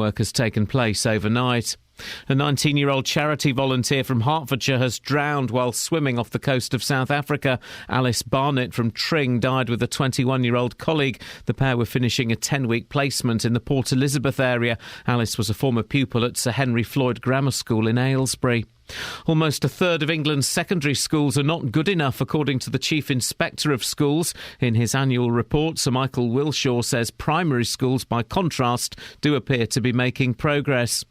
work has taken place overnight. A 19-year-old charity volunteer from Hertfordshire has drowned while swimming off the coast of South Africa. Alice Barnett from Tring died with a 21-year-old colleague. The pair were finishing a 10-week placement in the Port Elizabeth area. Alice was a former pupil at Sir Henry Floyd Grammar School in Aylesbury. Almost a third of England's secondary schools are not good enough, according to the Chief Inspector of Schools. In his annual report, Sir Michael Wilshaw says primary schools, by contrast, do appear to be making progress.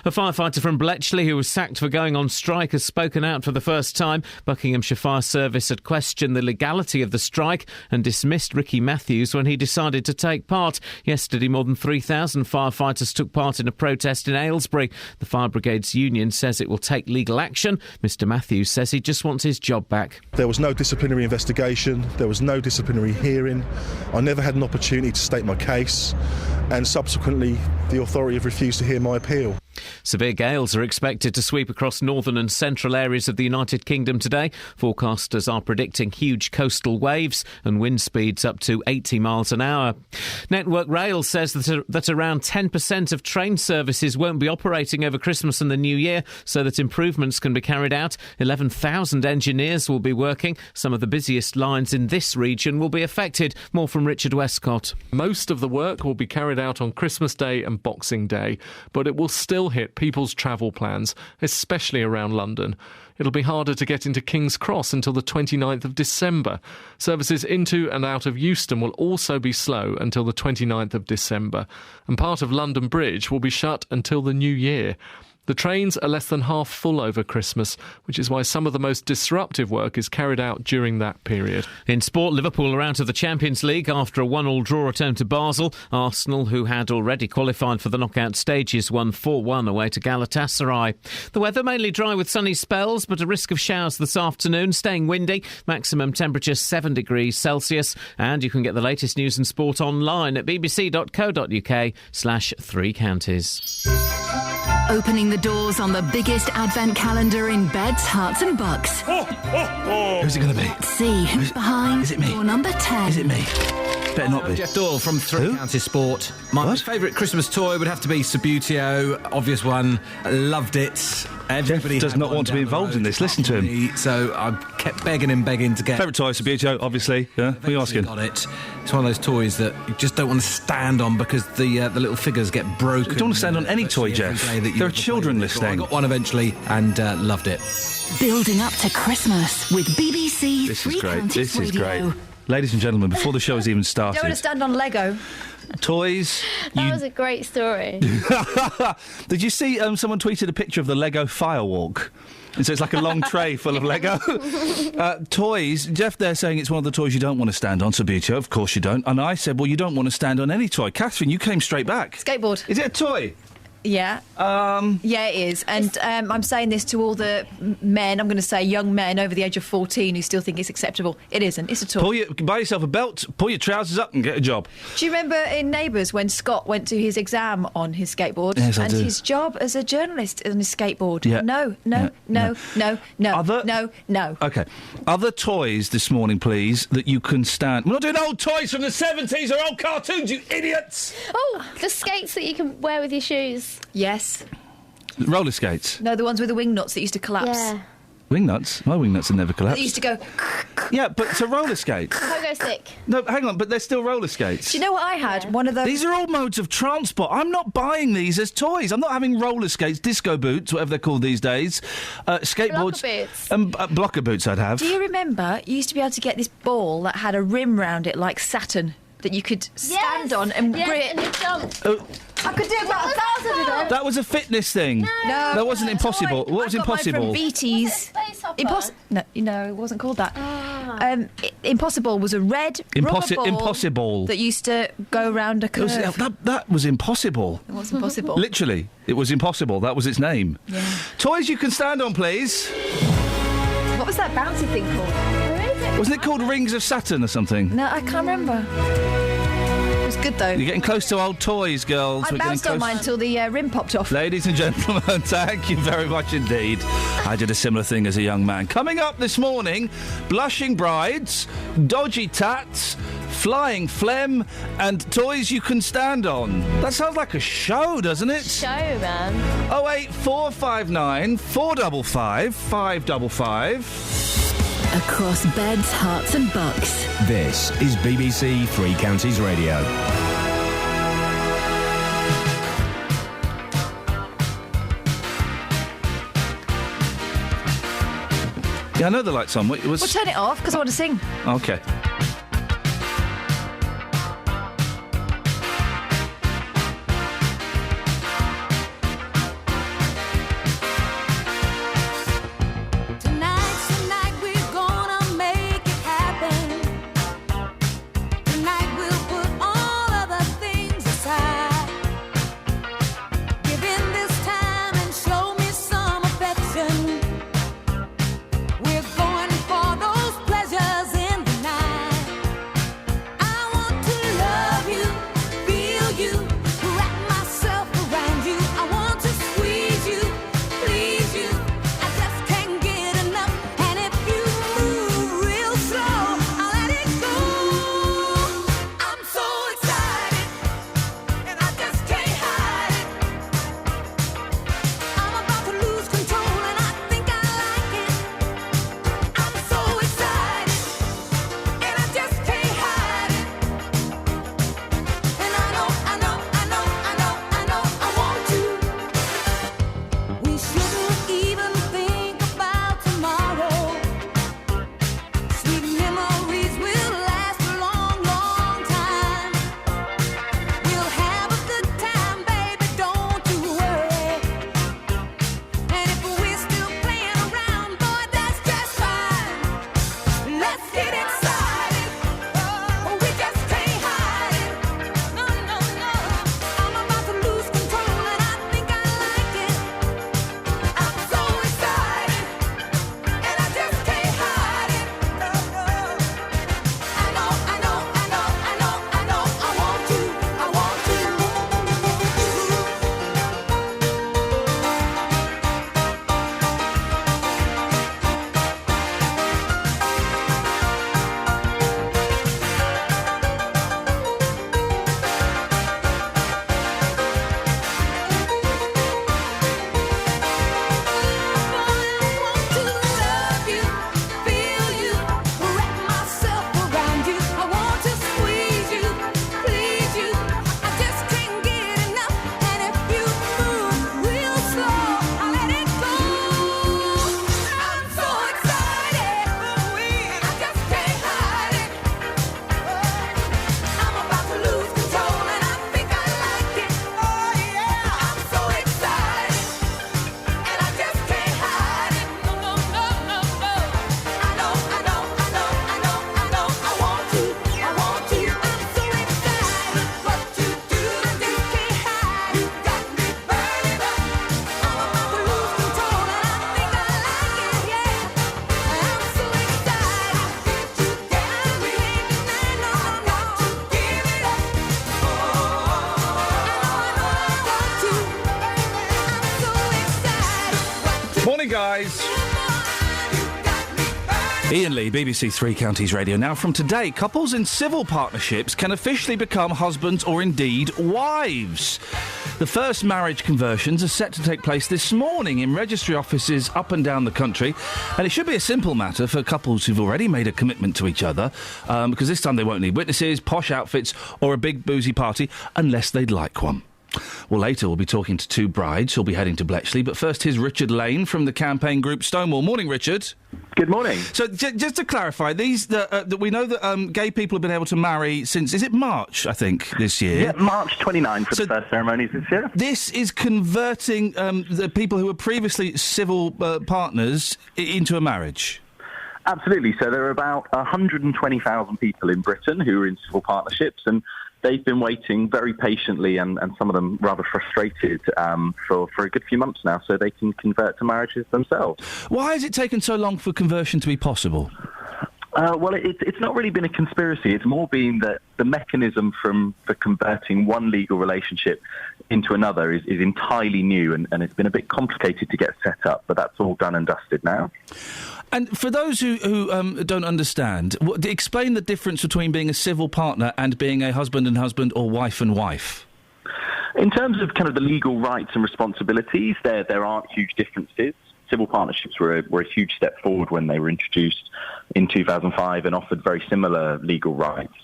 A firefighter from Bletchley who was sacked for going on strike has spoken out for the first time. Buckinghamshire Fire Service had questioned the legality of the strike and dismissed Ricky Matthews when he decided to take part. Yesterday, more than 3,000 firefighters took part in a protest in Aylesbury. The Fire Brigade's union says it will take legal action. Mr Matthews says he just wants his job back. There was no disciplinary investigation, there was no disciplinary hearing. I never had an opportunity to state my case, and subsequently the authority have refused to hear my appeal. Severe gales are expected to sweep across northern and central areas of the United Kingdom today. Forecasters are predicting huge coastal waves and wind speeds up to 80 miles an hour. Network Rail says that around 10% of train services won't be operating over Christmas and the New Year, so that improvements can be carried out. 11,000 engineers will be working. Some of the busiest lines in this region will be affected. More from Richard Westcott. Most of the work will be carried out on Christmas Day and Boxing Day, but it will still hit people's travel plans, especially around London. It'll be harder to get into King's Cross until the 29th of December. Services into and out of Euston will also be slow until the 29th of December, and part of London Bridge will be shut until the New Year. The trains are less than half full over Christmas, which is why some of the most disruptive work is carried out during that period. In sport, Liverpool are out of the Champions League after a 1-1 draw at home to Basel. Arsenal, who had already qualified for the knockout stages, won 4-1 away to Galatasaray. The weather mainly dry with sunny spells, but a risk of showers this afternoon, staying windy. Maximum temperature 7 degrees Celsius. And you can get the latest news and sport online at bbc.co.uk/3counties. Opening the doors on the biggest advent calendar in beds, hearts and bucks. Who's it going to be? See who's behind Is it me? door number 10. Is it me? Better not be. Jeff Doyle from Three Who? Counties Sport. My What? favourite Christmas toy would have to be Subbuteo. Obvious one. Loved it. Everybody Jeff does had not one want to be down the involved in road this. Listen to apart him. from me, so I kept begging and begging to get. Favourite toy, Subbuteo, obviously. Yeah? What are you Eventually asking? got it. It's one of those toys that you just don't want to stand on because the little figures get broken. You don't want to stand on any toy, virtually every Jeff. day that you There are ever play children with it. So listening. I got one eventually and loved it. Building up to Christmas with BBC This is Three great. Counties This is Radio. great. Ladies and gentlemen, before the show has even Don't want to started, stand on Lego. toys. That was a great story. Did you see someone tweeted a picture of the Lego Firewalk? And so it's like a long tray full of Lego. Toys. Jeff there saying it's one of the toys you don't want to stand on, Subbuteo. Of course you don't. And I said, well, you don't want to stand on any toy. Catherine, you came straight back. Skateboard. Is it a toy? Yeah. Yeah, it is. And I'm saying this to all the men, I'm going to say young men over the age of 14 who still think it's acceptable. It isn't. It's a toy. Buy yourself a belt, pull your trousers up and get a job. Do you remember in Neighbours when Scott went to his exam on his skateboard? Yes, I and do. his job as a journalist on his skateboard? Yeah. No. Okay. Other toys this morning, please, that you can stand. We're not doing old toys from the 70s or old cartoons, you idiots! Oh, the skates that you can wear with your shoes. Yes. Roller skates. No, the ones with the wing nuts that used to collapse. Yeah. Wing nuts? My wing nuts have never That collapsed. used to go... Yeah, but it's a roller skate. Pogo stick. No, hang on, but they're still roller skates. Do you know what I had? One of those... These are all modes of transport. I'm not buying these as toys. I'm not having roller skates, disco boots, whatever they're called these days, skateboards. Blocker boots. Blocker boots I'd have. Do you remember you used to be able to get this ball that had a rim round it like Saturn that you could stand on and grip? And you jump. I could do about 1,000 of them. That was a fitness thing. No, that wasn't impossible. What was I got mine impossible? from VT's. Space hopper. No, it wasn't called that. Impossible was a red rubber ball Impossible. that used to go round a curve. That was impossible. It was impossible. Literally, it was impossible. That was its name. Yeah. Toys you can stand on, please. What was that bouncy thing called? Wasn't it called Rings of Saturn or something? No, I can't remember. It was good though. You're getting close to old toys, girls. I We're getting bounced on close. mine till the rim popped off. Ladies and gentlemen, thank you very much indeed. I did a similar thing as a young man. Coming up this morning, blushing brides, dodgy tats, flying phlegm, and toys you can stand on. That sounds like a show, doesn't it? Show, man. 08459 455 555. Across beds, hearts and bucks. This is BBC Three Counties Radio. Yeah, I know the light's on. Well, turn it off, because I want to sing. OK. Morning, guys. Iain Lee, BBC Three Counties Radio. Now, from today, couples in civil partnerships can officially become husbands or indeed wives. The first marriage conversions are set to take place this morning in registry offices up and down the country, and it should be a simple matter for couples who've already made a commitment to each other, because this time they won't need witnesses, posh outfits or a big boozy party, unless they'd like one. Well, later we'll be talking to two brides who'll be heading to Bletchley, but first here's Richard Lane from the campaign group Stonewall. Morning, Richard. Good morning. So, just to clarify, that we know that gay people have been able to marry since, is it March, I think, this year? Yeah, March 29 for the first ceremonies this year. This is converting the people who were previously civil partners into a marriage? Absolutely. So there are about 120,000 people in Britain who are in civil partnerships, and they've been waiting very patiently and some of them rather frustrated for a good few months now, so they can convert to marriages themselves. Why has it taken so long for conversion to be possible? Well, it's not really been a conspiracy. It's more been that the mechanism for converting one legal relationship into another is entirely new, and it's been a bit complicated to get set up, but that's all done and dusted now. And for those who don't understand, explain the difference between being a civil partner and being a husband and husband or wife and wife. In terms of kind of the legal rights and responsibilities, there aren't huge differences. Civil partnerships were a huge step forward when they were introduced in 2005 and offered very similar legal rights.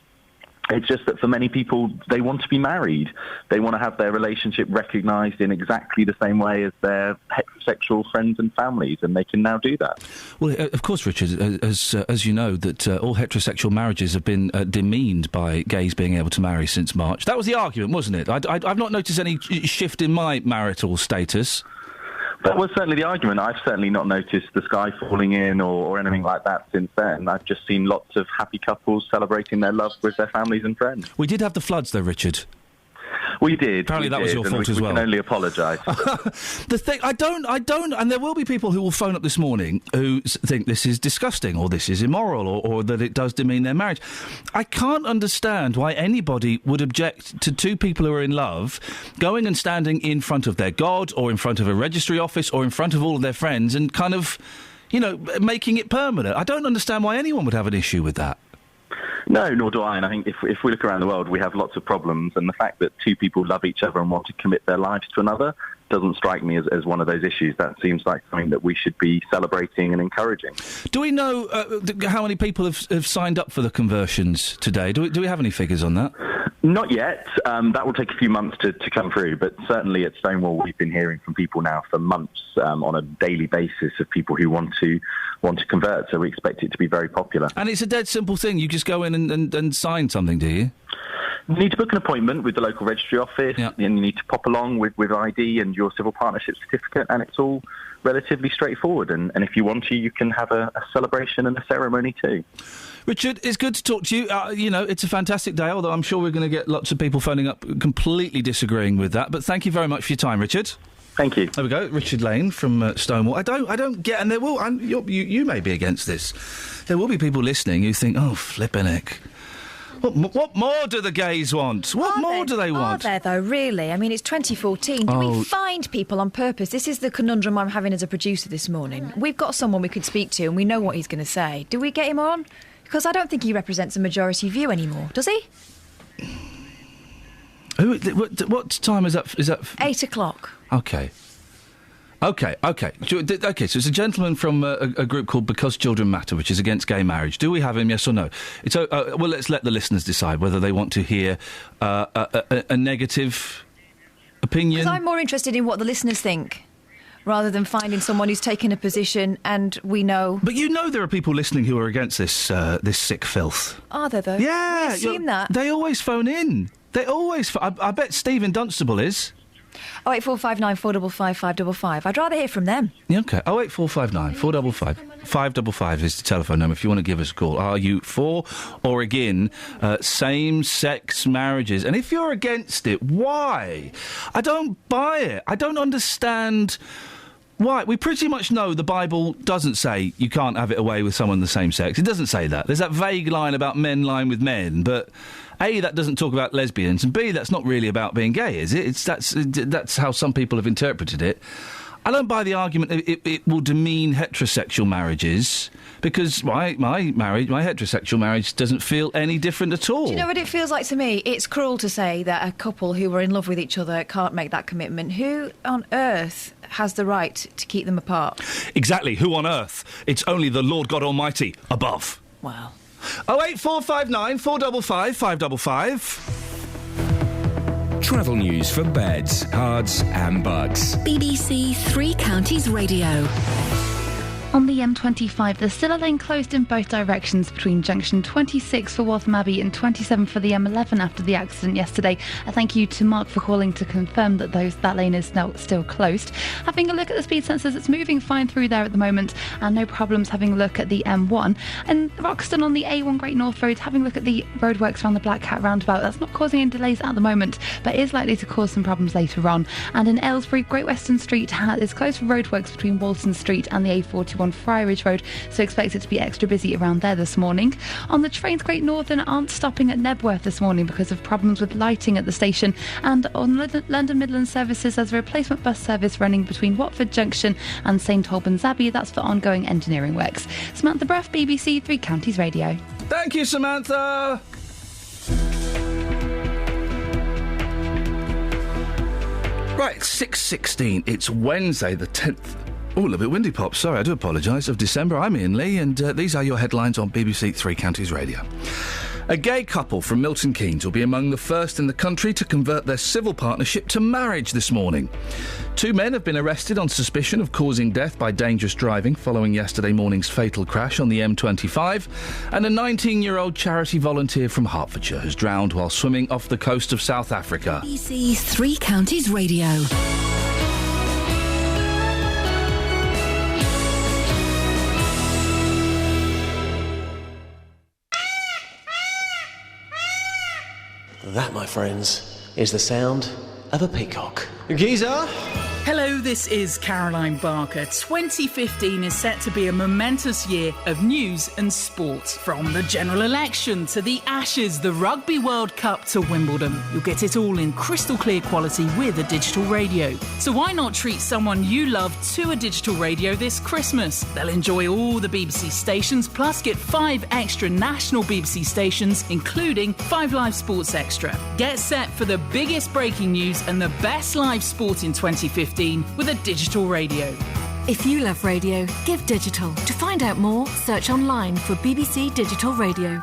It's just that for many people, they want to be married. They want to have their relationship recognised in exactly the same way as their heterosexual friends and families, and they can now do that. Well, of course, Richard, as you know, that all heterosexual marriages have been demeaned by gays being able to marry since March. That was the argument, wasn't it? I've not noticed any shift in my marital status. That was certainly the argument. I've certainly not noticed the sky falling in or anything like that since then. I've just seen lots of happy couples celebrating their love with their families and friends. We did have the floods, though, Richard. We did. Apparently that was your fault as well. We can only apologise. The thing, I don't, and there will be people who will phone up this morning who think this is disgusting or this is immoral or that it does demean their marriage. I can't understand why anybody would object to two people who are in love going and standing in front of their God or in front of a registry office or in front of all of their friends and kind of, making it permanent. I don't understand why anyone would have an issue with that. No, nor do I. And I think if we look around the world, we have lots of problems. And the fact that two people love each other and want to commit their lives to another doesn't strike me as one of those issues. That seems like something that we should be celebrating and encouraging. Do we know how many people have signed up for the conversions today? Do we have any figures on that? Not yet. That will take a few months to come through, but certainly at Stonewall we've been hearing from people now for months on a daily basis of people who want to convert, so we expect it to be very popular. And it's a dead simple thing. You just go in and sign something, do you? You need to book an appointment with the local registry office, and you need to pop along with ID and your civil partnership certificate, and it's all relatively straightforward. And if you want to, you can have a celebration and a ceremony too. Richard, it's good to talk to you. It's a fantastic day, although I'm sure we're going to get lots of people phoning up completely disagreeing with that. But thank you very much for your time, Richard. Thank you. There we go, Richard Lane from Stonewall. I don't get, and there will, and you may be against this. There will be people listening who think, oh, flippin' heck. What more do the gays want? What more do they want? Are there, though, really? I mean, it's 2014. Do we find people on purpose? This is the conundrum I'm having as a producer this morning. We've got someone we could speak to and we know what he's going to say. Do we get him on? Because I don't think he represents a majority view anymore, does he? What time is that? 8 o'clock. Okay. So it's a gentleman from a group called Because Children Matter, which is against gay marriage. Do we have him, yes or no? Well, let's let the listeners decide whether they want to hear a negative opinion. Because I'm more interested in what the listeners think, rather than finding someone who's taken a position and we know... But there are people listening who are against this sick filth. Are there, though? Yeah. We assume that. They always phone in. I bet Stephen Dunstable is. 08459 455 555. I'd rather hear from them. Yeah, OK. 08459 455 555 is the telephone number if you want to give us a call. Are you for or against same-sex marriages? And if you're against it, why? I don't buy it. I don't understand... Why? We pretty much know the Bible doesn't say you can't have it away with someone of the same sex. It doesn't say that. There's that vague line about men lying with men, but A, that doesn't talk about lesbians, and B, that's not really about being gay, is it? That's how some people have interpreted it. I don't buy the argument that it will demean heterosexual marriages, because my heterosexual marriage doesn't feel any different at all. Do you know what it feels like to me? It's cruel to say that a couple who are in love with each other can't make that commitment. Who on earth has the right to keep them apart? Exactly. Who on earth? It's only the Lord God Almighty above. Wow. 08459 455 555. Travel news for beds, cards and bugs. BBC Three Counties Radio. On the M25, there's still a lane closed in both directions between junction 26 for Waltham Abbey and 27 for the M11 after the accident yesterday. A thank you to Mark for calling to confirm that that lane is now still closed. Having a look at the speed sensors, it's moving fine through there at the moment and no problems having a look at the M1. And Roxton on the A1 Great North Road, having a look at the roadworks around the Black Cat roundabout. That's not causing any delays at the moment, but is likely to cause some problems later on. And in Aylesbury, Great Western Street is closed for roadworks between Walton Street and the A41 M41 Friarage Road, so expect it to be extra busy around there this morning. On the trains, Great Northern aren't stopping at Nebworth this morning because of problems with lighting at the station, and on London Midland services there's a replacement bus service running between Watford Junction and St Albans Abbey. That's for ongoing engineering works. Samantha Bruff, BBC Three Counties Radio. Thank you, Samantha. Right, 6:16. It's Wednesday, the 10th. Oh, a little bit windy, Pop. Sorry, I do apologise. Of December. I'm Iain Lee, and these are your headlines on BBC Three Counties Radio. A gay couple from Milton Keynes will be among the first in the country to convert their civil partnership to marriage this morning. 2 men have been arrested on suspicion of causing death by dangerous driving following yesterday morning's fatal crash on the M25, and a 19-year-old charity volunteer from Hertfordshire has drowned while swimming off the coast of South Africa. BBC Three Counties Radio. That, my friends, is the sound of a peacock. Giza? Hello, this is Caroline Barker. 2015 is set to be a momentous year of news and sport. From the general election to the Ashes, the Rugby World Cup to Wimbledon. You'll get it all in crystal clear quality with a digital radio. So why not treat someone you love to a digital radio this Christmas? They'll enjoy all the BBC stations, plus get 5 extra national BBC stations, including 5 live sports extra. Get set for the biggest breaking news and the best live sport in 2015 with a digital radio. If you love radio, give digital. To find out more, search online for BBC Digital Radio.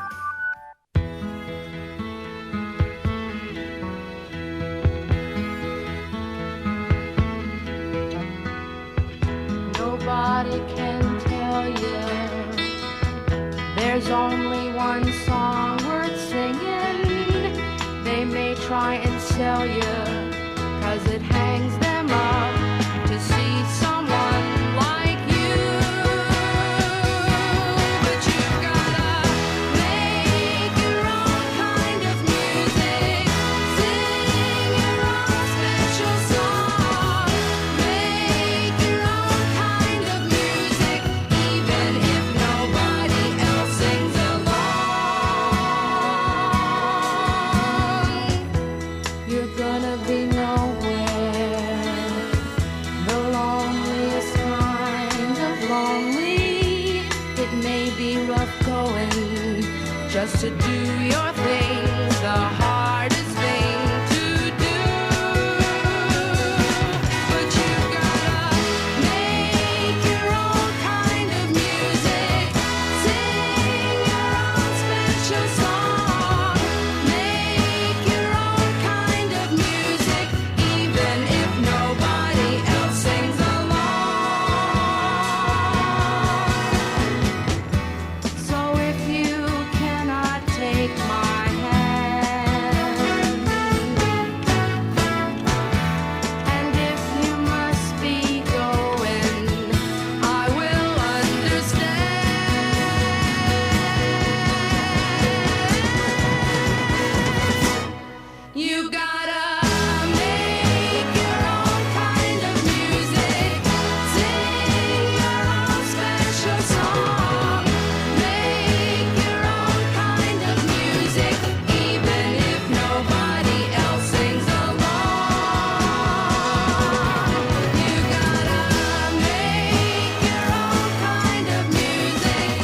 Nobody can tell you there's only one song worth singing. They may try and sell you 'cause it hangs them up to see someone like you. But you've gotta make your own kind of music, sing your own special song, make your own kind of music, even if nobody else sings along. You're gonna be nowhere. Just to do your things, the hardest thing to do. But you've gotta make your own kind of music, sing your own special song, make your own kind of music, even if nobody else sings along. So if you take my hand, and if you must be going, I will understand. You gotta make your own kind of music, sing your own special song, make your own kind of music, even if nobody else sings along. You gotta make your own kind of music,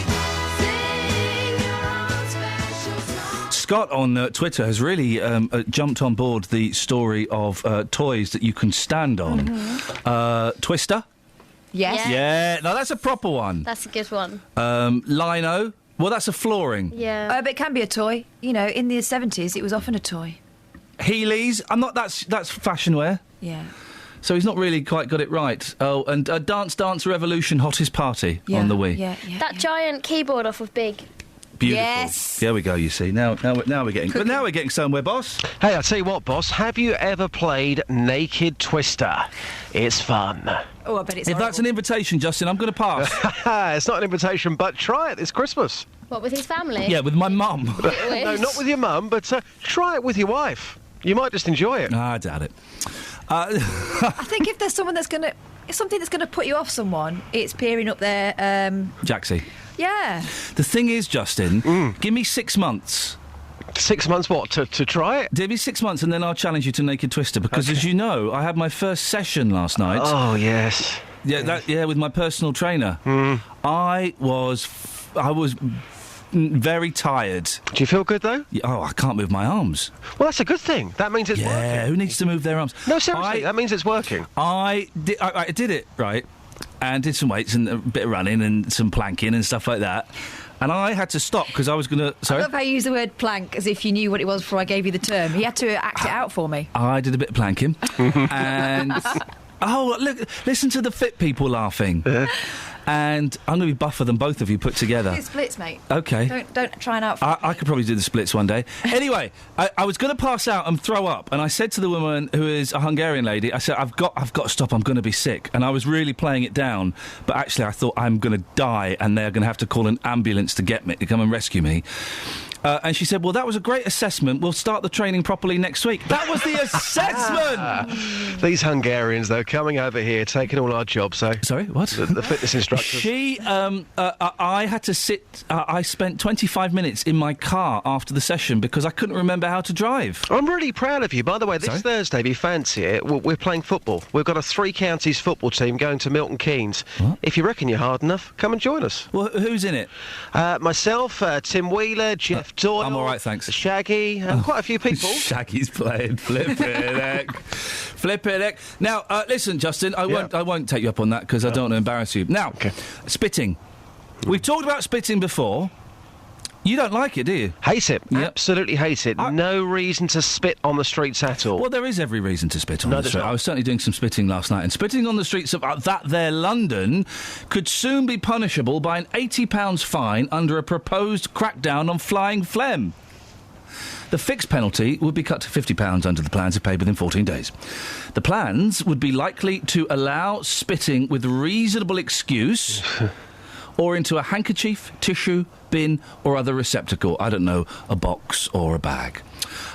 sing your own special song. Scott on Twitter has really jumped on board the story of toys that you can stand on. Twister? Yes. Yeah, no, that's a proper one. That's a good one. Lino? Well, that's a flooring. Yeah. But it can be a toy. You know, in the 70s, it was often a toy. Heelys? I'm not. That's fashion wear. Yeah. So he's not really quite got it right. Oh, and Dance Dance Revolution Hottest Party on the Wii. Yeah. That giant keyboard off of Big. Beautiful. Yes. There we go. You see, now we're getting. But now we're getting somewhere, boss. Hey, I'll tell you what, boss. Have you ever played Naked Twister? It's fun. Oh, I bet it's If that's an invitation, Justin, I'm going to pass. It's not an invitation, but try it this Christmas. What, with his family? Yeah, with my mum. No, not with your mum, but try it with your wife. You might just enjoy it. I doubt it. I think if there's someone that's going to it's something that's going to put you off someone. It's peering up there. Jaxie. Yeah. The thing is, Justin, give me 6 months. 6 months what, to try it? Give me 6 months and then I'll challenge you to Naked Twister, because as you know, I had my first session last night. Oh, yes. Yeah, with my personal trainer. I was very tired. Do you feel good, though? Oh, I can't move my arms. Well, that's a good thing. That means it's working. Yeah, who needs to move their arms? No, seriously, that means it's working. I did it, right, and did some weights and a bit of running and some planking and stuff like that. And I had to stop because I was going to... Sorry? I love how you use the word plank as if you knew what it was before I gave you the term. He had to act it out for me. I did a bit of planking. And... Oh, look, listen to the fit people laughing. And I'm going to be buffer than both of you put together. Do splits, mate. Okay. Don't try and outfit. I could probably do the splits one day. Anyway, I was going to pass out and throw up, and I said to the woman, who is a Hungarian lady, I said, I've got to stop, I'm going to be sick. And I was really playing it down, but actually I thought I'm going to die, and they're going to have to call an ambulance to get me, to come and rescue me. And she said, well, that was a great assessment. We'll start the training properly next week. That was the assessment! These Hungarians, though, coming over here, taking all our jobs, so... Sorry, what? The fitness instructors. She, I had to sit... I spent 25 minutes in my car after the session because I couldn't remember how to drive. I'm really proud of you. By the way, this Thursday, if you fancy it, we're playing football. We've got a 3 counties football team going to Milton Keynes. What? If you reckon you're hard enough, come and join us. Well, who's in it? Myself, Tim Wheeler, Jeff Doyle... I'm all right, thanks. Shaggy, quite a few people. Shaggy's playing. Flippin' heck. Flippin' heck. Now, listen, Justin, I won't take you up on that because I don't want to embarrass you. Now, spitting. We've talked about spitting before. You don't like it, do you? Hate it. Yep. Absolutely hate it. No reason to spit on the streets at all. Well, there is every reason to spit on the street. I was certainly doing some spitting last night, and spitting on the streets of that there London could soon be punishable by an £80 fine under a proposed crackdown on flying phlegm. The fixed penalty would be cut to £50 under the plans if paid within 14 days. The plans would be likely to allow spitting with reasonable excuse or into a handkerchief, tissue, bin or other receptacle. I don't know, a box or a bag.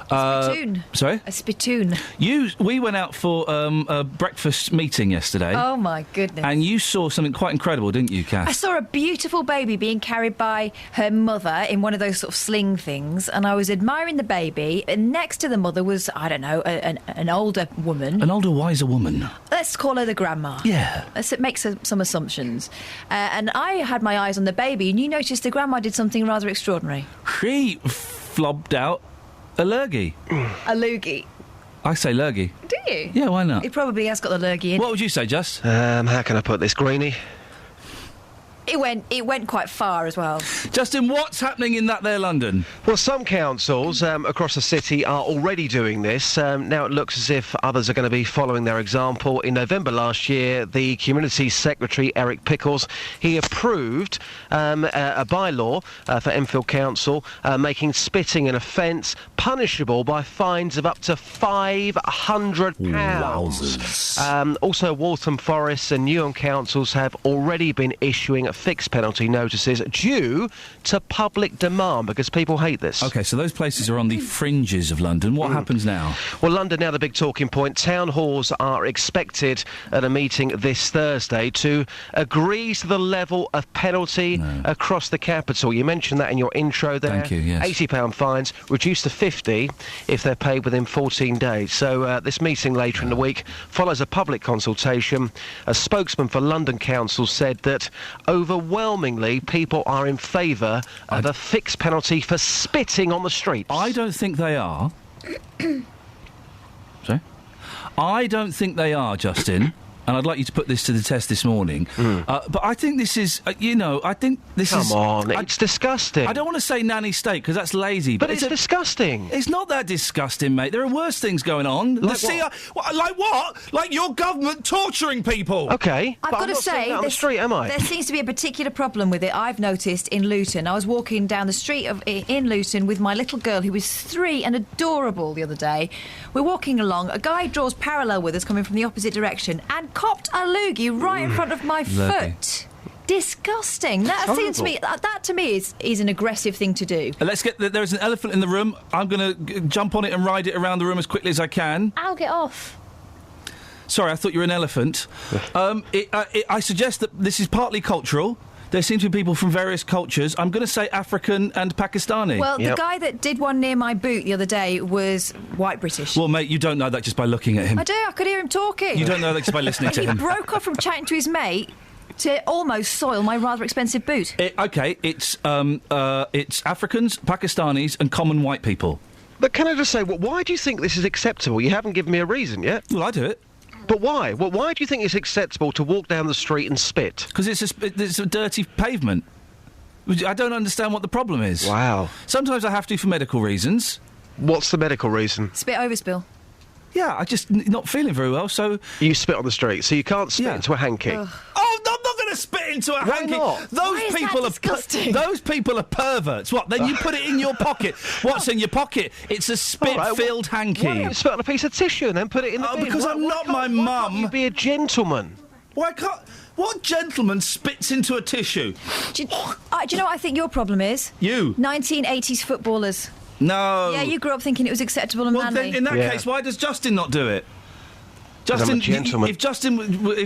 Spittoon. Sorry? A spittoon. We went out for a breakfast meeting yesterday. Oh, my goodness. And you saw something quite incredible, didn't you, Kath? I saw a beautiful baby being carried by her mother in one of those sort of sling things, and I was admiring the baby, and next to the mother was, I don't know, an older woman. An older, wiser woman. Let's call her the grandma. Yeah. Let's make some assumptions. And I had my eyes on the baby, and you noticed the grandma did something rather extraordinary. She flobbed out a lurgy. A loogie. I say lurgy. Do you? Yeah, why not? He probably has got the lurgy in. What would you say, Just? How can I put this, Greenie? It went quite far as well. Justin, what's happening in that there London? Well, some councils across the city are already doing this. Now it looks as if others are going to be following their example. In November last year, the Community Secretary, Eric Pickles, he approved a bylaw for Enfield Council making spitting an offence punishable by fines of up to £500. Wowzers. Also, Waltham Forest and Newham councils have already been issuing fixed penalty notices due to public demand because people hate this. OK, so those places are on the fringes of London. What happens now? Well, London now the big talking point. Town halls are expected at a meeting this Thursday to agree to the level of penalty across the capital. You mentioned that in your intro there. Thank you, yes. £80 fines, reduced to 50 if they're paid within 14 days. So this meeting later in the week follows a public consultation. A spokesman for London Council said that overwhelmingly people are in favour of a fixed penalty for spitting on the streets. I don't think they are. Sorry? I don't think they are, Justin. And I'd like you to put this to the test this morning. But I think this is, I think this is... Come on, it's disgusting. I don't want to say nanny state, because that's lazy. But it's disgusting. It's not that disgusting, mate. There are worse things going on. Like what? Like what? Like your government torturing people. OK. I've got to say, on the street, am I? There seems to be a particular problem with it, I've noticed, in Luton. I was walking down the street in Luton with my little girl, who was 3 and adorable the other day. We're walking along. A guy draws parallel with us coming from the opposite direction and copped a loogie right in front of my foot. Disgusting. That seems to me. That to me is an aggressive thing to do. Let's get. There's an elephant in the room. I'm going to jump on it and ride it around the room as quickly as I can. I'll get off. Sorry, I thought you were an elephant. I suggest that this is partly cultural. There seem to be people from various cultures. I'm going to say African and Pakistani. Well, the guy that did one near my boot the other day was white British. Well, mate, you don't know that just by looking at him. I do. I could hear him talking. You don't know that just by listening to He him. broke off from chatting to his mate to almost soil my rather expensive boot. It's Africans, Pakistanis, and common white people. But can I just say, why do you think this is acceptable? You haven't given me a reason yet. Well, I do it. But why? Well, why do you think it's acceptable to walk down the street and spit? Because it's a dirty pavement. I don't understand what the problem is. Wow. Sometimes I have to for medical reasons. What's the medical reason? Spit overspill. Yeah, I just not feeling very well, so... You spit on the street, so you can't spit into a hanky? Oh, I'm not going to spit into a hanky. Not? Those people are perverts. What, then you put it in your pocket? What's in your pocket? It's a spit-filled hanky. Why don't you spit on a piece of tissue and then put it in the bin? Because I'm not my mum. Why can't you be a gentleman? Why can't... What gentleman spits into a tissue? Do you know what I think your problem is? You. 1980s footballers. No. Yeah, you grew up thinking it was acceptable and Well, manly. then, in that case, why does Justin not do it? I'm a gentleman. If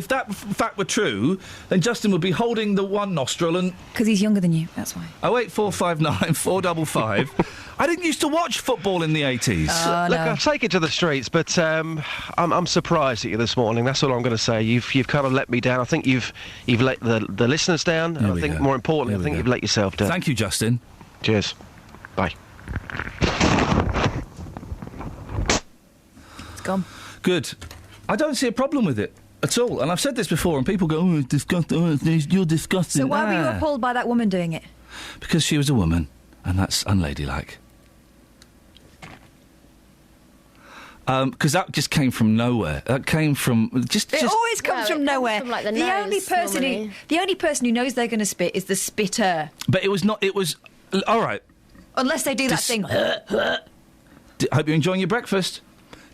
that fact were true, then Justin would be holding the one nostril and... Because he's younger than you, that's why. 08459 455. I didn't used to watch football in the 80s. Look, I'll take it to the streets, but I'm surprised at you this morning. That's all I'm going to say. You've kind of let me down. I think you've let the listeners down. And I think, more importantly, I think you've let yourself down. Thank you, Justin. Cheers. Bye. It's gone. Good. I don't see a problem with it at all. And I've said this before, and people go, "Oh, it's disgusting. Oh, you're disgusting." So why were you appalled by that woman doing it? Because she was a woman, and that's unladylike. Because that just came from nowhere. That came from It always comes from nowhere. From, like, the the only nose, person who knows they're going to spit is the spitter. But it was not. It was all right. Unless they do that thing. Hope you're enjoying your breakfast.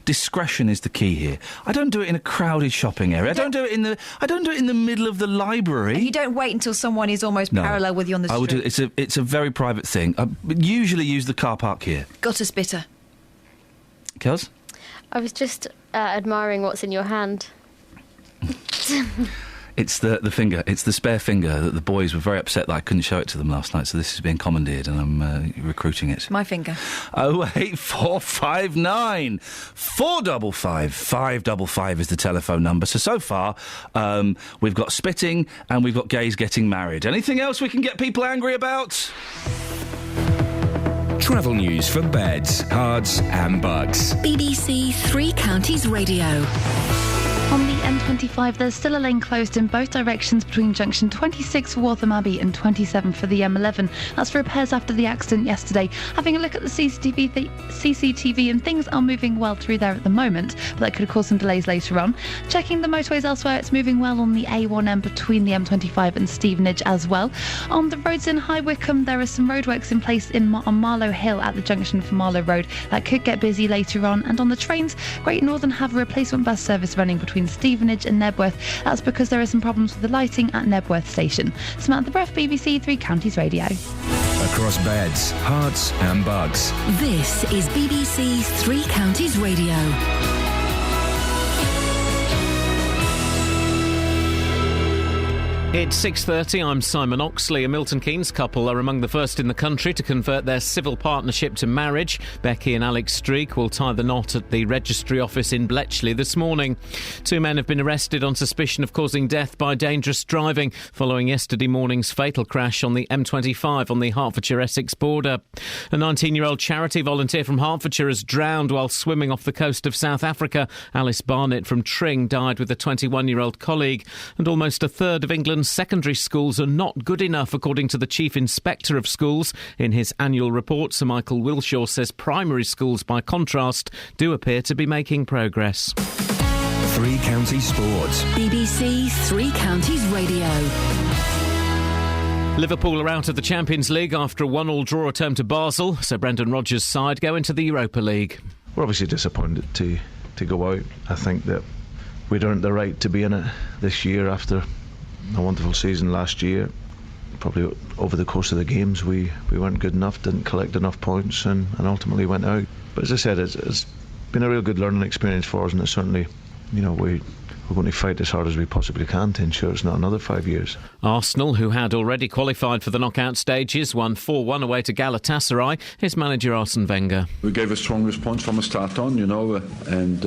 Discretion is the key here. I don't do it in a crowded shopping area. I don't do it in the middle of the library. And you don't wait until someone is almost parallel with you on the street. I would do, it's a very private thing. I usually use the car park here. Got a spitter. Kels? I was just admiring what's in your hand. It's the finger. It's the spare finger that the boys were very upset that I couldn't show it to them last night, so this is being commandeered and I'm recruiting it. My finger. 08459 455 555 is the telephone number. So far, we've got spitting and we've got gays getting married. Anything else we can get people angry about? Travel news for beds, cards and bugs. BBC Three Counties Radio. On the M25, there's still a lane closed in both directions between junction 26 for Waltham Abbey and 27 for the M11. That's for repairs after the accident yesterday. Having a look at the CCTV and things are moving well through there at the moment, but that could cause some delays later on. Checking the motorways elsewhere, it's moving well on the A1M between the M25 and Stevenage as well. On the roads in High Wycombe, there are some roadworks in place on Marlow Hill at the junction for Marlow Road. That could get busy later on. And on the trains, Great Northern have a replacement bus service running between Stevenage and Nebworth. That's because there are some problems with the lighting at Nebworth Station. Samantha Breath, BBC Three Counties Radio. Across beds, hearts and bugs. This is BBC Three Counties Radio. It's 6:30. I'm Simon Oxley. A Milton Keynes couple are among the first in the country to convert their civil partnership to marriage. Becky and Alex Streak will tie the knot at the registry office in Bletchley this morning. Two men have been arrested on suspicion of causing death by dangerous driving following yesterday morning's fatal crash on the M25 on the Hertfordshire-Essex border. A 19-year-old charity volunteer from Hertfordshire has drowned while swimming off the coast of South Africa. Alice Barnett from Tring died with a 21-year-old colleague. And almost a third of England's secondary schools are not good enough, according to the Chief Inspector of Schools. In his annual report, Sir Michael Wilshaw says primary schools, by contrast, do appear to be making progress. Three Counties Sports. BBC Three Counties Radio. Liverpool are out of the Champions League after a 1-1 draw return to Basel, so Brendan Rodgers' side go into the Europa League. We're obviously disappointed to go out. I think that we'd earned the right to be in it this year after a wonderful season last year. Probably over the course of the games we weren't good enough, didn't collect enough points and ultimately went out. But as I said, it's been a real good learning experience for us, and it's certainly we're going to fight as hard as we possibly can to ensure it's not another 5 years. Arsenal, who had already qualified for the knockout stages, won 4-1 away to Galatasaray. Here's manager Arsene Wenger. We gave a strong response from the start on, and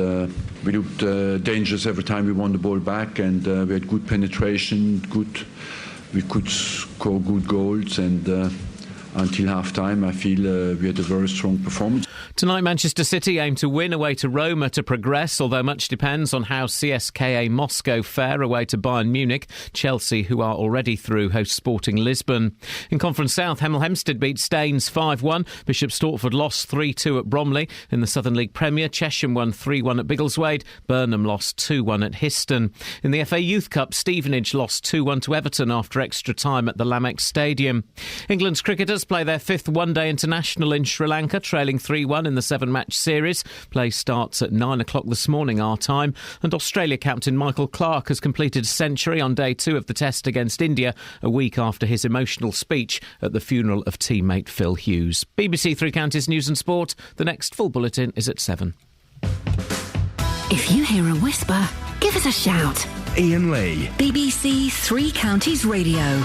we looked dangerous every time we won the ball back, and we had good penetration, we could score good goals, and until half-time I feel we had a very strong performance. Tonight, Manchester City aim to win away to Roma to progress, although much depends on how CSKA Moscow fare away to Bayern Munich. Chelsea, who are already through, host Sporting Lisbon. In Conference South, Hemel Hempstead beat Staines 5-1. Bishop Stortford lost 3-2 at Bromley. In the Southern League Premier, Chesham won 3-1 at Biggleswade. Burnham lost 2-1 at Histon. In the FA Youth Cup, Stevenage lost 2-1 to Everton after extra time at the Lamex Stadium. England's cricketers play their fifth one-day international in Sri Lanka, trailing 3-1 in the 7-match series. Play starts at 9 o'clock this morning, our time. And Australia captain Michael Clarke has completed a century on day 2 of the test against India, a week after his emotional speech at the funeral of teammate Phil Hughes. BBC Three Counties News and Sport. The next full bulletin is at 7. If you hear a whisper, give us a shout. Iain Lee. BBC Three Counties Radio.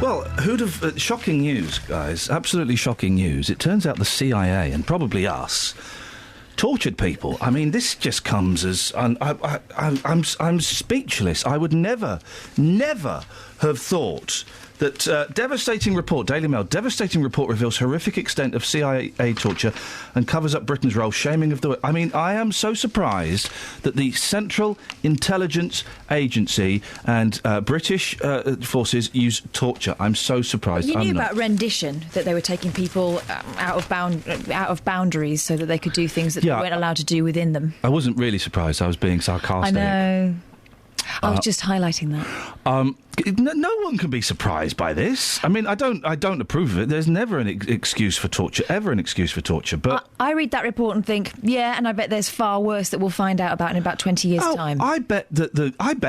Well, who'd have... shocking news, guys. Absolutely shocking news. It turns out the CIA, and probably us, tortured people. I mean, this just comes as... I'm speechless. I would never have thought that devastating report, Daily Mail, devastating report reveals horrific extent of CIA torture and covers up Britain's role, shaming of the... I mean, I am so surprised that the Central Intelligence Agency and British forces use torture. I'm so surprised. You knew about rendition, that they were taking people out of boundaries so that they could do things that they weren't allowed to do within them. I wasn't really surprised. I was being sarcastic. I know. I was just highlighting that. No one can be surprised by this. I mean, I don't approve of it. There's never an excuse for torture, ever an excuse for torture. But I read that report and think, and I bet there's far worse that we'll find out about in about 20 years' time. I bet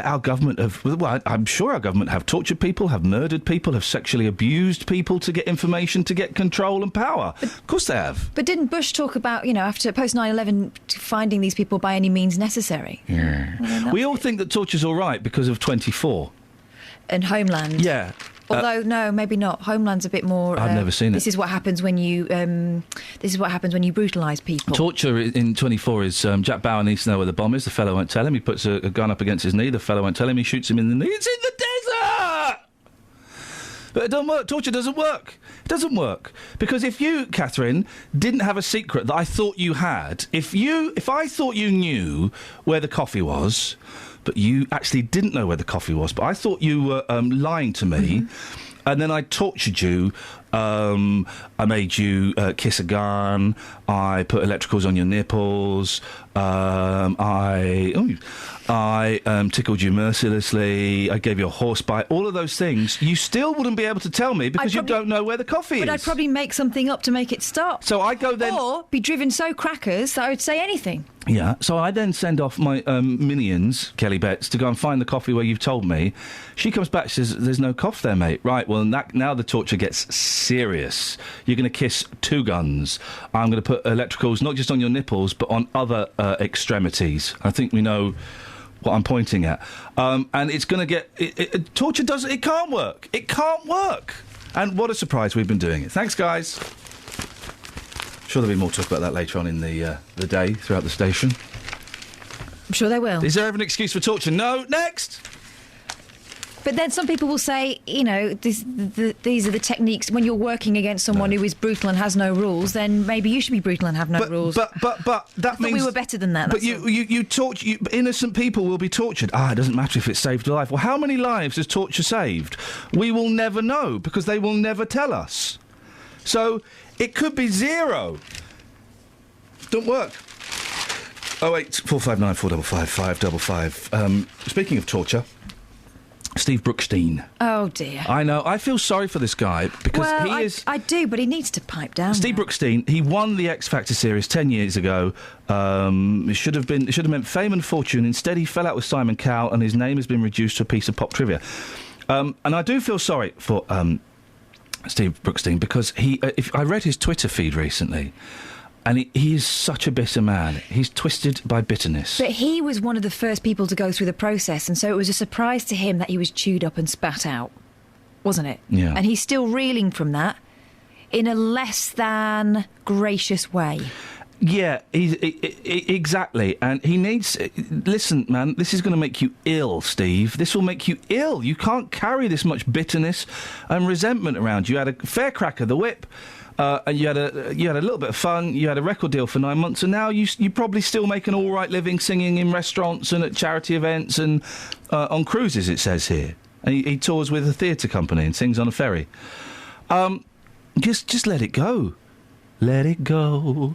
our government have. Well, I'm sure our government have tortured people, have murdered people, have sexually abused people to get information, to get control and power. Of course they have. But didn't Bush talk about, after post 9/11, finding these people by any means necessary? Yeah. We all think that torture's all right because of 24. And Homeland. Yeah. Although no, maybe not. Homeland's a bit more. I've never seen it. This is what happens when you. This is what happens when you brutalise people. Torture in 24 is Jack Bauer needs to know where the bomb is. The fellow won't tell him. He puts a gun up against his knee. The fellow won't tell him. He shoots him in the knee. It's in the desert. But it doesn't work. Torture doesn't work. It doesn't work because if you, Catherine, didn't have a secret that I thought you had, if I thought you knew where the coffee was, but you actually didn't know where the coffee was, but I thought you were lying to me, and then I tortured you. I made you kiss a gun. I put electricals on your nipples. I tickled you mercilessly. I gave you a horse bite. All of those things, you still wouldn't be able to tell me because you don't know where the coffee is. But I'd probably make something up to make it stop. So I go then... Or be driven so crackers that I would say anything. Yeah, so I then send off my minions, Kelly Betts, to go and find the coffee where you've told me. She comes back, she says, there's no cough there, mate. Right, well, now the torture gets serious. You're going to kiss two guns. I'm going to put electricals not just on your nipples, but on other extremities. I think we know what I'm pointing at. And it's going to get... torture doesn't... It can't work. It can't work. And what a surprise we've been doing it. Thanks, guys. Sure there'll be more talk about that later on in the day throughout the station. I'm sure they will. Is there ever an excuse for torture? No. Next! But then some people will say, these are the techniques. When you're working against someone who is brutal and has no rules, then maybe you should be brutal and have no rules. But that means we were better than that. But you torture innocent people will be tortured. It doesn't matter if it saved a life. Well, how many lives has torture saved? We will never know because they will never tell us. So it could be zero. Don't work. 08 459 455 555. Speaking of torture. Steve Brookstein. Oh, dear. I know. I feel sorry for this guy because he is... I do, but he needs to pipe down. Steve Brookstein, he won the X Factor series 10 years ago. It should have meant fame and fortune. Instead, he fell out with Simon Cowell and his name has been reduced to a piece of pop trivia. And I do feel sorry for Steve Brookstein because if I read his Twitter feed recently... And he is such a bitter man. He's twisted by bitterness. But he was one of the first people to go through the process, and so it was a surprise to him that he was chewed up and spat out, wasn't it? Yeah. And he's still reeling from that in a less than gracious way. Yeah, exactly. And he needs... Listen, man, this is going to make you ill, Steve. This will make you ill. You can't carry this much bitterness and resentment around. You had a fair crack of the whip, and you had a little bit of fun. You had a record deal for 9 months, and now you probably still make an all right living singing in restaurants and at charity events and on cruises, it says here. And he tours with a theatre company and sings on a ferry. Just let it go. Let it go.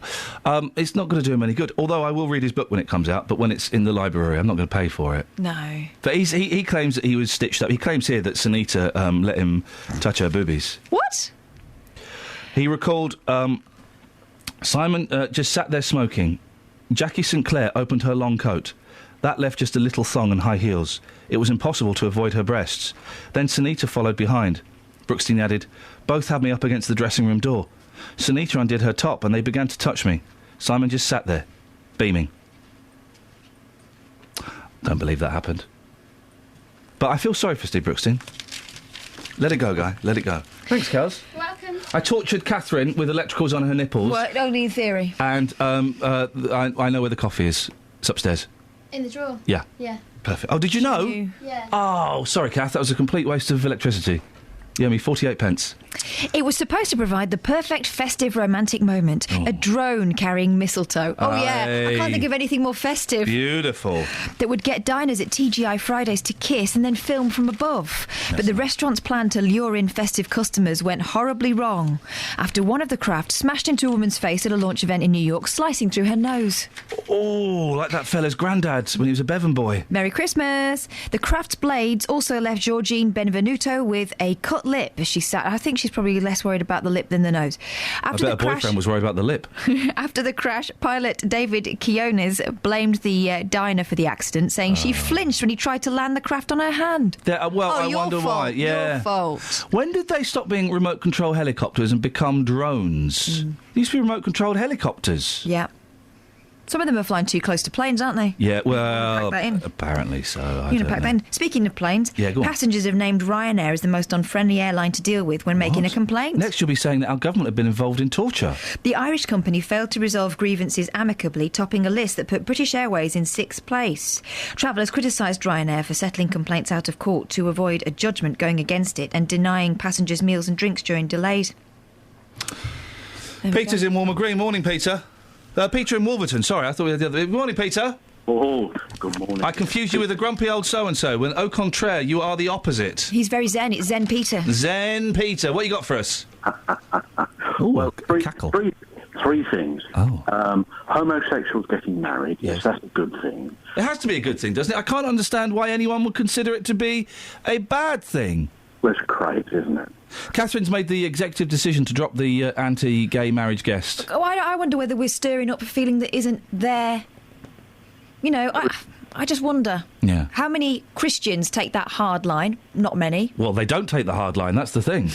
It's not going to do him any good. Although I will read his book when it comes out, but when it's in the library, I'm not going to pay for it. No. But he claims that he was stitched up. He claims here that Sunita let him touch her boobies. What? He recalled Simon just sat there smoking. Jackie St Clair opened her long coat. That left just a little thong and high heels. It was impossible to avoid her breasts. Then Sunita followed behind. Brookstein added, both had me up against the dressing room door. Sunita undid her top and they began to touch me. Simon just sat there, beaming. Don't believe that happened. But I feel sorry for Steve Brookstein. Let it go, guy. Let it go. Thanks, Kels. Welcome. I tortured Catherine with electricals on her nipples. Well, only in theory. And I know where the coffee is. It's upstairs. In the drawer? Yeah. Yeah. Perfect. Oh, did you know? Yeah. Oh, sorry, Kath. That was a complete waste of electricity. You owe me 48 pence. It was supposed to provide the perfect festive romantic moment. A drone carrying mistletoe. Oh, yeah. I can't think of anything more festive. Beautiful. That would get diners at TGI Fridays to kiss and then film from above. But the restaurant's plan to lure in festive customers went horribly wrong after one of the craft smashed into a woman's face at a launch event in New York, slicing through her nose. Oh, like that fella's granddad when he was a Bevan boy. Merry Christmas. The craft's blades also left Georgine Benvenuto with a cut lip as she sat. I think she's probably less worried about the lip than the nose. I bet her boyfriend was worried about the lip. After the crash, pilot David Quiones blamed the diner for the accident, saying she flinched when he tried to land the craft on her hand. I wonder why. Yeah. Your fault. When did they stop being remote control helicopters and become drones? They used to be remote controlled helicopters. Yeah. Some of them are flying too close to planes, aren't they? Yeah, well, Pack that in. apparently so. I You don't know, pack know. that in. Speaking of planes, Yeah, go on. passengers have named Ryanair as the most unfriendly airline to deal with when making a complaint. Next, you'll be saying that our government have been involved in torture. The Irish company failed to resolve grievances amicably, topping a list that put British Airways in 6th place. Travellers criticised Ryanair for settling complaints out of court to avoid a judgment going against it and denying passengers meals and drinks during delays. Peter's in Walmer Green. Morning, Peter. Peter in Wolverton. Sorry, I thought we had the other... Good morning, Peter. Oh, good morning. I confused you with a grumpy old so-and-so, when au contraire, you are the opposite. He's very zen. It's Zen Peter. Zen Peter. What you got for us? Well, three things. Oh. Homosexuals getting married. Yes, that's a good thing. It has to be a good thing, doesn't it? I can't understand why anyone would consider it to be a bad thing. Well, it's great, isn't it? Catherine's made the executive decision to drop the anti-gay marriage guest. Oh, I wonder whether we're stirring up a feeling that isn't there. You know, I just wonder. Yeah. How many Christians take that hard line? Not many. Well, they don't take the hard line, that's the thing.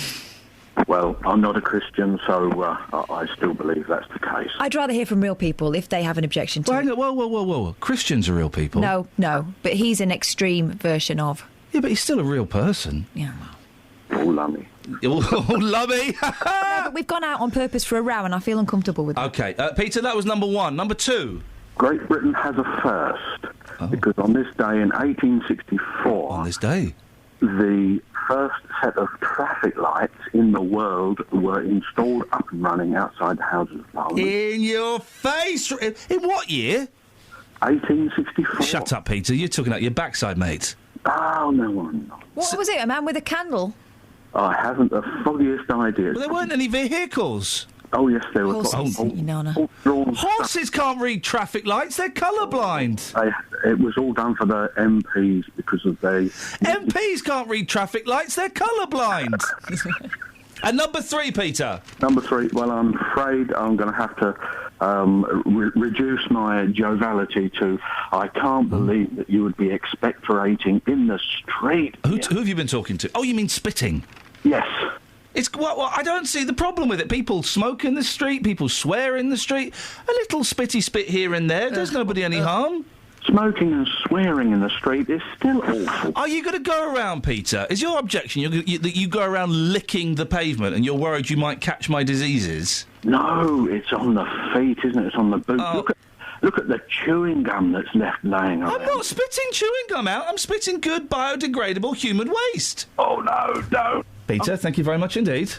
Well, I'm not a Christian, so I still believe that's the case. I'd rather hear from real people if they have an objection to it. Whoa. Christians are real people. No, but he's an extreme version of. Yeah, but he's still a real person. Yeah. Oh, lummy. Oh, lummy! No, but we've gone out on purpose for a row and I feel uncomfortable with it. OK, Peter, that was number one. Number two? Great Britain has a first, because on this day in 1864... On this day? The first set of traffic lights in the world were installed up and running outside the Houses of Parliament. In your face! In what year? 1864. Shut up, Peter. You're talking out your backside, mate. Oh, no, I'm not. What was it? A man with a candle? I haven't the foggiest idea. Well, there weren't any vehicles. Oh, yes, there were. Horses can't read traffic lights. They're colourblind. It was all done for the MPs because of their... MPs can't read traffic lights. They're colourblind. And number three, Peter? Number three, well, I'm afraid I'm going to have to reduce my joviality to, I can't believe that you would be expectorating in the street. Who have you been talking to? Oh, you mean spitting? Yes. I don't see the problem with it. People smoke in the street, people swear in the street. A little spitty spit here and there does nobody any harm. Smoking and swearing in the street is still awful. Are you going to go around, Peter? Is your objection that you go around licking the pavement and you're worried you might catch my diseases? No, it's on the feet, isn't it? It's on the boot. Look at the chewing gum that's left laying around. I'm not spitting chewing gum out. I'm spitting good biodegradable human waste. Oh, no. Peter, thank you very much indeed.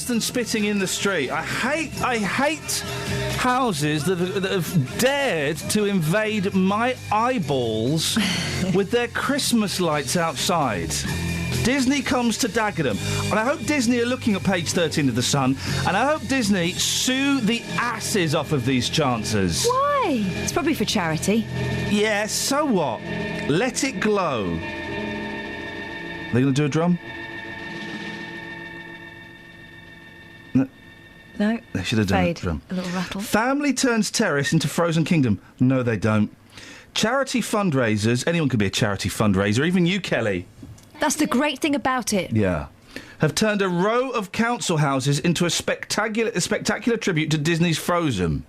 Than spitting in the street. I hate houses that have dared to invade my eyeballs with their Christmas lights outside. Disney comes to Dagenham, and I hope Disney are looking at page 13 of The Sun, and I hope Disney sue the asses off of these chances. Why? It's probably for charity. Yeah, so what? Let it glow. Are they going to do a drum? No. They should have done Fade. a drum. A little rattle. Family turns terrace into Frozen Kingdom. No, they don't. Charity fundraisers. Anyone can be a charity fundraiser, even you, Kelly. That's the great thing about it. Yeah. Have turned a row of council houses into a spectacular tribute to Disney's Frozen.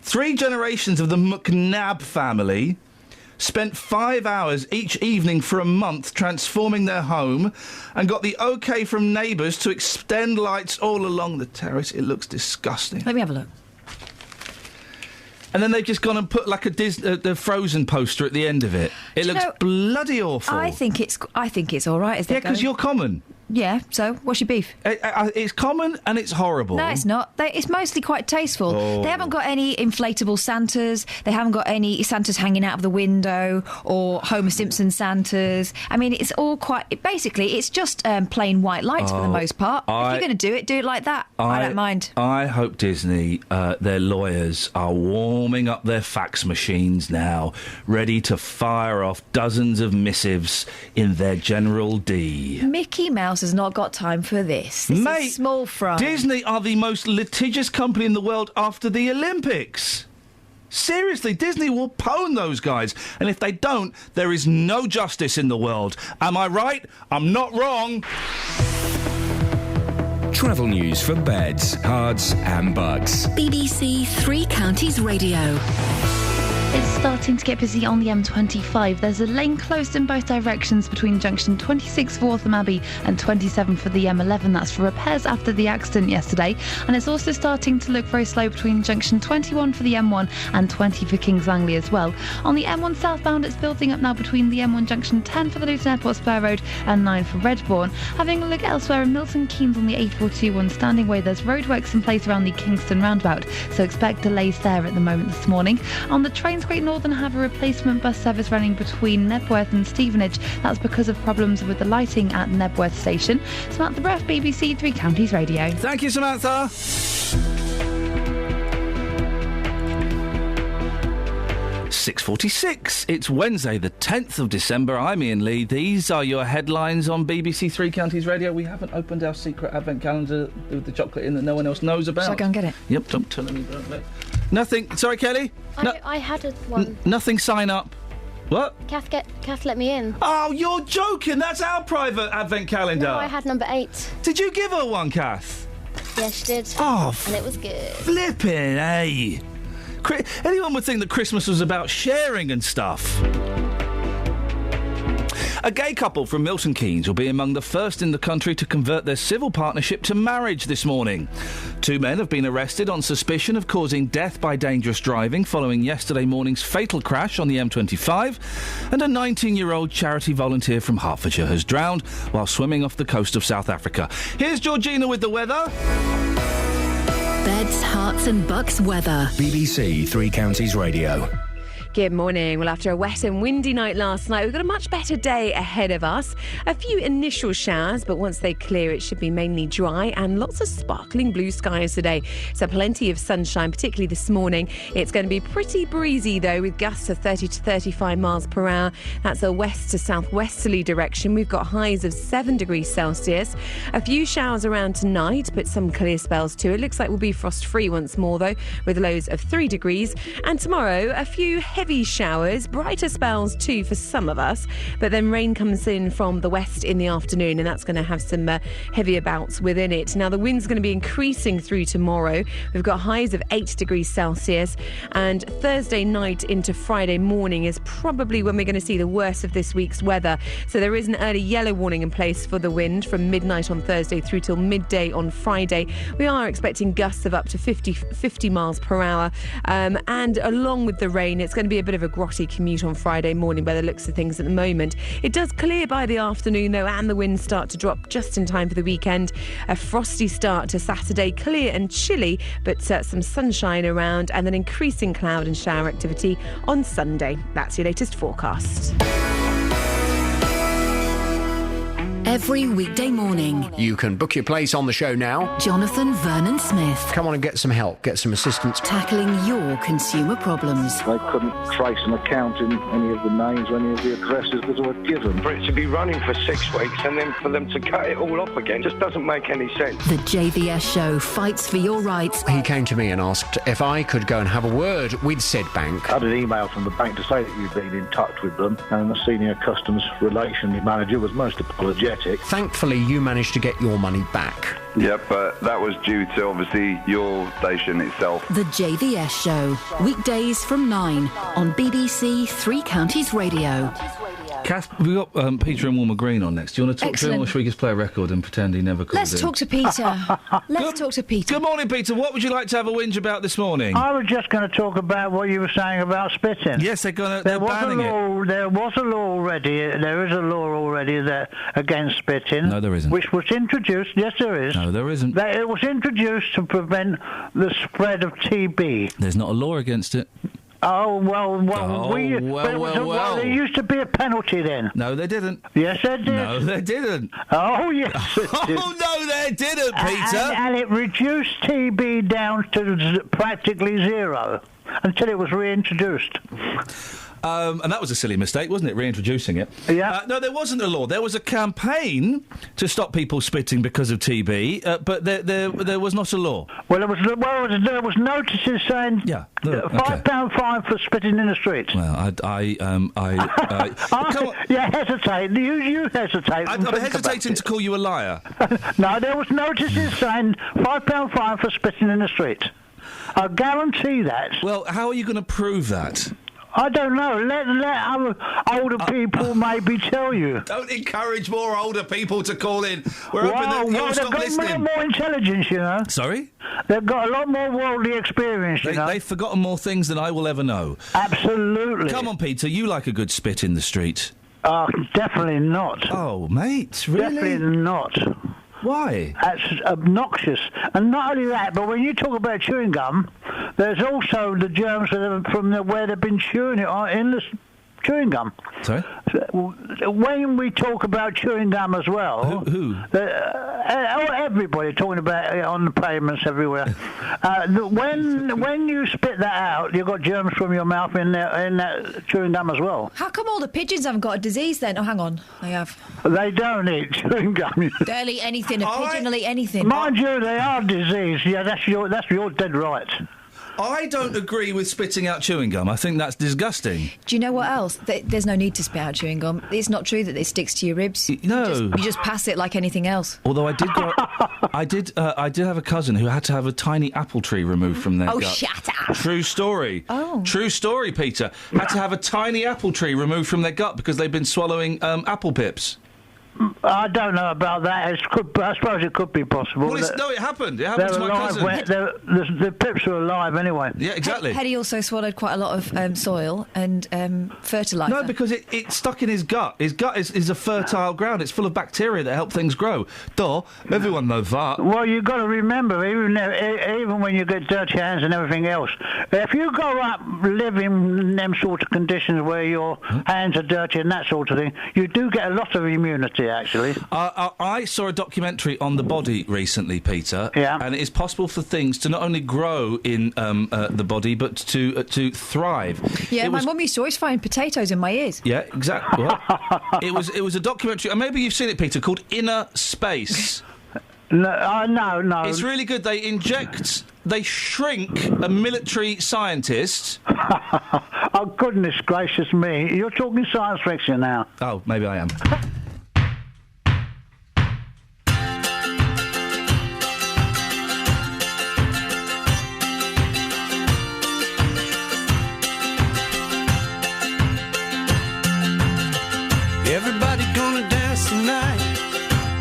3 generations of the McNabb family spent 5 hours each evening for a month transforming their home and got the OK from neighbours to extend lights all along the terrace. It looks disgusting. Let me have a look. And then they've just gone and put like the Frozen poster at the end of it. It looks bloody awful. I think it's all right. As yeah, because you're common. Yeah, so what's your beef? It's common and it's horrible. No, it's not. It's mostly quite tasteful. Oh. They haven't got any inflatable Santas. They haven't got any Santas hanging out of the window or Homer Simpson Santas. I mean, it's all quite... Basically, it's just plain white lights for the most part. If you're going to do it like that. I don't mind. I hope Disney, their lawyers, are warming up their fax machines now, ready to fire off dozens of missives in their General D. Mickey Mouse has not got time for this. This Mate, is small fry. Disney are the most litigious company in the world after the Olympics. Seriously, Disney will pwn those guys. And if they don't, there is no justice in the world. Am I right? I'm not wrong. Travel news for beds, cards and bugs. BBC Three Counties Radio. It's starting to get busy on the M25. There's a lane closed in both directions between junction 26 for Waltham Abbey and 27 for the M11. That's for repairs after the accident yesterday. And it's also starting to look very slow between junction 21 for the M1 and 20 for Kings Langley as well. On the M1 southbound, it's building up now between the M1 junction 10 for the Luton Airport Spur Road and 9 for Redbourne. Having a look elsewhere in Milton Keynes on the A421 Standing Way, there's roadworks in place around the Kingston roundabout, so expect delays there at the moment this morning. On the trains, Great Northern have a replacement bus service running between Nebworth and Stevenage. That's because of problems with the lighting at Nebworth station. Samantha Breath, BBC Three Counties Radio. Thank you, Samantha. 6:46. It's Wednesday, the 10th of December. I'm Iain Lee. These are your headlines on BBC Three Counties Radio. We haven't opened our secret advent calendar with the chocolate in that no one else knows about. Shall I go and get it? Yep, don't tell me about that. Nothing. Sorry, Kelly? I had one. Nothing sign up. What? Kath let me in. Oh, you're joking. That's our private advent calendar. No, I had number 8. Did you give her one, Kath? Yeah, she did. Oh, and it was good. Flipping, eh? Anyone would think that Christmas was about sharing and stuff. A gay couple from Milton Keynes will be among the first in the country to convert their civil partnership to marriage this morning. 2 men have been arrested on suspicion of causing death by dangerous driving following yesterday morning's fatal crash on the M25, and a 19-year-old charity volunteer from Hertfordshire has drowned while swimming off the coast of South Africa. Here's Georgina with the weather. Beds, Herts and Bucks weather. BBC Three Counties Radio. Good morning. Well, after a wet and windy night last night, we've got a much better day ahead of us. A few initial showers, but once they clear, it should be mainly dry and lots of sparkling blue skies today. So plenty of sunshine, particularly this morning. It's going to be pretty breezy, though, with gusts of 30 to 35 miles per hour. That's a west to southwesterly direction. We've got highs of 7 degrees Celsius. A few showers around tonight, but some clear spells too. It looks like we'll be frost-free once more, though, with lows of 3 degrees. And tomorrow, a few heavy showers, brighter spells too for some of us, but then rain comes in from the west in the afternoon, and that's going to have some heavier bouts within it. Now, the wind's going to be increasing through tomorrow. We've got highs of 8 degrees Celsius, and Thursday night into Friday morning is probably when we're going to see the worst of this week's weather. So there is an early yellow warning in place for the wind from midnight on Thursday through till midday on Friday. We are expecting gusts of up to 50 miles per hour, and along with the rain, it's going to be a bit of a grotty commute on Friday morning by the looks of things at the moment. It does clear by the afternoon, though, and the winds start to drop just in time for the weekend. A frosty start to Saturday, clear and chilly, but some sunshine around, and then increasing cloud and shower activity on Sunday. That's your latest forecast. Every weekday morning, You can book your place on the show now. Jonathan Vernon Smith Come on and get some help, get some assistance. tackling your consumer problems. They couldn't trace an account in any of the names or any of the addresses that were given. For it to be running for 6 weeks and then for them to cut it all off again just doesn't make any sense. The JVS show fights for your rights. He came to me and asked if I could go and have a word with said bank. I had an email from the bank to say that you've been in touch with them, and the senior customs relations manager was most apologetic. Thankfully, you managed to get your money back. Yep, but that was due to, obviously, your station itself. The JVS show, weekdays from 9 on BBC Three Counties Radio. Kath, we've got Peter and Walmer Green on next. Do you want to talk to him, Excellent. or should we just play a record and pretend he never called in? Let's talk to Peter. Let's talk to Peter. Good morning, Peter. What would you like to have a whinge about this morning? I was just going to talk about what you were saying about spitting. Yes, they're banning it. There was a law already. There is a law already that against spitting. No, there isn't. Which was introduced. Yes, there is. No, there isn't. It was introduced to prevent the spread of TB. There's not a law against it. Oh, well, there used to be a penalty then. No, there didn't. Yes, there did. No, there didn't. Oh, yes, it did. Oh, no, there didn't, Peter. And it reduced TB down to practically zero until it was reintroduced. And that was a silly mistake, wasn't it, reintroducing it? Yeah. No, there wasn't a law. There was a campaign to stop people spitting because of TB, but there was not a law. Well, there was notices saying £5 fine for spitting in the street. Well, Yeah, hesitate. You hesitate. I'm hesitating to call you a liar. No, there was notices saying £5 fine for spitting in the street. I guarantee that. Well, how are you going to prove that? I don't know. Let other older people maybe tell you. Don't encourage more older people to call in. We're hoping that you'll stop they've got listening. a lot more intelligence, you know. Sorry? They've got a lot more worldly experience, you know. They've forgotten more things than I will ever know. Absolutely. Come on, Peter, you like a good spit in the street. Definitely not. Oh, mate, really? Definitely not. Why? That's obnoxious. And not only that, but when you talk about chewing gum, there's also the germs from where they've been chewing it in the chewing gum. Sorry? When we talk about chewing gum as well... Who? Everybody talking about it on the pavements everywhere. When you spit that out, you've got germs from your mouth in that chewing gum as well. How come all the pigeons haven't got a disease then? Oh, hang on. They have. They don't eat chewing gum. They'll eat anything. A pigeon will eat anything. Mind you, they are diseased. Yeah, that's your dead right. I don't agree with spitting out chewing gum. I think that's disgusting. Do you know what else? There's no need to spit out chewing gum. It's not true that it sticks to your ribs. No. You just pass it like anything else. Although I did I did have a cousin who had to have a tiny apple tree removed from their gut. Shut up. True story. Oh. True story, Peter. Had to have a tiny apple tree removed from their gut because they've been swallowing apple pips. I don't know about that. I suppose it could be possible. Well, it happened. It happened to my cousin. The pips are alive anyway. Yeah, exactly. Hetty also swallowed quite a lot of soil and fertiliser. No, because it stuck in his gut. His gut is a fertile ground. It's full of bacteria that help things grow. Duh. Everyone knows that. Well, you've got to remember, even when you get dirty hands and everything else, if you go up living in them sort of conditions where your hands are dirty and that sort of thing, you do get a lot of immunity, actually. I saw a documentary on the body recently, Peter. Yeah. And it is possible for things to not only grow in the body, but to thrive. Yeah, my mum used to always find potatoes in my ears. Yeah, exactly. What? It was a documentary, and maybe you've seen it, Peter, called Inner Space. No. It's really good. They shrink a military scientist. Oh, goodness gracious me. You're talking science fiction now. Oh, maybe I am. Everybody gonna dance tonight.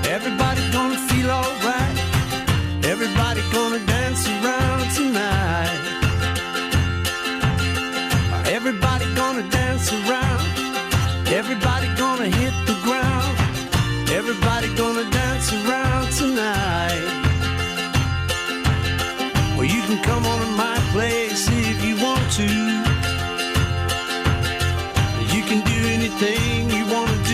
Everybody gonna feel alright. Everybody gonna dance around tonight. Everybody gonna dance around. Everybody gonna hit the ground. Everybody gonna dance around tonight. Well, you can come on to my place if you want to. You can do anything you want to do.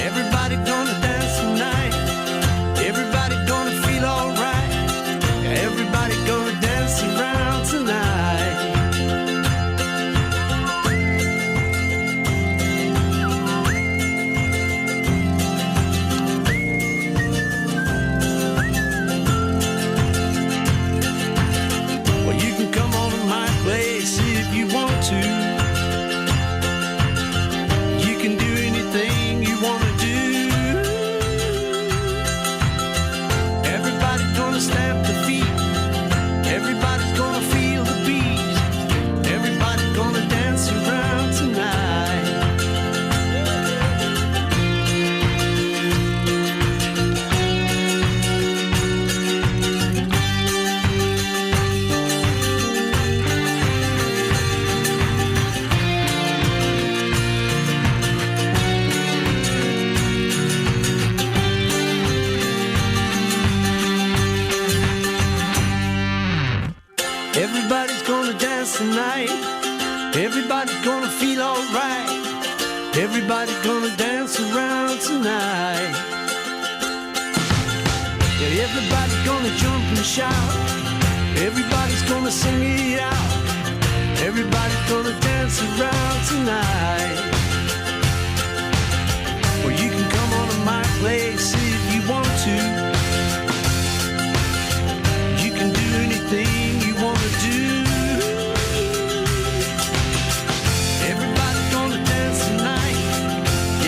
Everybody gonna dance tonight. Everybody gonna feel alright. Everybody gonna dance around tonight. Well, you can come on to my place if you want to. You can do anything you want to do. Everybody's gonna stamp the feet. Everybody's gonna feel the beat. Everybody's gonna dance around tonight. Everybody's gonna dance tonight. Everybody's gonna feel alright. Everybody's gonna dance around tonight. Yeah, everybody's gonna jump and shout. Everybody's gonna sing it out. Everybody's gonna dance around tonight. Or you can come on to my place if you want to. You can do anything you want to do. Everybody's gonna dance tonight.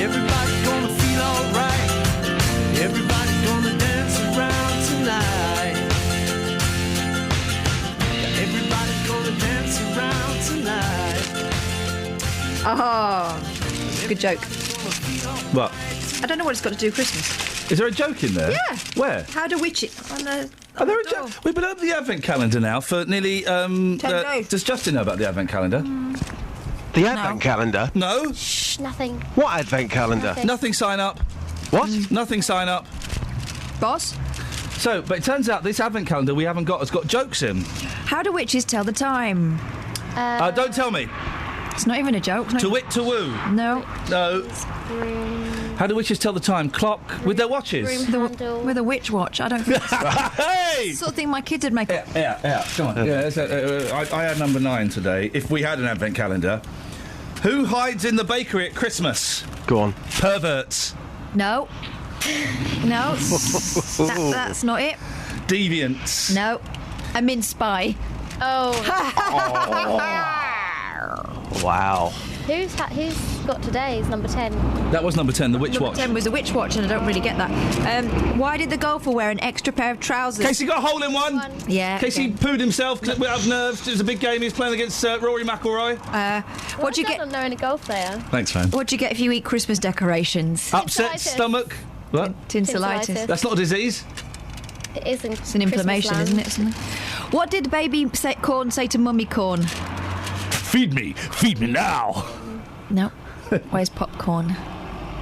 Everybody's gonna feel alright. Everybody's gonna dance around tonight. Everybody's gonna dance around tonight. Oh, good joke. What? I don't know what it's got to do with Christmas. Is there a joke in there? Yeah. Where? How do witch it? On the, Are there a joke? We've been over the advent calendar now for nearly. 10 days. Does Justin know about the advent calendar? The advent calendar? No. Shh, nothing. What advent calendar? Nothing. Sign up. What? Nothing. Sign up. Boss? So, but it turns out this advent calendar we haven't got has got jokes in. How do witches tell the time? Don't tell me. It's not even a joke. To wit, to woo. No. No. How do witches tell the time? Clock with their watches. With a witch watch. I don't think that's Hey! the sort of thing my kids would make up. Yeah. Come on. Yeah, I had number 9 today. If we had an advent calendar, who hides in the bakery at Christmas? Go on. Perverts. No. No. That's not it. Deviants. No. A mince spy. Oh. Wow. Who's got today's number 10? That was number 10, the witch Number watch. 10 was a witch watch, and I don't really get that. Why did the golfer wear an extra pair of trousers? Casey got a hole in one. Yeah. Casey pooed himself out of nerves. It was a big game. He was playing against Rory McIlroy. What do you I get? don't know any golf player. Thanks, man. What do you get if you eat Christmas decorations? Upset Tinselitis. stomach. What? Tinselitis. That's not a disease. It isn't. It's an inflammation, isn't it? Something. What did baby corn say to mummy corn? Feed me now. No. Where's popcorn?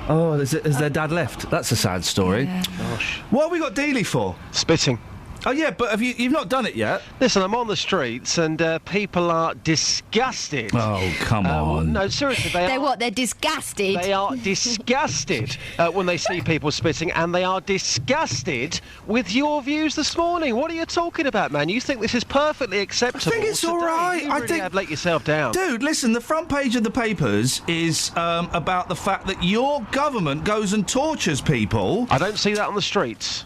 Oh, has their dad left? That's a sad story. Yeah. Gosh. What have we got Dealey for? Spitting. Oh yeah, but you've not done it yet? Listen, I'm on the streets and people are disgusted. Oh, come on. No, seriously, They're what? They're disgusted. They are disgusted when they see people spitting, and they are disgusted with your views this morning. What are you talking about, man? You think this is perfectly acceptable? I think it's all right. You really have let yourself down. Dude, listen, the front page of the papers is about the fact that your government goes and tortures people. I don't see that on the streets.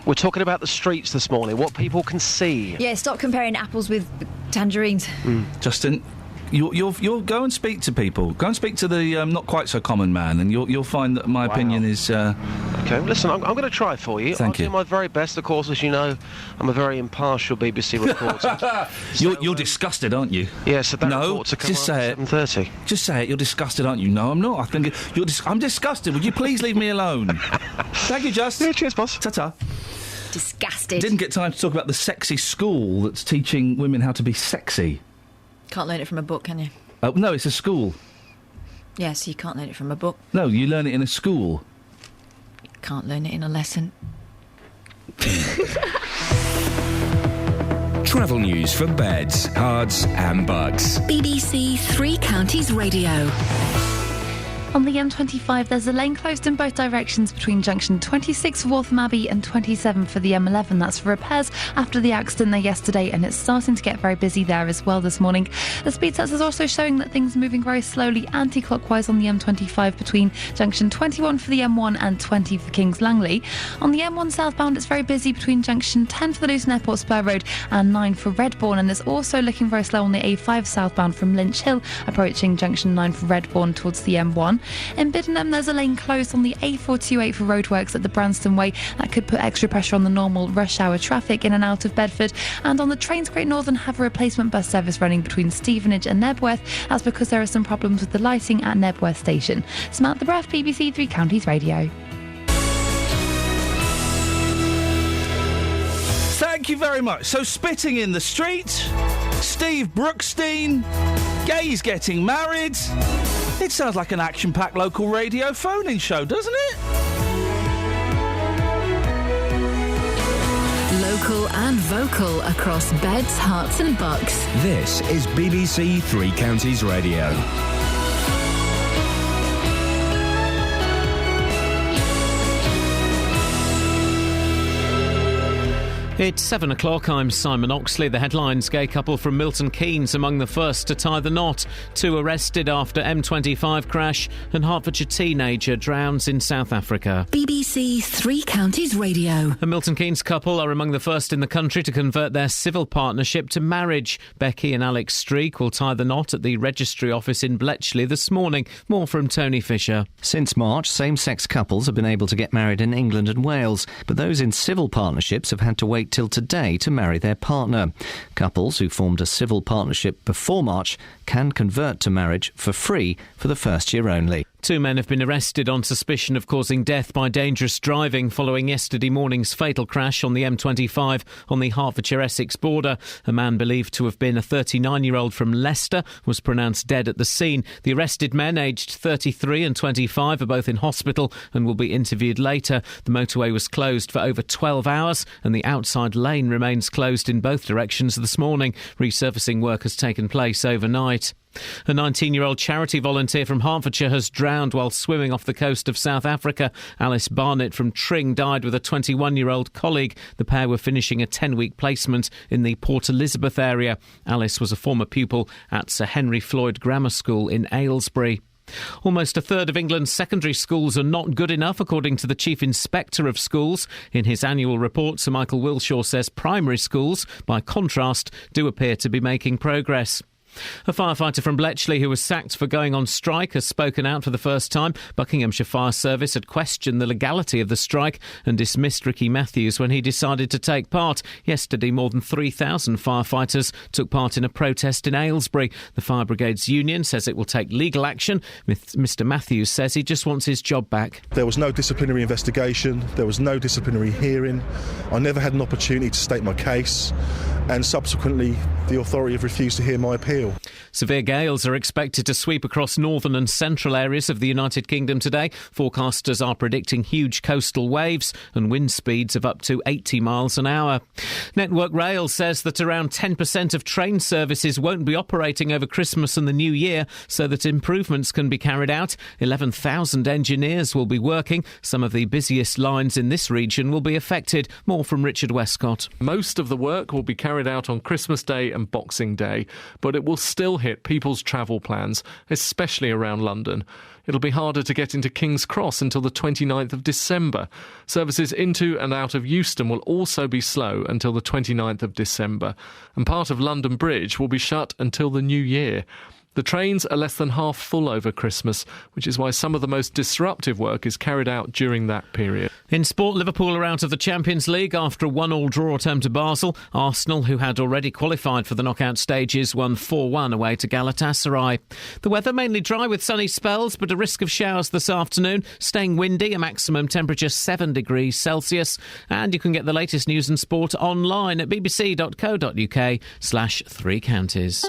We're talking about the streets this morning, what people can see. Yeah, stop comparing apples with tangerines. Justin, you'll go and speak to people. Go and speak to the not quite so common man, and you'll find that my opinion is. Okay, listen, I'm going to try for you. Thank you. I'll do my very best, of course, as you know. I'm a very impartial BBC reporter. You're disgusted, aren't you? Yes, that no, report to come just on say at 7:30. Just say it. You're disgusted, aren't you? No, I'm not. I think I'm disgusted. Would you please leave me alone? Thank you, Just. Yeah, cheers, boss. Ta-ta. Disgusted. Didn't get time to talk about the sexy school that's teaching women how to be sexy. Can't learn it from a book, can you? No, it's a school. Yes, you can't learn it from a book. No, you learn it in a school. Can't learn it in a lesson. Travel news for beds, cards and bugs. BBC Three Counties Radio. On the M25, there's a lane closed in both directions between junction 26 for Waltham Abbey and 27 for the M11. That's for repairs after the accident there yesterday, and it's starting to get very busy there as well this morning. The speed sensor is also showing that things are moving very slowly anti-clockwise on the M25 between junction 21 for the M1 and 20 for Kings Langley. On the M1 southbound, it's very busy between junction 10 for the Luton Airport Spur Road and 9 for Redbourne, and it's also looking very slow on the A5 southbound from Lynch Hill approaching junction 9 for Redbourne towards the M1. In Biddenham, there's a lane closed on the A428 for roadworks at the Branston Way. That could put extra pressure on the normal rush hour traffic in and out of Bedford. And on the trains, Great Northern have a replacement bus service running between Stevenage and Nebworth. That's because there are some problems with the lighting at Nebworth Station. Samantha Braff, BBC Three Counties Radio. Thank you very much. So, spitting in the street, Steve Brookstein, gays getting married. It sounds like an action-packed local radio phoning show, doesn't it? Local and vocal across beds, hearts and bucks. This is BBC Three Counties Radio. It's 7 o'clock. I'm Simon Oxley. The headlines: gay couple from Milton Keynes among the first to tie the knot. 2 arrested after M25 crash, and Hertfordshire teenager drowns in South Africa. BBC Three Counties Radio. A Milton Keynes couple are among the first in the country to convert their civil partnership to marriage. Becky and Alex Streak will tie the knot at the registry office in Bletchley this morning. More from Tony Fisher. Since March, same-sex couples have been able to get married in England and Wales, but those in civil partnerships have had to wait till today to marry their partner. Couples who formed a civil partnership before March can convert to marriage for free for the first year only. 2 men have been arrested on suspicion of causing death by dangerous driving following yesterday morning's fatal crash on the M25 on the Hertfordshire-Essex border. A man believed to have been a 39-year-old from Leicester was pronounced dead at the scene. The arrested men, aged 33 and 25, are both in hospital and will be interviewed later. The motorway was closed for over 12 hours and the outside lane remains closed in both directions this morning. Resurfacing work has taken place overnight. A 19-year-old charity volunteer from Hertfordshire has drowned while swimming off the coast of South Africa. Alice Barnett from Tring died with a 21-year-old colleague. The pair were finishing a 10-week placement in the Port Elizabeth area. Alice was a former pupil at Sir Henry Floyd Grammar School in Aylesbury. Almost a third of England's secondary schools are not good enough, according to the Chief Inspector of Schools. In his annual report, Sir Michael Wilshaw says primary schools, by contrast, do appear to be making progress. A firefighter from Bletchley who was sacked for going on strike has spoken out for the first time. Buckinghamshire Fire Service had questioned the legality of the strike and dismissed Ricky Matthews when he decided to take part. Yesterday, more than 3,000 firefighters took part in a protest in Aylesbury. The Fire Brigade's union says it will take legal action. Mr Matthews says he just wants his job back. There was no disciplinary investigation. There was no disciplinary hearing. I never had an opportunity to state my case, and subsequently the authority have refused to hear my appeal. Severe gales are expected to sweep across northern and central areas of the United Kingdom today. Forecasters are predicting huge coastal waves and wind speeds of up to 80 miles an hour. Network Rail says that around 10% of train services won't be operating over Christmas and the New Year, so that improvements can be carried out. 11,000 engineers will be working. Some of the busiest lines in this region will be affected. More from Richard Westcott. Most of the work will be carried out on Christmas Day and Boxing Day, but it will still hit people's travel plans, especially around London. It'll be harder to get into King's Cross until the 29th of December. Services into and out of Euston will also be slow until the 29th of December, and part of London Bridge will be shut until the new year. The trains are less than half full over Christmas, which is why some of the most disruptive work is carried out during that period. In sport, Liverpool are out of the Champions League after a 1-1 draw at home to Basel. Arsenal, who had already qualified for the knockout stages, won 4-1 away to Galatasaray. The weather mainly dry with sunny spells, but a risk of showers this afternoon. Staying windy, a maximum temperature 7 degrees Celsius. And you can get the latest news and sport online at bbc.co.uk/Three Counties.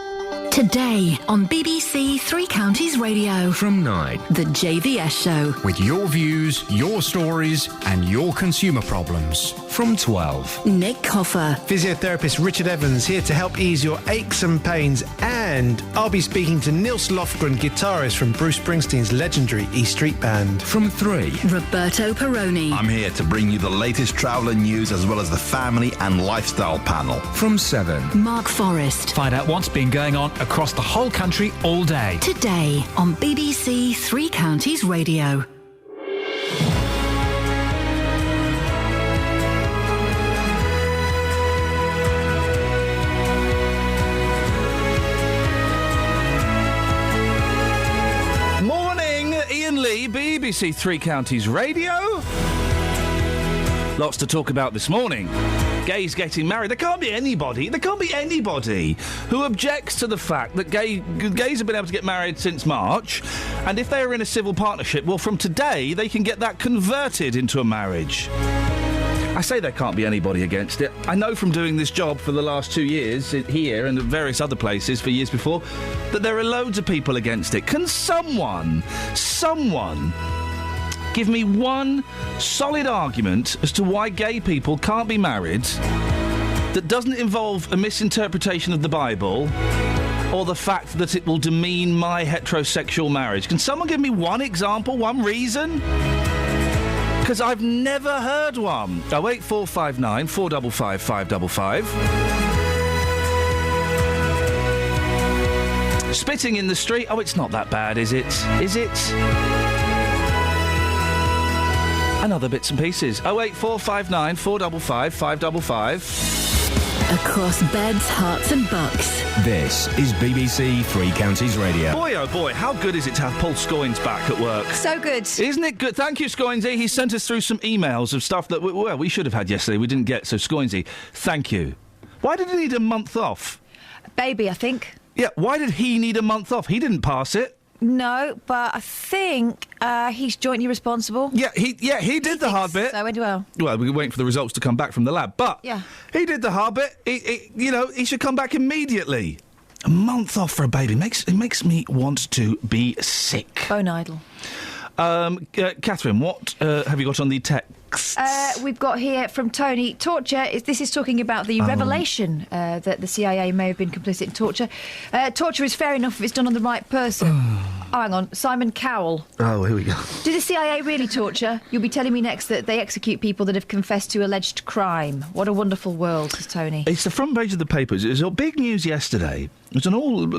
Today on BBC Three Counties Radio. From 9. The JVS Show. With your views, your stories and your consumer problems. From 12. Nick Coffer. Physiotherapist Richard Evans here to help ease your aches and pains, and I'll be speaking to Nils Lofgren, guitarist from Bruce Springsteen's legendary E Street Band. From 3. Roberto Peroni. I'm here to bring you the latest travel and news as well as the family and lifestyle panel. From 7. Mark Forrest. Find out what's been going on across the whole country all day. Today on BBC Three Counties Radio. Morning, Iain Lee, BBC Three Counties Radio. Lots to talk about this morning. Gays getting married. There can't be anybody who objects to the fact that gays have been able to get married since March, and if they are in a civil partnership, well, from today they can get that converted into a marriage. I say there can't be anybody against it. I know from doing this job for the last 2 years here and at various other places for years before that there are loads of people against it. Can someone give me one solid argument as to why gay people can't be married that doesn't involve a misinterpretation of the Bible or the fact that it will demean my heterosexual marriage? Can someone give me one example, one reason? Because I've never heard one. 08459 455 555. Spitting in the street. Oh, it's not that bad, is it? Is it? And other bits and pieces. 08459 455 555. Across beds, hearts and bucks. This is BBC Three Counties Radio. Boy, oh boy, how good is it to have Paul Scoins back at work? So good. Isn't it good? Thank you, Scoinsy. He sent us through some emails of stuff that, we should have had yesterday. We didn't get, so Scoinsy, thank you. Why did he need a month off? Baby, I think. Yeah, why did he need a month off? He didn't pass it. No, but I think he's jointly responsible. Yeah, he did the hard bit. So, well. Well, we were waiting for the results to come back from the lab, but Yeah. he did the hard bit. He should come back immediately. A month off for a baby it makes me want to be sick. Bone idle. Catherine, what have you got on the text? We've got here from Tony, torture. This is talking about the revelation that the CIA may have been complicit in torture. Torture is fair enough if it's done on the right person. Hang on, Simon Cowell. Oh, here we go. Do the CIA really torture? You'll be telling me next that they execute people that have confessed to alleged crime. What a wonderful world, says Tony. It's the front page of the papers. It was big news yesterday. It was on all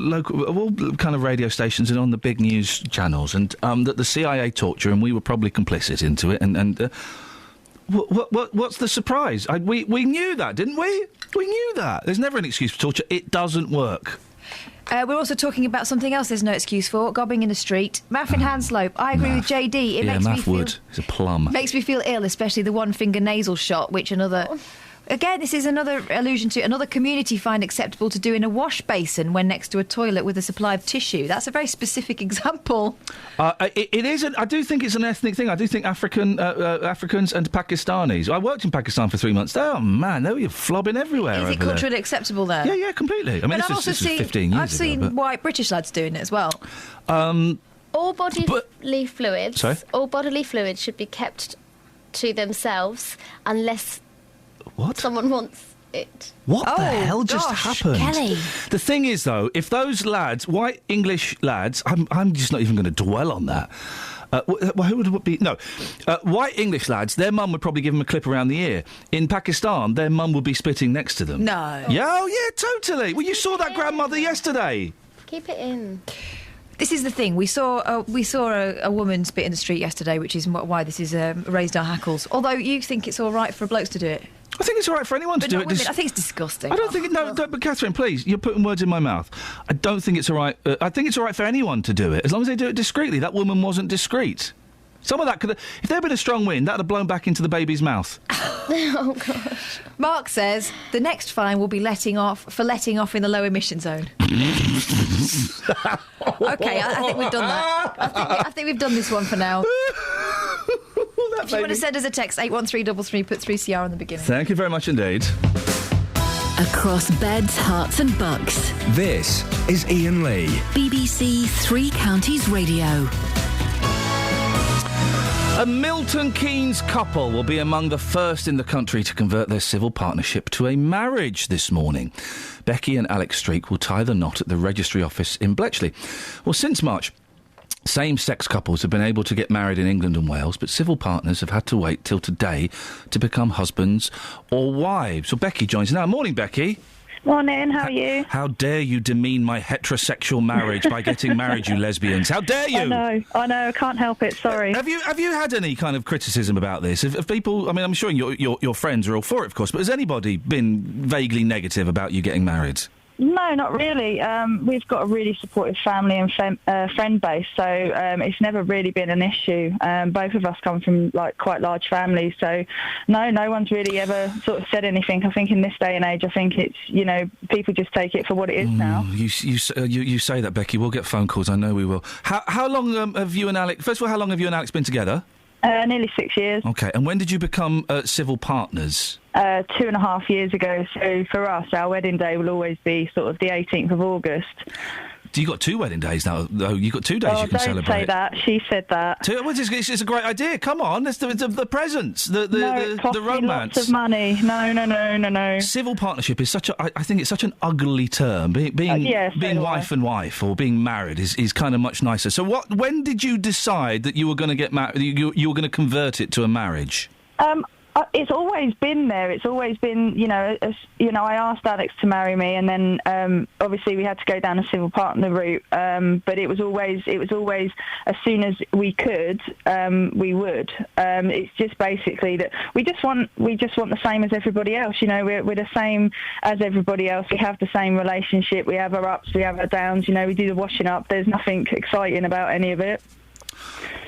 kind of radio stations and on the big news channels, and that the CIA torture, and we were probably complicit into it. And what's the surprise? We knew that, didn't we? We knew that. There's never an excuse for torture. It doesn't work. We're also talking about something else there's no excuse for, gobbing in the street. Maff in Hanslope. I agree with JD. It makes me Maff feel... would. He's a plum. Makes me feel ill, especially the one-finger nasal shot, which another... Again, this is another allusion to another community find acceptable to do in a wash basin when next to a toilet with a supply of tissue. That's a very specific example. It is. I do think it's an ethnic thing. I do think Africans and Pakistanis. I worked in Pakistan for 3 months. Oh man, they were flobbing everywhere. Is it over culturally there. acceptable there? Yeah, completely. I mean, this was 15 years I've seen ago, white British lads doing it as well. All bodily fluids. Sorry? All bodily fluids should be kept to themselves unless someone wants it. What the hell just happened? Kelly. The thing is, though, if those lads, white English lads, I'm just not even going to dwell on that. Who would it be? No. White English lads, their mum would probably give them a clip around the ear. In Pakistan, their mum would be spitting next to them. No. Yeah, oh, yeah, totally. Well, you saw that grandmother yesterday. Keep it in. This is the thing. We saw a woman spit in the street yesterday, which is why this is raised our hackles. Although you think it's all right for blokes to do it. I think it's all right for anyone to do it. Women. I think it's disgusting. I don't think no, but Catherine, please, you're putting words in my mouth. I don't think it's all right. I think it's all right for anyone to do it, as long as they do it discreetly. That woman wasn't discreet. Some of that could have, if there had been a strong wind, that would have blown back into the baby's mouth. Oh, gosh. Mark says the next fine will be letting off in the low emission zone. Okay, I think we've done that. I think we've done this one for now. If you want to send us a text, 81333, put 3CR on the beginning. Thank you very much indeed. Across beds, hearts and bucks. This is Iain Lee. BBC Three Counties Radio. A Milton Keynes couple will be among the first in the country to convert their civil partnership to a marriage this morning. Becky and Alex Streak will tie the knot at the registry office in Bletchley. Well, since March, same-sex couples have been able to get married in England and Wales, but civil partners have had to wait till today to become husbands or wives. Well, Becky joins now. Morning, Becky. Morning, how are you? How dare you demean my heterosexual marriage by getting married, you lesbians? How dare you? I know, I can't help it, sorry. Have you had any kind of criticism about this? Have people, I mean, I'm sure your friends are all for it, of course, but has anybody been vaguely negative about you getting married? No, not really. We've got a really supportive family and friend base, so it's never really been an issue. Both of us come from quite large families, so no one's really ever sort of said anything. I think in this day and age, I think it's people just take it for what it is now. You say that, Becky. We'll get phone calls. I know we will. How long have you and Alex? First of all, how long have you and Alex been together? Nearly 6 years. Okay, and when did you become civil partners? 2.5 years ago. So for us, our wedding day will always be sort of the 18th of August. You got 2 wedding days now, though. You got 2 days you can don't celebrate. say that. She said that. It's a great idea. Come on, it's the presents, No, it costs the me romance. lots of money. No. Civil partnership is such a. I think it's such an ugly term. Being so being do I. wife and wife or being married is kind of much nicer. So when did you decide that you were going to get married? You were going to convert it to a marriage? It's always been there. It's always been, I asked Alex to marry me, and then obviously we had to go down a civil partner route. But it was always as soon as we could, we would. It's just basically that we just want the same as everybody else. We're the same as everybody else. We have the same relationship. We have our ups, we have our downs. We do the washing up. There's nothing exciting about any of it.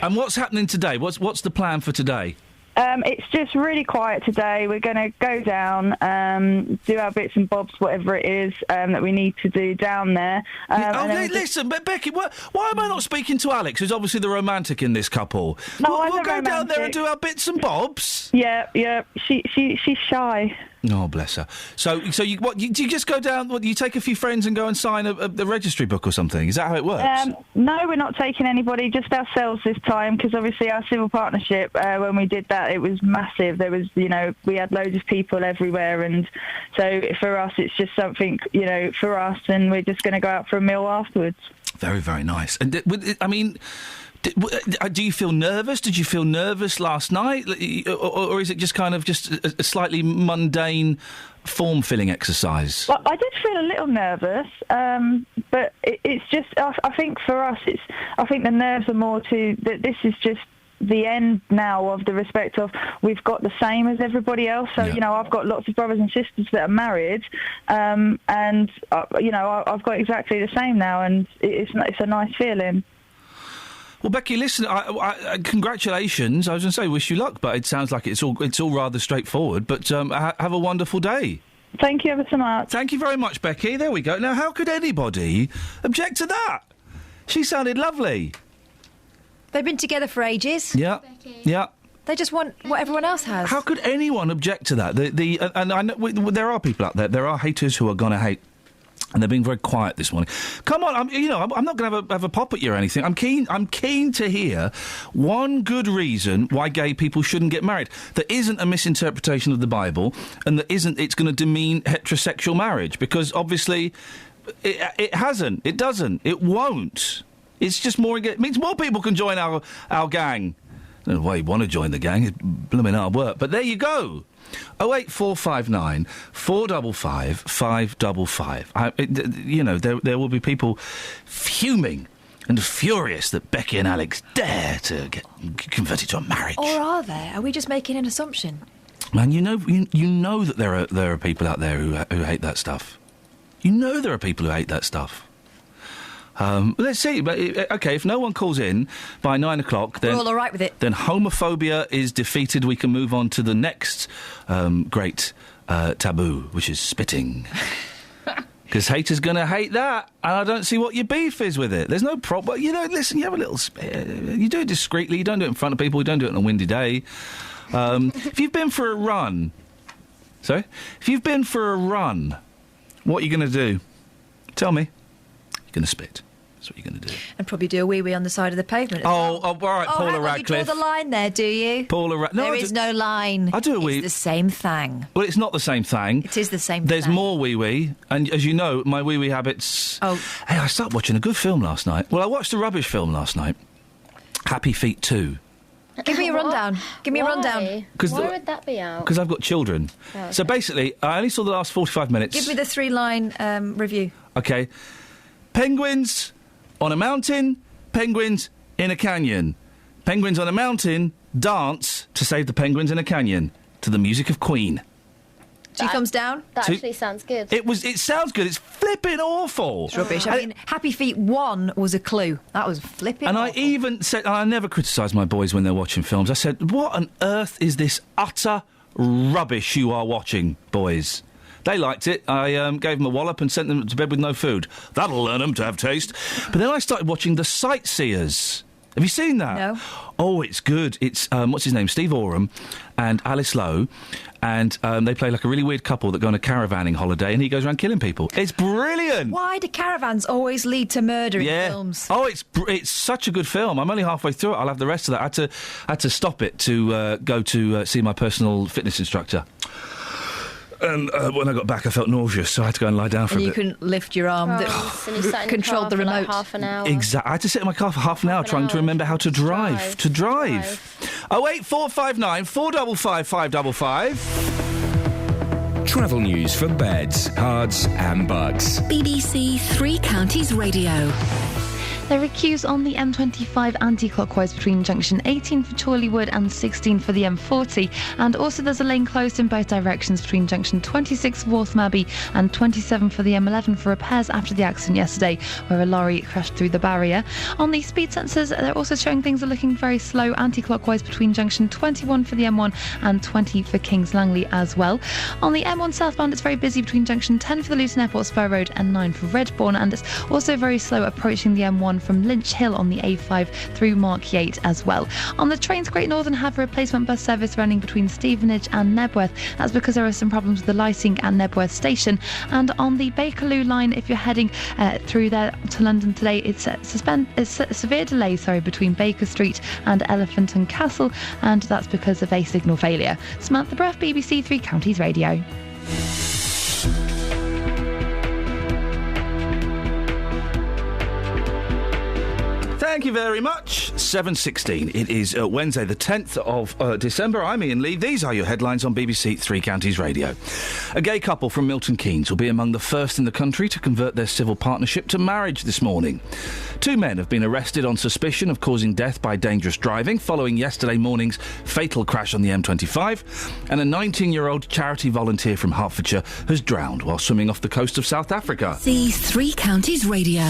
And what's happening today? What's the plan for today? It's just really quiet today. We're going to go down, do our bits and bobs, whatever it is that we need to do down there. Listen, but Becky, why am I not speaking to Alex, who's obviously the romantic in this couple? No, we'll go down there and do our bits and bobs. Yeah. She's shy. Oh, bless her. So do you just go down? What, you take a few friends and go and sign the registry book or something? Is that how it works? No, we're not taking anybody, just ourselves this time, because obviously our civil partnership, when we did that, it was massive. There was, we had loads of people everywhere, and so for us, it's just something, for us, and we're just going to go out for a meal afterwards. Very, very nice. And do you feel nervous? Did you feel nervous last night? Or is it just kind of just a slightly mundane form-filling exercise? Well, I did feel a little nervous, but it's just, I think for us, I think the nerves are more that this is just the end now of the respect of we've got the same as everybody else. So, I've got lots of brothers and sisters that are married, and, I've got exactly the same now, and it's a nice feeling. Well, Becky, listen, congratulations. I was going to say wish you luck, but it sounds like it's all rather straightforward. But have a wonderful day. Thank you ever so much. Thank you very much, Becky. There we go. Now, how could anybody object to that? She sounded lovely. They've been together for ages. Yeah, yeah. They just want what everyone else has. How could anyone object to that? And I know there are people out there. There are haters who are going to hate. And they're being very quiet this morning. Come on, I'm not going to have a pop at you or anything. I'm keen to hear one good reason why gay people shouldn't get married. That isn't a misinterpretation of the Bible, and that isn't it's going to demean heterosexual marriage, because obviously it hasn't. It doesn't. It won't. It's just more. It means more people can join our gang. I don't know why you want to join the gang. It's blooming hard work. But there you go. 08459 455 555. There will be people fuming and furious that Becky and Alex dare to get converted to a marriage. Or are there? Are we just making an assumption? Man, you know that there are people out there who hate that stuff. You know there are people who hate that stuff. Let's see. OK, if no one calls in by 9 o'clock, then... We're all right with it. Then homophobia is defeated. We can move on to the next great taboo, which is spitting. Because haters going to hate that, and I don't see what your beef is with it. There's no problem. Listen, you have a little... you do it discreetly. You don't do it in front of people. You don't do it on a windy day. If you've been for a run... Sorry? If you've been for a run, what are you going to do? Tell me. Going to spit. That's what you're going to do. And probably do a wee-wee on the side of the pavement. All right, Paula Radcliffe. You draw the line there, do you? Paula Radcliffe. No, there is no line. I do a wee. It's the same thing. Well, it's not the same thing. It is the same There's thing. more wee-wee, and as you know, my wee-wee habits... Oh. Hey, I started watching a good film last night. Well, I watched a rubbish film last night. Happy Feet 2. Give me a rundown. Give me a rundown. Why would that be out? Because I've got children. Oh, okay. So basically, I only saw the last 45 minutes. Give me the 3-line review. OK. Penguins on a mountain, penguins in a canyon. Penguins on a mountain dance to save the penguins in a canyon to the music of Queen. Two thumbs down. That actually sounds good. It sounds good. It's flipping awful. It's rubbish. I mean, Happy Feet 1 was a clue. That was flipping And awful. I even said, and I never criticise my boys when they're watching films. I said, what on earth is this utter rubbish you are watching, boys? They liked it. I gave them a wallop and sent them to bed with no food. That'll learn them to have taste. But then I started watching The Sightseers. Have you seen that? No. Oh, it's good. It's, what's his name? Steve Oram and Alice Lowe. And they play like a really weird couple that go on a caravanning holiday and he goes around killing people. It's brilliant! Why do caravans always lead to murder in films? Oh, it's such a good film. I'm only halfway through it. I'll have the rest of that. I had to stop it to go to see my personal fitness instructor. And when I got back, I felt nauseous, so I had to go and lie down for a bit. And you couldn't lift your arm that And you sat in controlled the car for remote. like half an hour. Exactly. I had to sit in my car for half an hour trying to remember how to drive. To drive. 08459 455 555. Travel news for beds, cards and bugs. BBC Three Counties Radio. There are queues on the M25 anti-clockwise between junction 18 for Chorleywood and 16 for the M40. And also there's a lane closed in both directions between junction 26 for Waltham Abbey and 27 for the M11 for repairs after the accident yesterday where a lorry crashed through the barrier. On the speed sensors, they're also showing things are looking very slow anti-clockwise between junction 21 for the M1 and 20 for Kings Langley as well. On the M1 southbound, it's very busy between junction 10 for the Luton Airport Spur Road and 9 for Redbourne, and it's also very slow approaching the M1 from Lynch Hill on the A5 through Mark Yates as well. On the trains, Great Northern have a replacement bus service running between Stevenage and Nebworth. That's because there are some problems with the Lysing and Nebworth station. And on the Bakerloo line, if you're heading through there to London today, it's a severe delay between Baker Street and Elephant and Castle, and that's because of a signal failure. Samantha Breath, BBC Three Counties Radio. Thank you very much. 7:16. It is Wednesday, the 10th of December. I'm Iain Lee. These are your headlines on BBC Three Counties Radio. A gay couple from Milton Keynes will be among the first in the country to convert their civil partnership to marriage this morning. 2 men have been arrested on suspicion of causing death by dangerous driving following yesterday morning's fatal crash on the M25. And a 19-year-old charity volunteer from Hertfordshire has drowned while swimming off the coast of South Africa. The Three Counties Radio.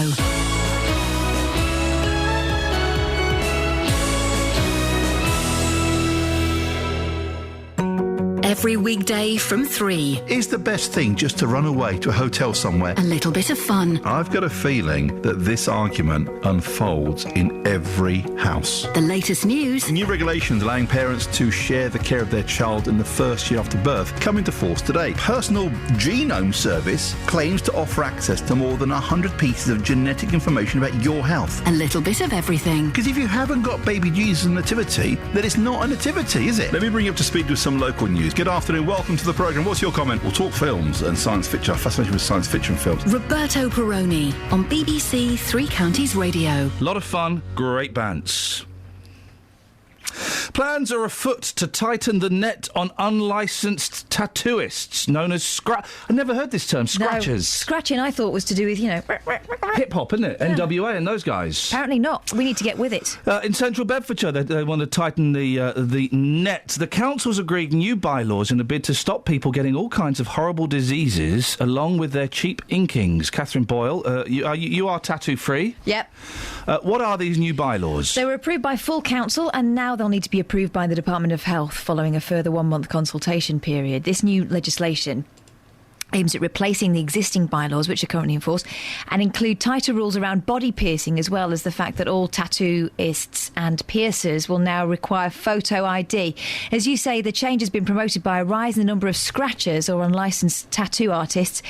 Every weekday from 3. Is the best thing just to run away to a hotel somewhere? A little bit of fun. I've got a feeling that this argument unfolds in every house. The latest news. New regulations allowing parents to share the care of their child in the first year after birth come into force today. Personal Genome Service claims to offer access to more than 100 pieces of genetic information about your health. A little bit of everything. Because if you haven't got baby Jesus' nativity, then it's not a nativity, is it? Let me bring you up to speed with some local news. Good afternoon, welcome to the programme. What's your comment? We'll talk films and science fiction. I'm fascinated with science fiction films. Roberto Peroni on BBC Three Counties Radio. A lot of fun, great bands. Plans are afoot to tighten the net on unlicensed tattooists, known as I never heard this term, scratchers. No, scratching I thought was to do with, hip-hop, isn't it? Yeah. NWA and those guys. Apparently not. We need to get with it. In central Bedfordshire, they want to tighten the net. The council's agreed new bylaws in a bid to stop people getting all kinds of horrible diseases along with their cheap inkings. Catherine Boyle, you are tattoo-free? Yep. What are these new bylaws? They were approved by full council and now they'll need to be approved by the Department of Health following a further 1-month consultation period. This new legislation aims at replacing the existing bylaws which are currently in force and include tighter rules around body piercing, as well as the fact that all tattooists and piercers will now require photo ID. As you say, the change has been promoted by a rise in the number of scratchers or unlicensed tattoo artists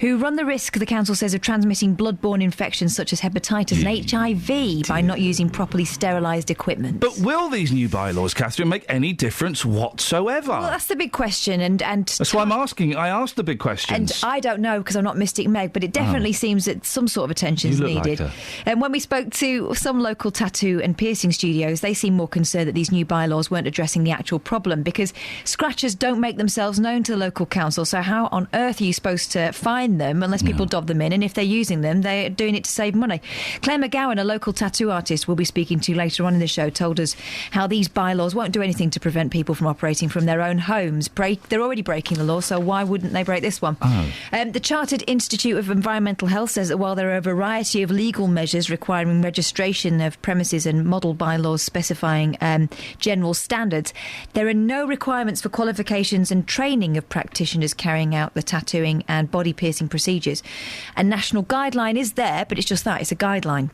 who run the risk, the council says, of transmitting blood-borne infections such as hepatitis and HIV by not using properly sterilised equipment. But will these new bylaws, Catherine, make any difference whatsoever? Well, that's the big question, and that's why I'm asking. I asked the big question. And I don't know because I'm not Mystic Meg, but it definitely seems that some sort of attention is needed. Like and when we spoke to some local tattoo and piercing studios, they seem more concerned that these new bylaws weren't addressing the actual problem, because scratchers don't make themselves known to the local council. So how on earth are you supposed to find them unless people dob them in? And if they're using them, they're doing it to save money. Claire McGowan, a local tattoo artist we'll be speaking to later on in the show, told us how these bylaws won't do anything to prevent people from operating from their own homes. They're already breaking the law, so why wouldn't they break this one? The Chartered Institute of Environmental Health says that while there are a variety of legal measures requiring registration of premises and model bylaws specifying general standards, there are no requirements for qualifications and training of practitioners carrying out the tattooing and body piercing procedures. A national guideline is there, but it's just that, it's a guideline.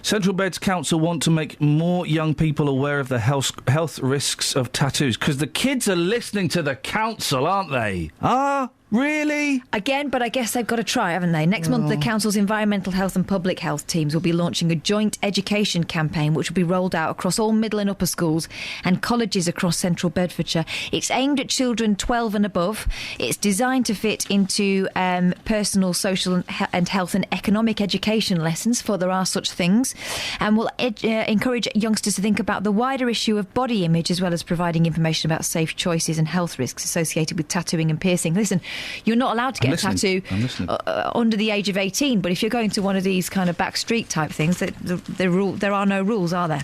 Central Beds Council want to make more young people aware of the health risks of tattoos, because the kids are listening to the council, aren't they? Really? Again, but I guess they've got to try, haven't they? Next month, the council's environmental health and public health teams will be launching a joint education campaign which will be rolled out across all middle and upper schools and colleges across central Bedfordshire. It's aimed at children 12 and above. It's designed to fit into personal, social and health and economic education lessons, for there are such things, and will encourage youngsters to think about the wider issue of body image, as well as providing information about safe choices and health risks associated with tattooing and piercing. Listen, you're not allowed to get a tattoo under the age of 18, but if you're going to one of these kind of back street type things, there are no rules, are there?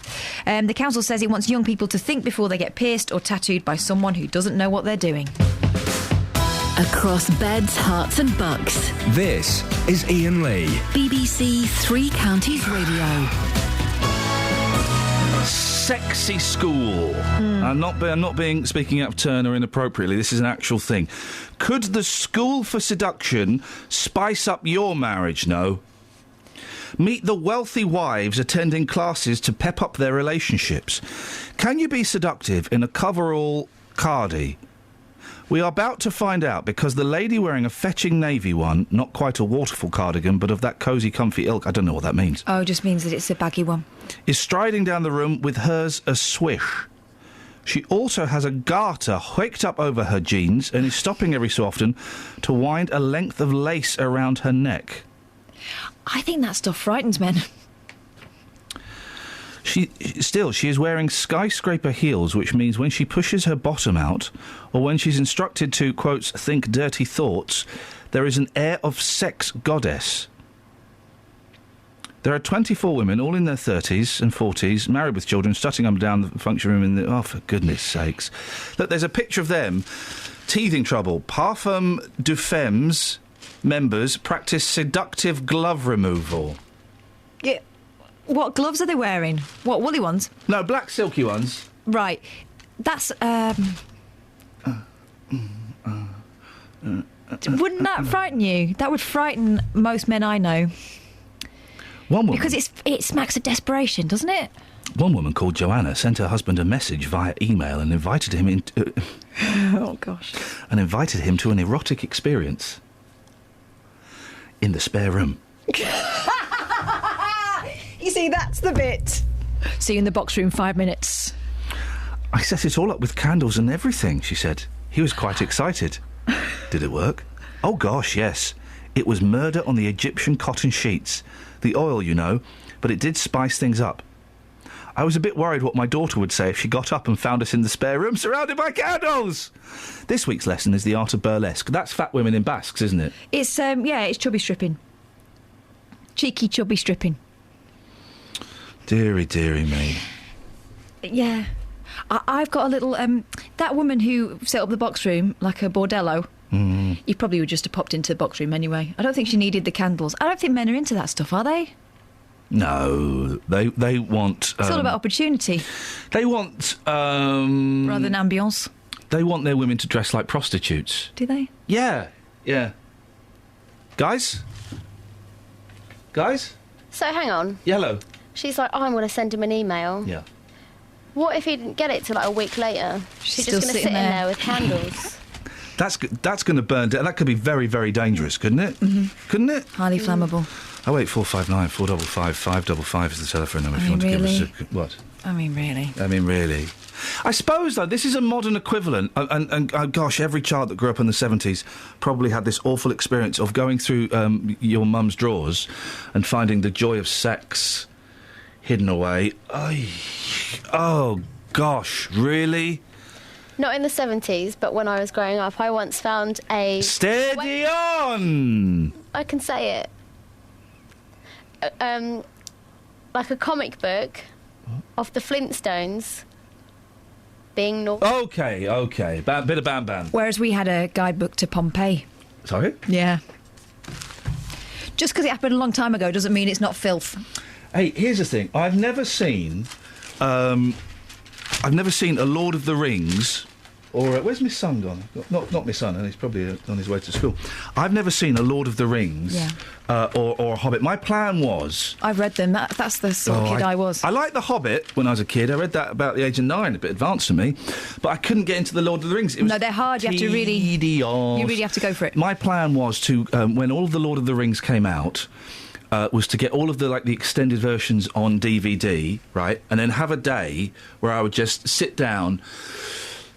The council says it wants young people to think before they get pierced or tattooed by someone who doesn't know what they're doing. Across Beds, Herts and Bucks. This is Iain Lee. BBC Three Counties Radio. Sexy school. I'm not speaking out of turn or inappropriately. This is an actual thing. Could the school for seduction spice up your marriage? No. Meet the wealthy wives attending classes to pep up their relationships. Can you be seductive in a coverall cardi? We are about to find out, because the lady wearing a fetching navy one, not quite a waterfall cardigan, but of that cosy, comfy ilk, I don't know what that means. Oh, it just means that it's a baggy one. Is striding down the room with hers a swish. She also has a garter hoiked up over her jeans and is stopping every so often to wind a length of lace around her neck. I think that stuff frightens men. She is wearing skyscraper heels, which means when she pushes her bottom out, or when she's instructed to, quotes, think dirty thoughts, there is an air of sex goddess. There are 24 women, all in their 30s and 40s, married with children, strutting up and down the function room oh, for goodness sakes. Look, there's a picture of them. Teething trouble. Parfum de Femmes members practice seductive glove removal. Yeah. What gloves are they wearing? What, woolly ones? No, black silky ones. Right. That's, wouldn't that frighten you? That would frighten most men I know. One woman... Because it smacks of desperation, doesn't it? One woman called Joanna sent her husband a message via email and invited him oh, gosh. And invited him to an erotic experience. In the spare room. You see, that's the bit. See you in the box room, 5 minutes. I set it all up with candles and everything, she said. He was quite excited. Did it work? Oh, gosh, yes. It was murder on the Egyptian cotton sheets. The oil, you know, but it did spice things up. I was a bit worried what my daughter would say if she got up and found us in the spare room surrounded by candles. This week's lesson is the art of burlesque. That's fat women in basques, isn't it? It's, it's chubby stripping. Cheeky chubby stripping. Deary, deary me. Yeah. I've got a little... that woman who set up the box room, like a bordello, you probably would just have popped into the box room anyway. I don't think she needed the candles. I don't think men are into that stuff, are they? No. They want... It's all about opportunity. They want... rather than ambience. They want their women to dress like prostitutes. Do they? Yeah. Yeah. Guys? So, hang on. Yellow. She's like, I'm going to send him an email. Yeah. What if he didn't get it till like a week later? She's still just going to sit in there with candles. That's going to burn down. That could be very, very dangerous, couldn't it? Mm-hmm. Couldn't it? Highly flammable. 08459 455 555 is the telephone number if you want to give us a... What? I mean, really. I suppose, though, this is a modern equivalent, and gosh, every child that grew up in the 70s probably had this awful experience of going through your mum's drawers and finding the joy of sex hidden away. Oh, gosh, really? Not in the 70s, but when I was growing up, I once found a... Steady on! I can say it. Like a comic book of the Flintstones being naughty. Okay. Bit of Bam Bam. Whereas we had a guidebook to Pompeii. Sorry? Yeah. Just because it happened a long time ago doesn't mean it's not filth. Hey, here's the thing. I've never seen a Lord of the Rings Or where's my son gone? Not my son, and he's probably on his way to school. I've never seen a Lord of the Rings or a Hobbit. My plan was... I've read them. That's the sort of kid I was. I liked The Hobbit when I was a kid. I read that about the age of 9, a bit advanced for me. But I couldn't get into the Lord of the Rings. It was No, they're hard. You have to really... tedious. You really have to go for it. My plan was to, when all of the Lord of the Rings came out... was to get all of the extended versions on DVD, right, and then have a day where I would just sit down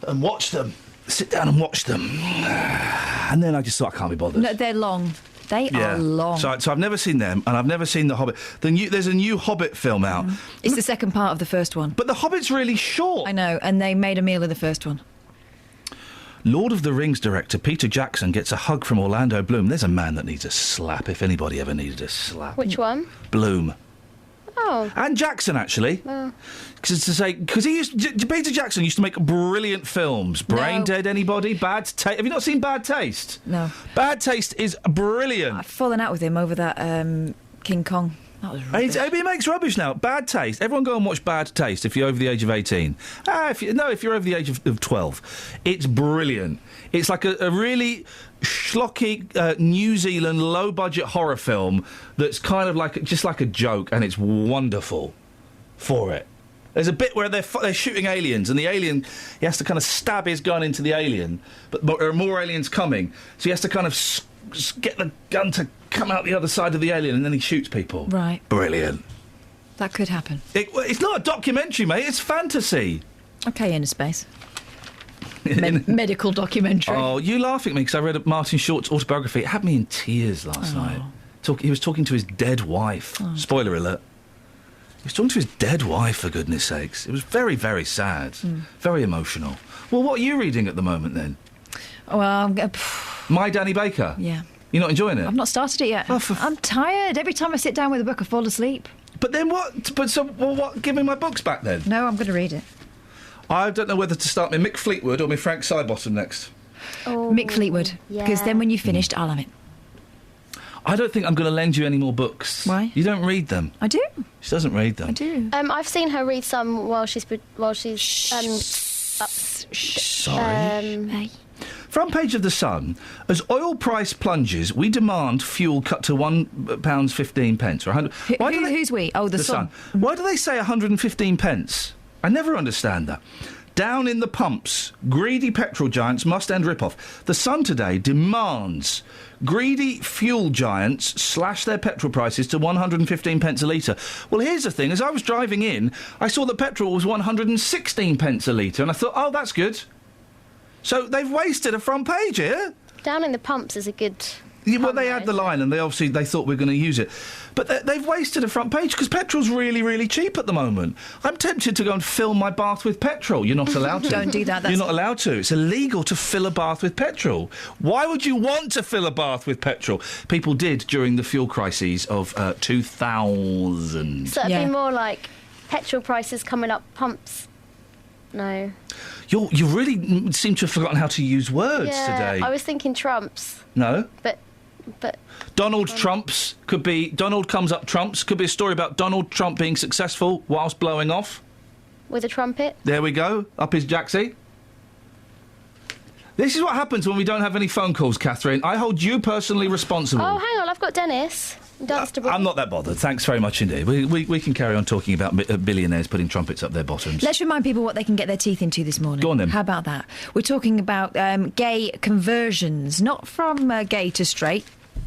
and watch them. And then I just thought, I can't be bothered. No, they're long. They are long. So I've never seen them, and I've never seen The Hobbit. There's a new Hobbit film out. It's the second part of the first one. But The Hobbit's really short. I know, and they made a meal of the first one. Lord of the Rings director Peter Jackson gets a hug from Orlando Bloom. There's a man that needs a slap, if anybody ever needed a slap. Which one? Bloom. Oh. And Jackson, actually. Oh. Because Peter Jackson used to make brilliant films. Brain Dead, anybody? Bad Taste. Have you not seen Bad Taste? No. Bad Taste is brilliant. I've fallen out with him over that King Kong. That was rubbish. He makes rubbish now. Bad Taste. Everyone go and watch Bad Taste if you're over the age of 18. If you're over the age of 12. It's brilliant. It's like a really schlocky New Zealand low-budget horror film that's kind of just like a joke, and it's wonderful for it. There's a bit where they're shooting aliens, and the alien, he has to kind of stab his gun into the alien, but there are more aliens coming, so he has to kind of get the gun to come out the other side of the alien, and then he shoots people. Right. Brilliant. That could happen. It's not a documentary, mate. It's fantasy. Okay, Inner Space. Medical documentary. Oh, you laughing at me because I read Martin Short's autobiography. It had me in tears last night. He was talking to his dead wife. Spoiler alert. He was talking to his dead wife, for goodness sakes. It was very, very sad. Very emotional. Well, what are you reading at the moment, then? Well, My Danny Baker? Yeah. You're not enjoying it? I've not started it yet. I'm tired. Every time I sit down with a book, I fall asleep. But then what? What? Give me my books back, then. No, I'm going to read it. I don't know whether to start my Mick Fleetwood or my Frank Sidebottom next. Oh, Mick Fleetwood. Because then when you've finished, I'll have it. I don't think I'm going to lend you any more books. Why? You don't read them. I do. She doesn't read them. I do. I've seen her read some while she's Sorry. Front page of The Sun. As oil price plunges, we demand fuel cut to £1.15 or 100. Who's we? Oh, the Sun. Why do they say 115 pence? I never understand that. Down in the pumps, greedy petrol giants must end rip-off. The Sun today demands greedy fuel giants slash their petrol prices to 115 pence a litre. Well, here's the thing. As I was driving in, I saw that petrol was 116 pence a litre, and I thought, oh, that's good. So they've wasted a front page here. Down in the pumps is a good... Yeah, well, they had the line, and they thought we were going to use it. But they've wasted a front page because petrol's really, really cheap at the moment. I'm tempted to go and fill my bath with petrol. You're not allowed to. Don't do that. You're not allowed to. It's illegal to fill a bath with petrol. Why would you want to fill a bath with petrol? People did during the fuel crises of 2000. So it'd be more like petrol prices coming up pumps. No. You really seem to have forgotten how to use words today. I was thinking Trumps. No. But Donald Trump's could be Donald comes up Trump's could be a story about Donald Trump being successful whilst blowing off with a trumpet. There we go. Up his jacksie. This is what happens when we don't have any phone calls, Catherine. I hold you personally responsible. Oh, hang on, I've got Dennis. Dunstable. I'm not that bothered. Thanks very much indeed. We can carry on talking about billionaires putting trumpets up their bottoms. Let's remind people what they can get their teeth into this morning. Go on then. How about that? We're talking about gay conversions, not from gay to straight.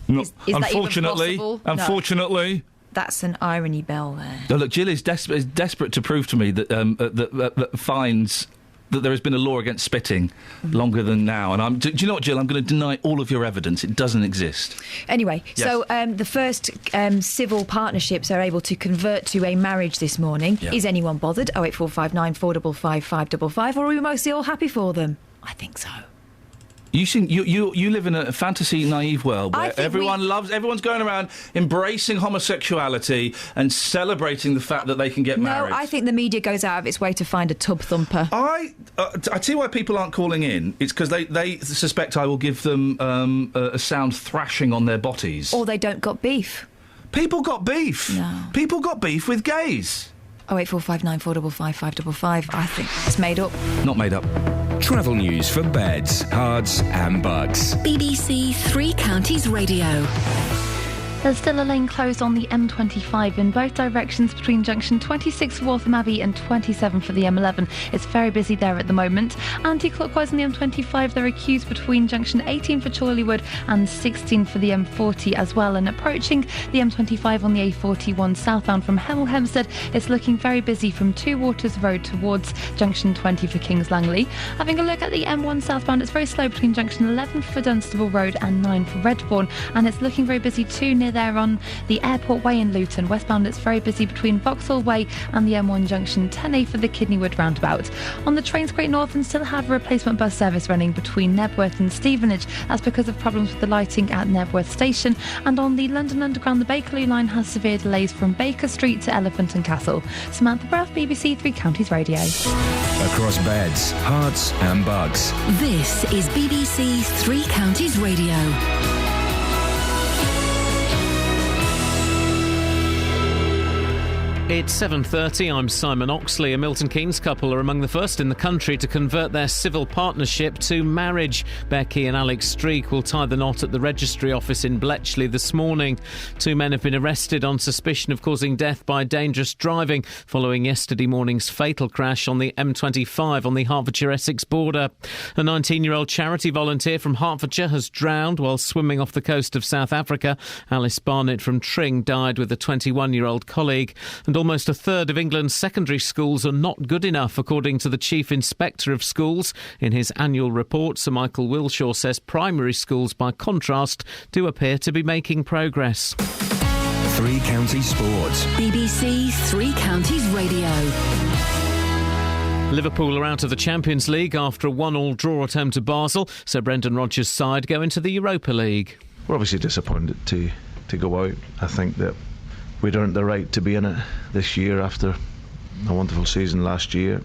No, is that even possible? Unfortunately. No. That's an irony bell there. Oh, look, Jill is desperate to prove to me that that finds that there has been a law against spitting longer than now. And do you know what, Jill? I'm going to deny all of your evidence. It doesn't exist. Anyway, yes. So the first civil partnerships are able to convert to a marriage this morning. Yeah. Is anyone bothered? 08459 455 555, or are we mostly all happy for them? I think so. You live in a fantasy naive world where everyone's going around embracing homosexuality and celebrating the fact that they can get married. No, I think the media goes out of its way to find a tub thumper. I tell you why people aren't calling in. It's because they suspect I will give them a sound thrashing on their botties. Or they don't got beef. People got beef. No. People got beef with gays. 08459 455 555. I think it's made up. Not made up. Travel news for beds, cards and bugs. BBC Three Counties Radio. There's still a lane closed on the M25 in both directions between junction 26 for Waltham Abbey and 27 for the M11. It's very busy there at the moment. Anti-clockwise on the M25, there are queues between junction 18 for Chorleywood and 16 for the M40 as well. And approaching the M25 on the A41 southbound from Hemel Hempstead, it's looking very busy from Two Waters Road towards junction 20 for Kings Langley. Having a look at the M1 southbound, it's very slow between junction 11 for Dunstable Road and 9 for Redbourne. And it's looking very busy too near there on the Airport Way in Luton. Westbound, it's very busy between Vauxhall Way and the M1 junction 10A for the Kidneywood roundabout. On the trains Great Northern still have a replacement bus service running between Nebworth and Stevenage. That's because of problems with the lighting at Nebworth Station. And on the London Underground, the Bakerloo line has severe delays from Baker Street to Elephant and Castle. Samantha Braff, BBC Three Counties Radio. Across beds, hearts and bugs. This is BBC Three Counties Radio. It's 7:30. I'm Simon Oxley. A Milton Keynes couple are among the first in the country to convert their civil partnership to marriage. Becky and Alex Streak will tie the knot at the registry office in Bletchley this morning. Two men have been arrested on suspicion of causing death by dangerous driving following yesterday morning's fatal crash on the M25 on the Hertfordshire-Essex border. A 19-year-old charity volunteer from Hertfordshire has drowned while swimming off the coast of South Africa. Alice Barnett from Tring died with a 21-year-old colleague. And almost a third of England's secondary schools are not good enough, according to the Chief Inspector of Schools. In his annual report, Sir Michael Wilshaw says primary schools, by contrast, do appear to be making progress. Three Counties Sports. BBC Three Counties Radio. Liverpool are out of the Champions League after a 1-1 draw at home to Basel, so Brendan Rodgers' side go into the Europa League. We're obviously disappointed to go out. I think that we'd earned the right to be in it this year after a wonderful season last year.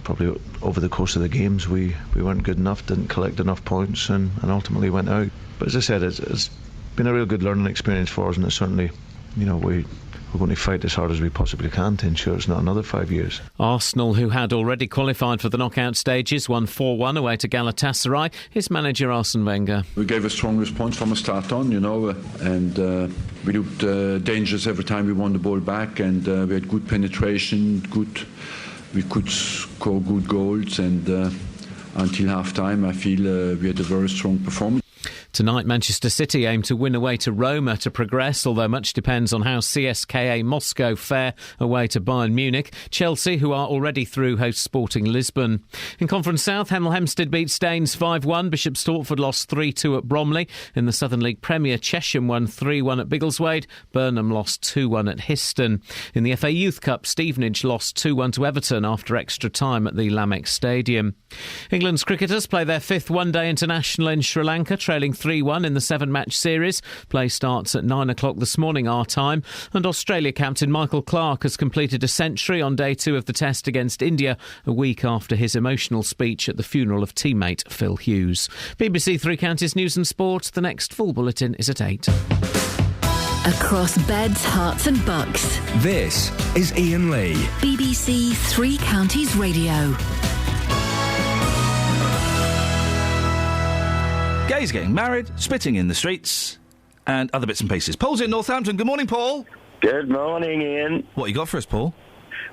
Probably over the course of the games we weren't good enough, didn't collect enough points and ultimately went out. But as I said, it's been a real good learning experience for us, and it's certainly, we're going to fight as hard as we possibly can to ensure it's not another 5 years. Arsenal, who had already qualified for the knockout stages, won 4-1 away to Galatasaray. His manager Arsene Wenger. We gave a strong response from the start on, and we looked dangerous every time we won the ball back, and we had good penetration, we could score good goals, and until half-time I feel we had a very strong performance. Tonight, Manchester City aim to win away to Roma to progress, although much depends on how CSKA Moscow fare away to Bayern Munich. Chelsea, who are already through, host Sporting Lisbon. In Conference South, Hemel Hempstead beat Staines 5-1. Bishop Stortford lost 3-2 at Bromley. In the Southern League Premier, Chesham won 3-1 at Biggleswade. Burnham lost 2-1 at Histon. In the FA Youth Cup, Stevenage lost 2-1 to Everton after extra time at the Lamex Stadium. England's cricketers play their fifth one-day international in Sri Lanka, trailing 3-1 in the 7-match series. Play starts at 9 o'clock this morning our time. And Australia captain Michael Clarke has completed a century on day 2 of the test against India, a week after his emotional speech at the funeral of teammate Phil Hughes. BBC Three Counties News and Sport. The next full bulletin is at 8. Across beds, hearts and bucks. This is Iain Lee. BBC Three Counties Radio. Gays getting married, spitting in the streets, and other bits and pieces. Paul's in Northampton. Good morning, Paul. Good morning, Ian. What you got for us, Paul?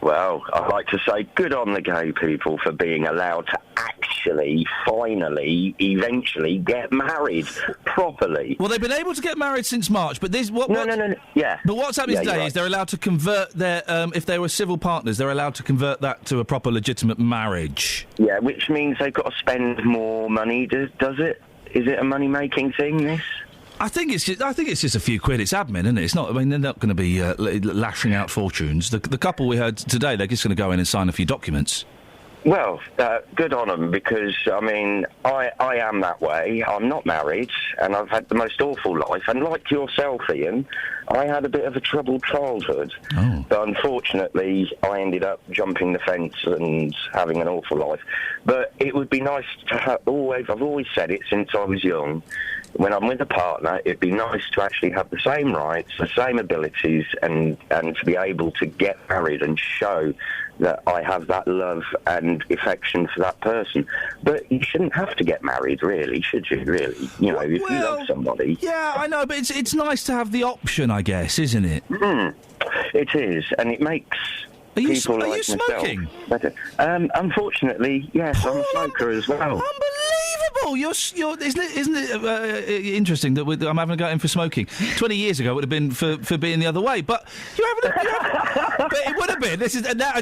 Well, I'd like to say good on the gay people for being allowed to actually, finally, eventually get married properly. Well, they've been able to get married since March, but this... No. Yeah. But what's happening Yeah, today you're is they're allowed to convert their... if they were civil partners, they're allowed to convert that to a proper, legitimate marriage. Yeah, which means they've got to spend more money, does it? Is it a money-making thing, this? I think it's just a few quid. It's admin, isn't it? It's not. I mean, they're not going to be lashing out fortunes. The couple we heard today, they're just going to go in and sign a few documents. Well, good on them, because, I mean, I am that way. I'm not married, and I've had the most awful life. And like yourself, Ian, I had a bit of a troubled childhood. But unfortunately, I ended up jumping the fence and having an awful life. But it would be nice to have I've always said it since I was young, when I'm with a partner, it'd be nice to actually have the same rights, the same abilities, and to be able to get married and show that I have that love and affection for that person. But you shouldn't have to get married, really, should you, really? You know, if you love somebody. Yeah, I know, but it's nice to have the option, I guess, isn't it? It is, and it makes people like myself better. Unfortunately, yes, I'm a smoker as well. Unbelievable! Isn't it interesting that I'm having a go in for smoking? 20 years ago it would have been for being the other way, but but it would have been.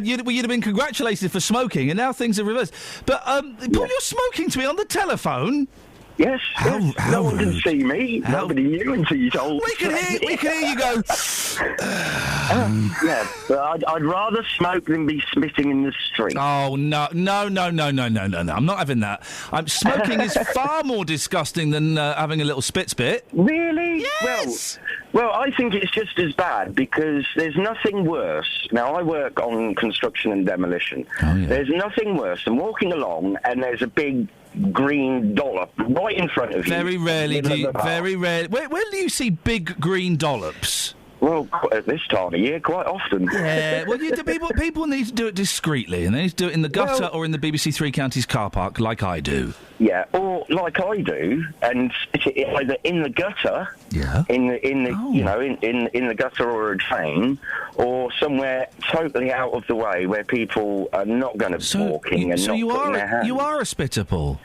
You'd have been congratulated for smoking, and now things are reversed. But you're smoking to me on the telephone. Yes, no one can see me. Nobody knew until you told. We can hear you go. Yeah, but I'd rather smoke than be spitting in the street. Oh no! I'm not having that. Smoking is far more disgusting than having a little spit. Really? Yes. Well, I think it's just as bad because there's nothing worse. Now, I work on construction and demolition. There's nothing worse than walking along and there's a big green dollop right in front of you. Very rarely. When do you see big green dollops? Well, at this time of year, quite often. Yeah, well, people need to do it discreetly, and they need to do it in the gutter or in the BBC Three Counties car park, like I do. Yeah, or like I do, and either in the gutter, in the gutter or a drain, or somewhere totally out of the way where people are not going to be walking and not putting their hands. You are a spitter, Paul.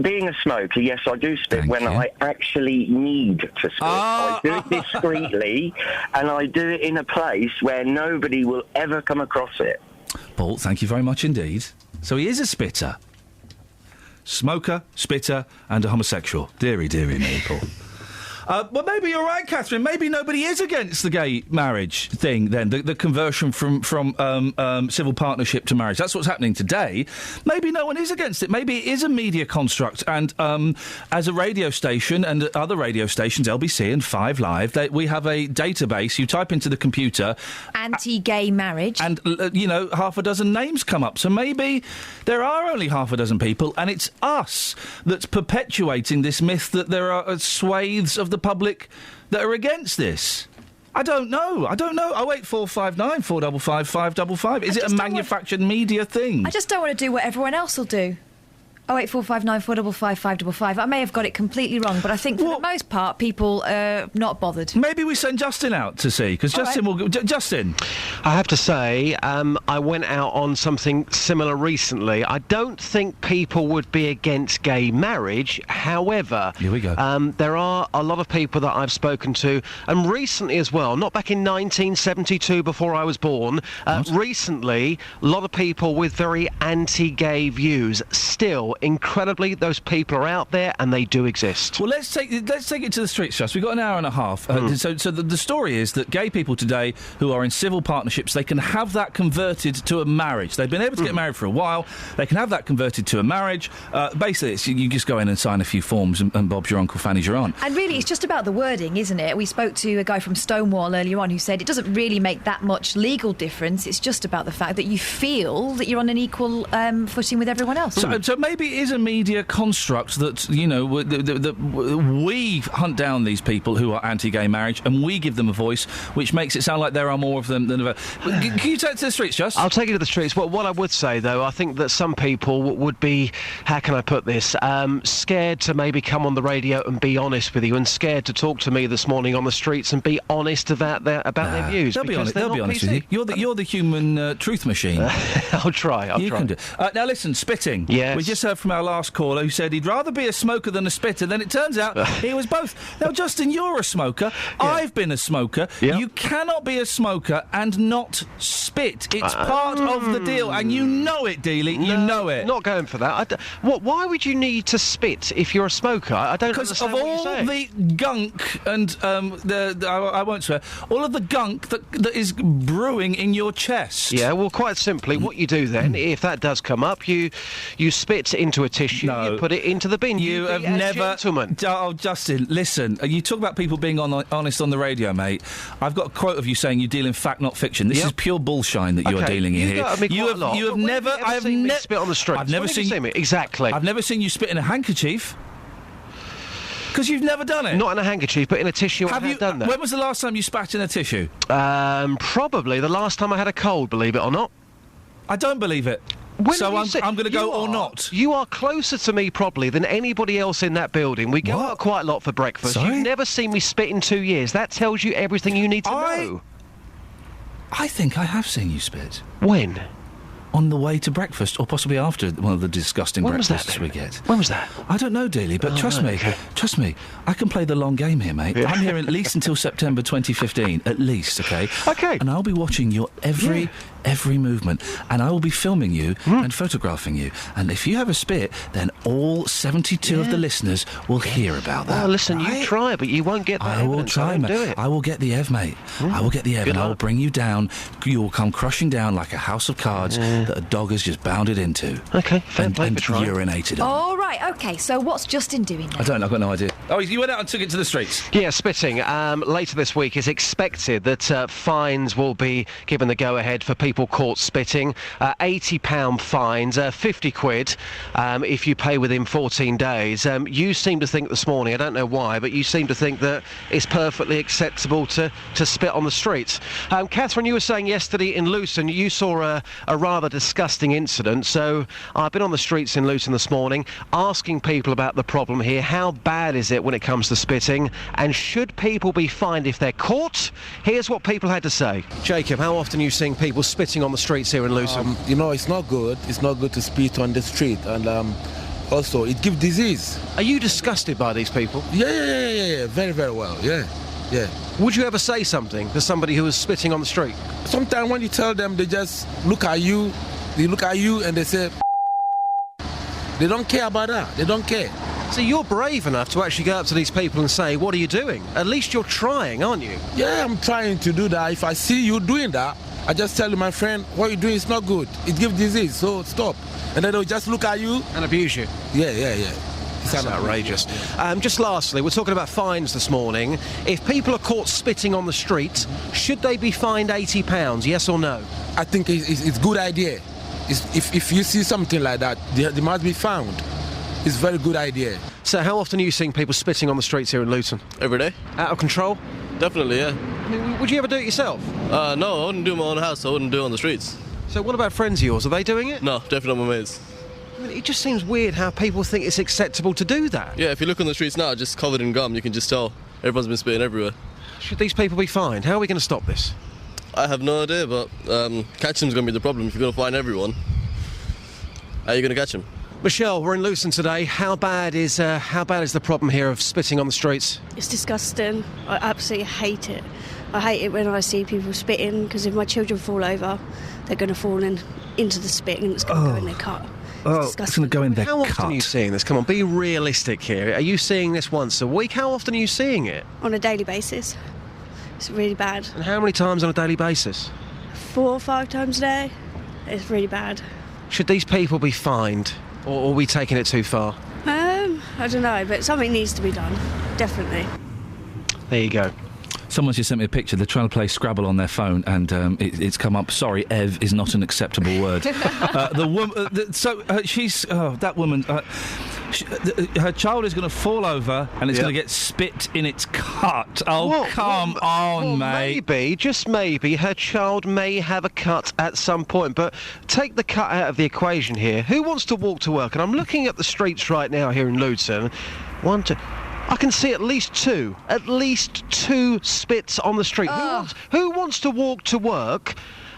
Being a smoker, yes, I do spit when I actually need to spit. I do it discreetly, and I do it in a place where nobody will ever come across it. Paul, thank you very much indeed. So he is a spitter. Smoker, spitter, and a homosexual. Deary me, Paul. Well, maybe you're right, Catherine. Maybe nobody is against the gay marriage thing, then, the conversion from civil partnership to marriage. That's what's happening today. Maybe no one is against it. Maybe it is a media construct. And as a radio station and other radio stations, LBC and 5 Live, we have a database. You type into the computer... Anti-gay marriage. And, half a dozen names come up. So maybe there are only half a dozen people, and it's us that's perpetuating this myth that there are swathes of the public that are against this. I don't know. 08459 455 555. Is it a manufactured media thing? I just don't want to do what everyone else will do. 08459 455 555. I may have got it completely wrong, but I think for the most part, people are not bothered. Maybe we send Justin out to see, because Justin will... Justin? I have to say, I went out on something similar recently. I don't think people would be against gay marriage. However... Here we go. There are a lot of people that I've spoken to, and recently as well, not back in 1972 before I was born, recently, a lot of people with very anti-gay views. Still, incredibly, those people are out there and they do exist. Well, let's take it to the streets, Just. We've got an hour and a half. So the story is that gay people today who are in civil partnerships, they can have that converted to a marriage. They've been able to get married for a while. They can have that converted to a marriage. Basically, you just go in and sign a few forms and Bob's your uncle, Fanny's your aunt. And really, it's just about the wording, isn't it? We spoke to a guy from Stonewall earlier on who said it doesn't really make that much legal difference. It's just about the fact that you feel that you're on an equal footing with everyone else. So maybe it is a media construct that, we hunt down these people who are anti-gay marriage and we give them a voice, which makes it sound like there are more of them than ever. Can you take it to the streets, Just? I'll take it to the streets. What I would say, though, I think that some people would be, how can I put this, scared to maybe come on the radio and be honest with you, and scared to talk to me this morning on the streets and be honest about their views. They'll be honest with you. You're the human truth machine. I'll try. Can do. Now listen, spitting. Yes. We just heard from our last caller who said he'd rather be a smoker than a spitter. Then it turns out he was both. Now, Justin, you're a smoker. Yeah. I've been a smoker. Yeah. You cannot be a smoker and not spit. It's part of the deal, and you know it, Dealey. No, you know it. Not going for that. Why would you need to spit if you're a smoker? I don't understand what you're saying. Because of all the gunk and I won't swear. All of the gunk that is brewing in your chest. Yeah. Well, quite simply, what you do then, if that does come up, you spit into a tissue, you put it into the bin. You have never... Gentleman. Oh, Justin, listen. You talk about people being honest on the radio, mate. I've got a quote of you saying you deal in fact, not fiction. This is pure bullshine that you are dealing in here. You have never... I have never spit on the street. I've never seen me. Exactly. I've never seen you spit in a handkerchief. Because you've never done it. Not in a handkerchief, but in a tissue. Have you done that? When was the last time you spat in a tissue? Probably the last time I had a cold, believe it or not. I don't believe it. So I'm going to go or not. You are closer to me probably than anybody else in that building. We go out quite a lot for breakfast. Sorry? You've never seen me spit in 2 years. That tells you everything you need to know. I think I have seen you spit. When? On the way to breakfast, or possibly after one of the disgusting When was that, breakfasts we get. When was that? I don't know, dearly, but trust me, I can play the long game here, mate. Yeah. I'm here at least until September 2015, at least, okay? Okay. And I'll be watching your every movement, and I will be filming you and photographing you. And if you have a spit, then all 72 of the listeners will hear about that. Well, listen, you try, but you won't get that I will evidence. try, Don't mate. do it. I will get the Ev, mate. I will get the Ev, Good and I will luck. bring you down. You will come crushing down like a house of cards that a dog has just bounded into. Okay, fair play and for trying. urinated on. All right, OK, so what's Justin doing then? I don't know, I've got no idea. Oh, you went out and took it to the streets? Yeah, spitting. Later this week, it's expected that fines will be given the go-ahead for people caught spitting. £80 fines, 50 quid if you pay within 14 days. You seem to think this morning, I don't know why, but you seem to think that it's perfectly acceptable to spit on the streets. Catherine, you were saying yesterday in Luton you saw a rather disgusting incident, so I've been on the streets in Luton this morning asking people about the problem here. How bad is it when it comes to spitting, and should people be fined if they're caught? Here's what people had to say. Jacob, how often are you seeing people spitting on the streets here in Luton? It's not good. It's not good to spit on the street, and also it gives disease. Are you disgusted by these people? Yeah. Very, very well. Yeah. Would you ever say something to somebody who was spitting on the street? Sometimes when you tell them, they just look at you. They look at you and they say, they don't care about that. They don't care. So you're brave enough to actually go up to these people and say, what are you doing? At least you're trying, aren't you? Yeah, I'm trying to do that. If I see you doing that, I just tell my friend, what you're doing is not good. It gives disease, so stop. And then they'll just look at you. And abuse you. Yeah. That's outrageous. Just lastly, we're talking about fines this morning. If people are caught spitting on the street, should they be fined £80, yes or no? I think it's a good idea. If you see something like that, they must be found. It's a very good idea. So how often are you seeing people spitting on the streets here in Luton? Every day. Out of control? Definitely, yeah. I mean, would you ever do it yourself? No, I wouldn't do it in my own house. I wouldn't do it on the streets. So what about friends of yours? Are they doing it? No, definitely not my mates. I mean, it just seems weird how people think it's acceptable to do that. Yeah, if you look on the streets now, just covered in gum, you can just tell. Everyone's been spitting everywhere. Should these people be fined? How are we going to stop this? I have no idea, but catching's going to be the problem. If you're going to fine everyone, how are you going to catch them? Michelle, we're in Luton today. How bad is the problem here of spitting on the streets? It's disgusting. I absolutely hate it. I hate it when I see people spitting, because if my children fall over, they're going to fall into the spit and it's going to go in their cut. It's going to go in their How cut. often are you seeing this? Come on, be realistic here. Are you seeing this once a week? How often are you seeing it? On a daily basis. It's really bad. And how many times on a daily basis? 4 or 5 times a day. It's really bad. Should these people be fined, or are we taking it too far? I don't know, but something needs to be done. Definitely. There you go. Someone's just sent me a picture. They're trying to play Scrabble on their phone, and it's come up. Sorry, Ev is not an acceptable word. The woman. She's that woman. Her child is going to fall over, and it's going to get spit in its cut. Oh, come on, mate. Maybe, just maybe, her child may have a cut at some point. But take the cut out of the equation here. Who wants to walk to work? And I'm looking at the streets right now here in Luton. I can see at least two spits on the street. Who wants to walk to work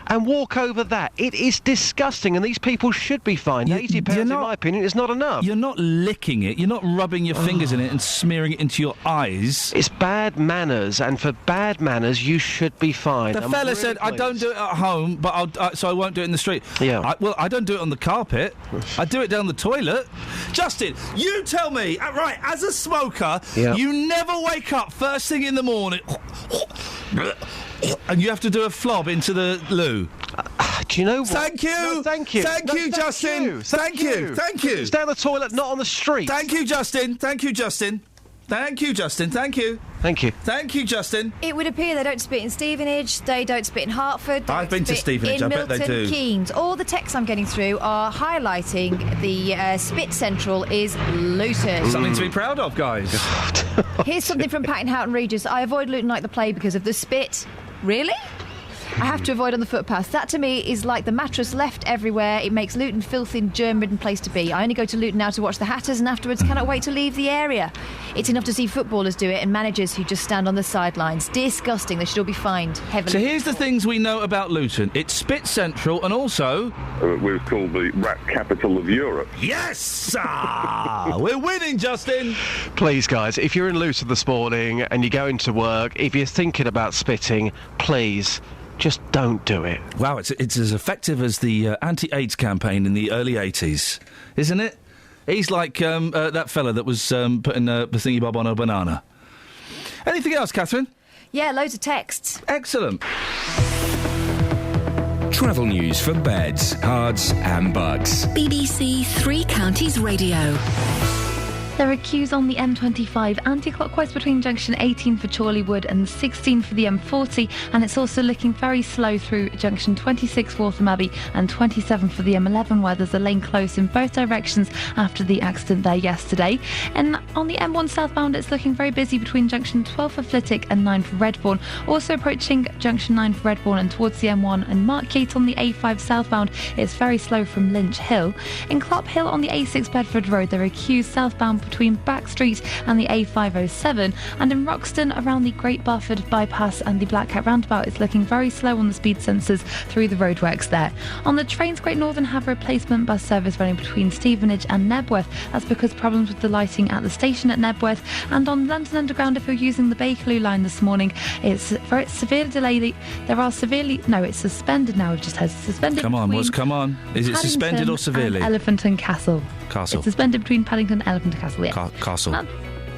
and walk over that? It is disgusting, and these people should be fined. £80, in my opinion, is not enough. You're not licking it. You're not rubbing your fingers in it and smearing it into your eyes. It's bad manners, and for bad manners, you should be fined. The fella said, I don't do it at home, but so I won't do it in the street. Yeah. I don't do it on the carpet. I do it down the toilet. Justin, you tell me, right, as a smoker, you never wake up first thing in the morning... and you have to do a flob into the loo. Do you know what? Thank you. No, thank you. Thank you, Justin. Thank you. Thank you. It's down the toilet, not on the street. Thank you, Justin. Thank you, Justin. Thank you, Justin. Thank you. Thank you. Thank you, Justin. It would appear they don't spit in Stevenage, they don't spit in Hartford. I've been to Stevenage, I bet they do. In Milton Keynes. All the texts I'm getting through are highlighting the spit central is Luton. Something to be proud of, guys. Here's something from Paddington Houghton Regis. I avoid Luton like the plague because of the spit. Really? I have to avoid on the footpaths. That to me is like the mattress left everywhere. It makes Luton filthy and germ-ridden place to be. I only go to Luton now to watch the Hatters and afterwards cannot wait to leave the area. It's enough to see footballers do it and managers who just stand on the sidelines. Disgusting. They should all be fined heavily. So here's the things we know about Luton. It's spit central and also... we're called the rat capital of Europe. Yes! We're winning, Justin! Please, guys, if you're in Luton this morning and you're going to work, if you're thinking about spitting, please... just don't do it. Wow, it's as effective as the anti-AIDS campaign in the early 80s, isn't it? He's like that fella that was putting the thingy bob on a banana. Anything else, Catherine? Yeah, loads of texts. Excellent. Travel news for beds, cards and bugs. BBC Three Counties Radio. There are queues on the M25 anti-clockwise between junction 18 for Chorleywood and 16 for the M40, and it's also looking very slow through junction 26 for Waltham Abbey and 27 for the M11, where there's a lane closed in both directions after the accident there yesterday. And on the M1 southbound, it's looking very busy between junction 12 for Flitwick and 9 for Redbourne. Also approaching junction 9 for Redbourne and towards the M1 and Markgate on the A5 southbound, it's very slow from Lynch Hill. In Clop Hill on the A6 Bedford Road, there are queues southbound between Back Street and the A507, and in Roxton around the Great Barford bypass and the Black Cat roundabout, it's looking very slow on the speed sensors through the roadworks there. On the trains, Great Northern have a replacement bus service running between Stevenage and Nebworth. That's because problems with the lighting at the station at Nebworth. And on London Underground, if you're using the Bakerloo line this morning, it's severely delayed. It's suspended now. We've just had suspended. Come on, is it suspended or severely? Elephant and Castle. Castle. It's suspended between Paddington and Elephant and Castle. Yeah. Castle.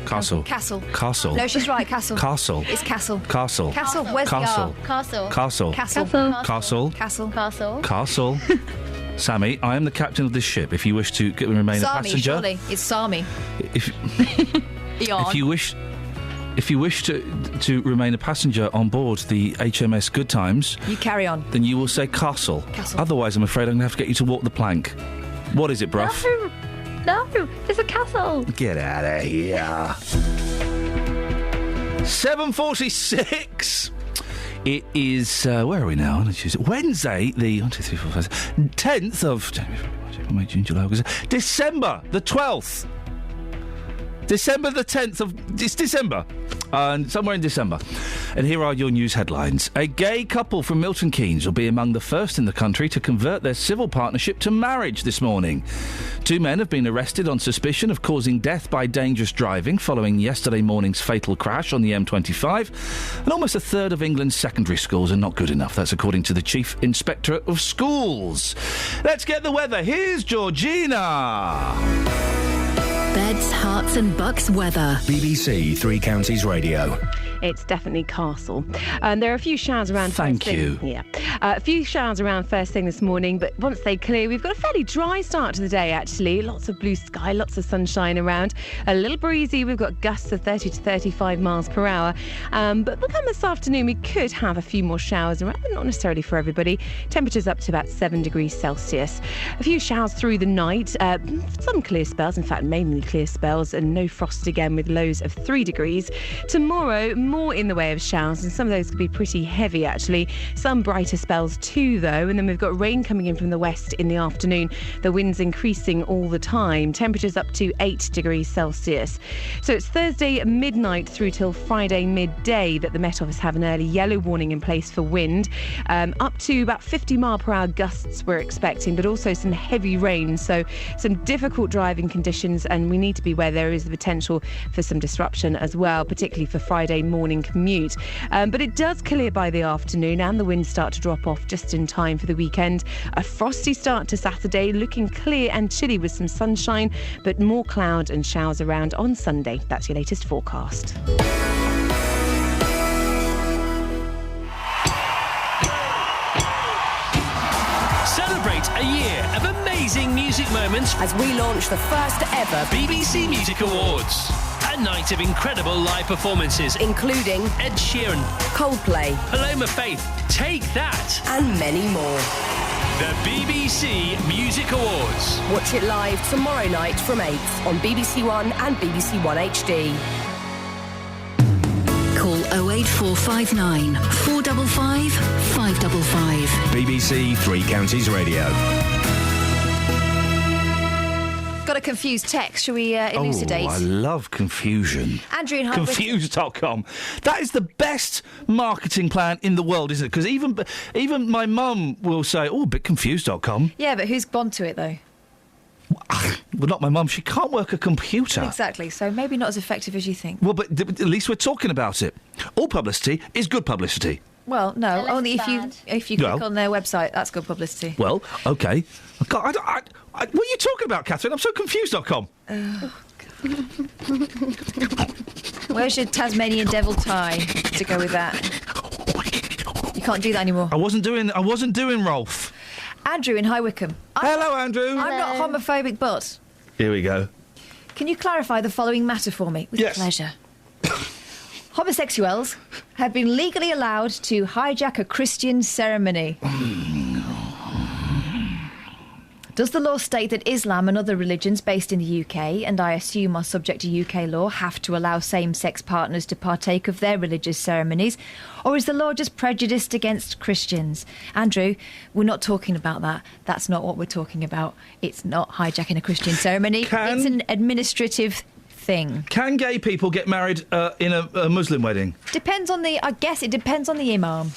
Castle. Castle. Castle. No, she's right, Castle. Castle. It's Castle. Castle. Castle. Where's Castle. the R? Castle. Castle. Castle. Castle. Castle. Castle. Castle. Sammy, I am the captain of this ship. If you wish to remain a passenger... surely. It's Sami. If you wish to remain a passenger on board the HMS Good Times... You carry on. Then you will say Castle. Castle. Otherwise, I'm afraid I'm going to have to get you to walk the plank. What is it, bruv? No, it's a castle. Get out of here. 7:46. It is, where are we now? Wednesday, the 10th of December the 12th. December the 10th of... It's December. Somewhere in December. And here are your news headlines. A gay couple from Milton Keynes will be among the first in the country to convert their civil partnership to marriage this morning. 2 men have been arrested on suspicion of causing death by dangerous driving following yesterday morning's fatal crash on the M25. And almost a third of England's secondary schools are not good enough. That's according to the Chief Inspectorate of Schools. Let's get the weather. Here's Georgina. Beds, Hearts and Bucks weather. BBC Three Counties Radio. It's definitely Castle. There are a few showers around Thank you. Yeah. A few showers around first thing this morning, but once they clear, we've got a fairly dry start to the day, actually. Lots of blue sky, lots of sunshine around. A little breezy. We've got gusts of 30 to 35 miles per hour. But come this afternoon, we could have a few more showers around, but not necessarily for everybody. Temperatures up to about 7 degrees Celsius. A few showers through the night. Some clear spells, in fact, mainly clear spells, and no frost again with lows of 3 degrees. Tomorrow, more in the way of showers, and some of those could be pretty heavy, actually. Some brighter spells too, though, and then we've got rain coming in from the west in the afternoon. The wind's increasing all the time. Temperatures up to 8 degrees Celsius. So it's Thursday midnight through till Friday midday that the Met Office have an early yellow warning in place for wind. Up to about 50 mile per hour gusts we're expecting, but also some heavy rain, so some difficult driving conditions, and we need to be where there is the potential for some disruption as well, particularly for Friday morning commute. But it does clear by the afternoon and the winds start to drop off just in time for the weekend. A frosty start to Saturday, looking clear and chilly with some sunshine, but more cloud and showers around on Sunday. That's your latest forecast. celebrate a year of amazing music moments as we launch the first ever BBC Music Awards. A night of incredible live performances, including Ed Sheeran, Coldplay, Paloma Faith, Take That, and many more. The BBC Music Awards. Watch it live tomorrow night from 8 on BBC One and BBC One HD. Call 08459 455 555. BBC Three Counties Radio. Got a confused text. Shall we elucidate? Oh, I love confusion. Andrew and Confused.com. That is the best marketing plan in the world, isn't it? Because even my mum will say, oh, a bit confused.com. Yeah, but who's gone to it, though? Well, not my mum. She can't work a computer. Exactly. So maybe not as effective as you think. Well, but at least we're talking about it. All publicity is good publicity. Well, no, only if you click on their website, that's good publicity. Well, OK. What are you talking about, Catherine? I'm so confused.com. Where's your Tasmanian devil tie to go with that? You can't do that anymore. I wasn't doing Rolf. Andrew in High Wycombe. Hello, Andrew. I'm not homophobic, but... Here we go. Can you clarify the following matter for me? With pleasure. Homosexuals have been legally allowed to hijack a Christian ceremony. Does the law state that Islam and other religions based in the UK, and I assume are subject to UK law, have to allow same-sex partners to partake of their religious ceremonies? Or is the law just prejudiced against Christians? Andrew, we're not talking about that. That's not what we're talking about. It's not hijacking a Christian ceremony. It's an administrative thing. Can gay people get married in a Muslim wedding? I guess it depends on the imam.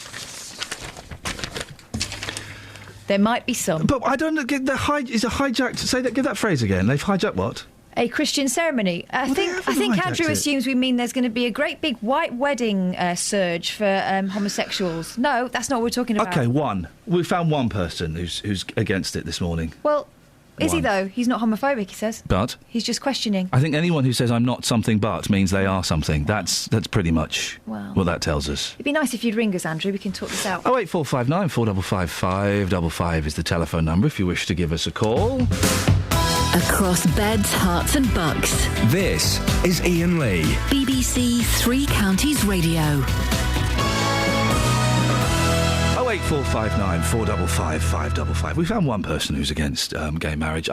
There might be some. But I don't get is a hijacked. Give that phrase again. They've hijacked what? A Christian ceremony. I think Andrew assumes we mean there's going to be a great big white wedding surge for homosexuals. No, that's not what we're talking about. OK, we found one person who's against it this morning. Well, is he though? He's not homophobic, he says. But he's just questioning. I think anyone who says I'm not something but means they are something. That's pretty much what that tells us. It'd be nice if you'd ring us, Andrew. We can talk this out. 08459 455 555 is the telephone number if you wish to give us a call. Across beds, hearts and bucks. This is Iain Lee. BBC Three Counties Radio. 08459 455 555. We found one person who's against gay marriage.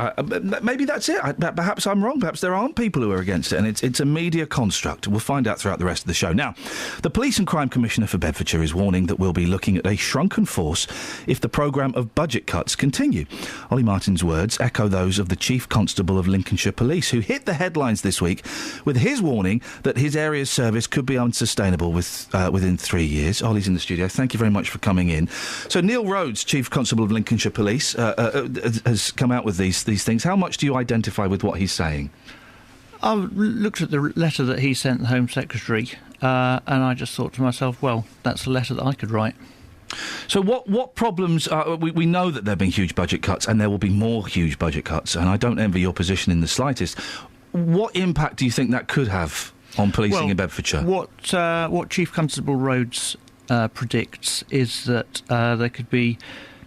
Maybe that's it. Perhaps I'm wrong. Perhaps there aren't people who are against it, and it's a media construct. We'll find out throughout the rest of the show. Now, the Police and Crime Commissioner for Bedfordshire is warning that we'll be looking at a shrunken force if the programme of budget cuts continue. Ollie Martin's words echo those of the Chief Constable of Lincolnshire Police, who hit the headlines this week with his warning that his area's service could be unsustainable within 3 years. Ollie's in the studio. Thank you very much for coming in. So Neil Rhodes, Chief Constable of Lincolnshire Police, has come out with these things. How much do you identify with what he's saying? I looked at the letter that he sent the Home Secretary, and I just thought to myself, well, that's a letter that I could write. So what problems... we know that there have been huge budget cuts, and there will be more huge budget cuts, and I don't envy your position in the slightest. What impact do you think that could have on policing in Bedfordshire? What Chief Constable Rhodes predicts is that there could be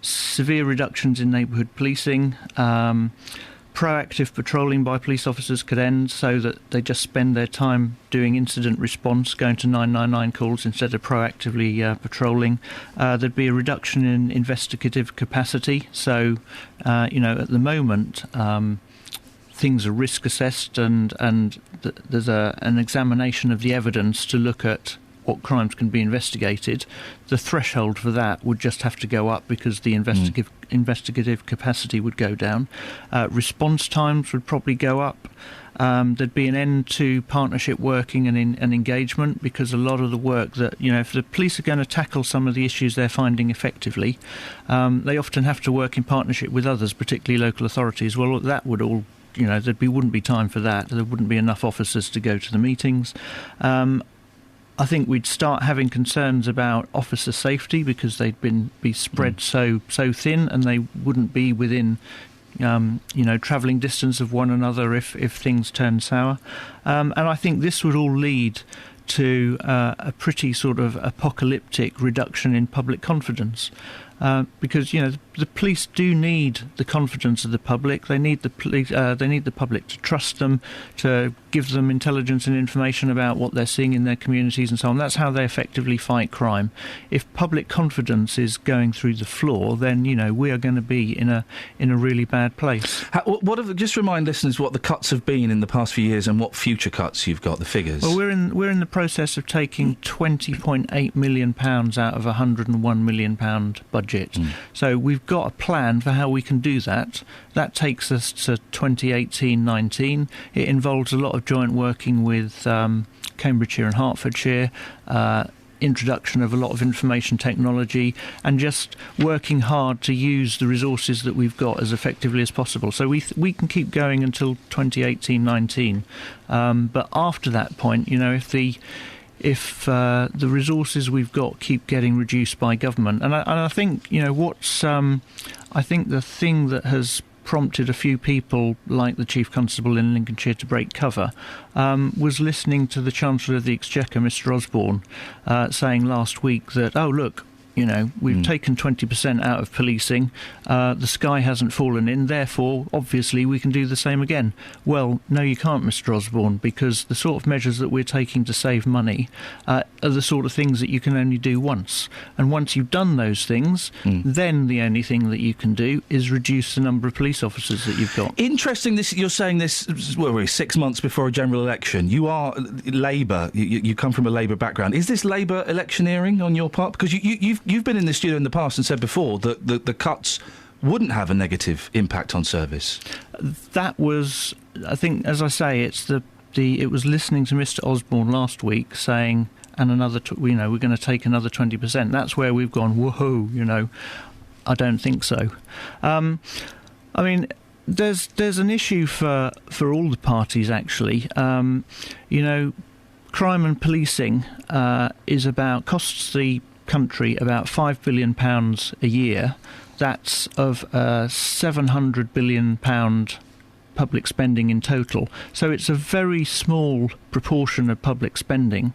severe reductions in neighbourhood policing. Proactive patrolling by police officers could end so that they just spend their time doing incident response, going to 999 calls instead of proactively patrolling. There'd be a reduction in investigative capacity. So, at the moment, things are risk assessed and there's an examination of the evidence to look at what crimes can be investigated. The threshold for that would just have to go up because the investigative capacity would go down. Response times would probably go up. There'd be an end to partnership working and engagement, because a lot of the work that, if the police are going to tackle some of the issues they're finding effectively, they often have to work in partnership with others, particularly local authorities. Well, that would all, wouldn't be time for that. There wouldn't be enough officers to go to the meetings. I think we'd start having concerns about officer safety because they'd be spread so thin, and they wouldn't be within travelling distance of one another if things turn sour. And I think this would all lead to a pretty sort of apocalyptic reduction in public confidence. because the police do need the confidence of the public. They need the police. They need the public to trust them, to give them intelligence and information about what they're seeing in their communities and so on. That's how they effectively fight crime. If public confidence is going through the floor, then we are going to be in a really bad place. Just remind listeners what the cuts have been in the past few years and what future cuts you've got. The figures. Well, we're in the process of taking £20.8 million out of a £101 million budget. So we've got a plan for how we can do that. That takes us to 2018-19. It involves a lot of joint working with Cambridgeshire and Hertfordshire, introduction of a lot of information technology, and just working hard to use the resources that we've got as effectively as possible. So we can keep going until 2018-19. But after that point, if the resources we've got keep getting reduced by government, and I think I think the thing that has prompted a few people like the Chief Constable in Lincolnshire to break cover was listening to the Chancellor of the Exchequer, Mr Osborne, saying last week that, oh look, we've taken 20% out of policing, the sky hasn't fallen in, therefore, obviously, we can do the same again. Well, no, you can't, Mr Osborne, because the sort of measures that we're taking to save money are the sort of things that you can only do once. And once you've done those things, then the only thing that you can do is reduce the number of police officers that you've got. Interesting, you're saying this, 6 months before a general election. You are Labour, you come from a Labour background. Is this Labour electioneering on your part? Because you've been in the studio in the past and said before that the cuts wouldn't have a negative impact on service. That was, I think, as I say, it was listening to Mr Osborne last week saying, and another, we're going to take another 20%. That's where we've gone, whoa, I don't think so. I mean, there's an issue for all the parties, actually. Crime and policing costs the country about £5 billion a year. That's of £700 billion public spending in total. So it's a very small proportion of public spending.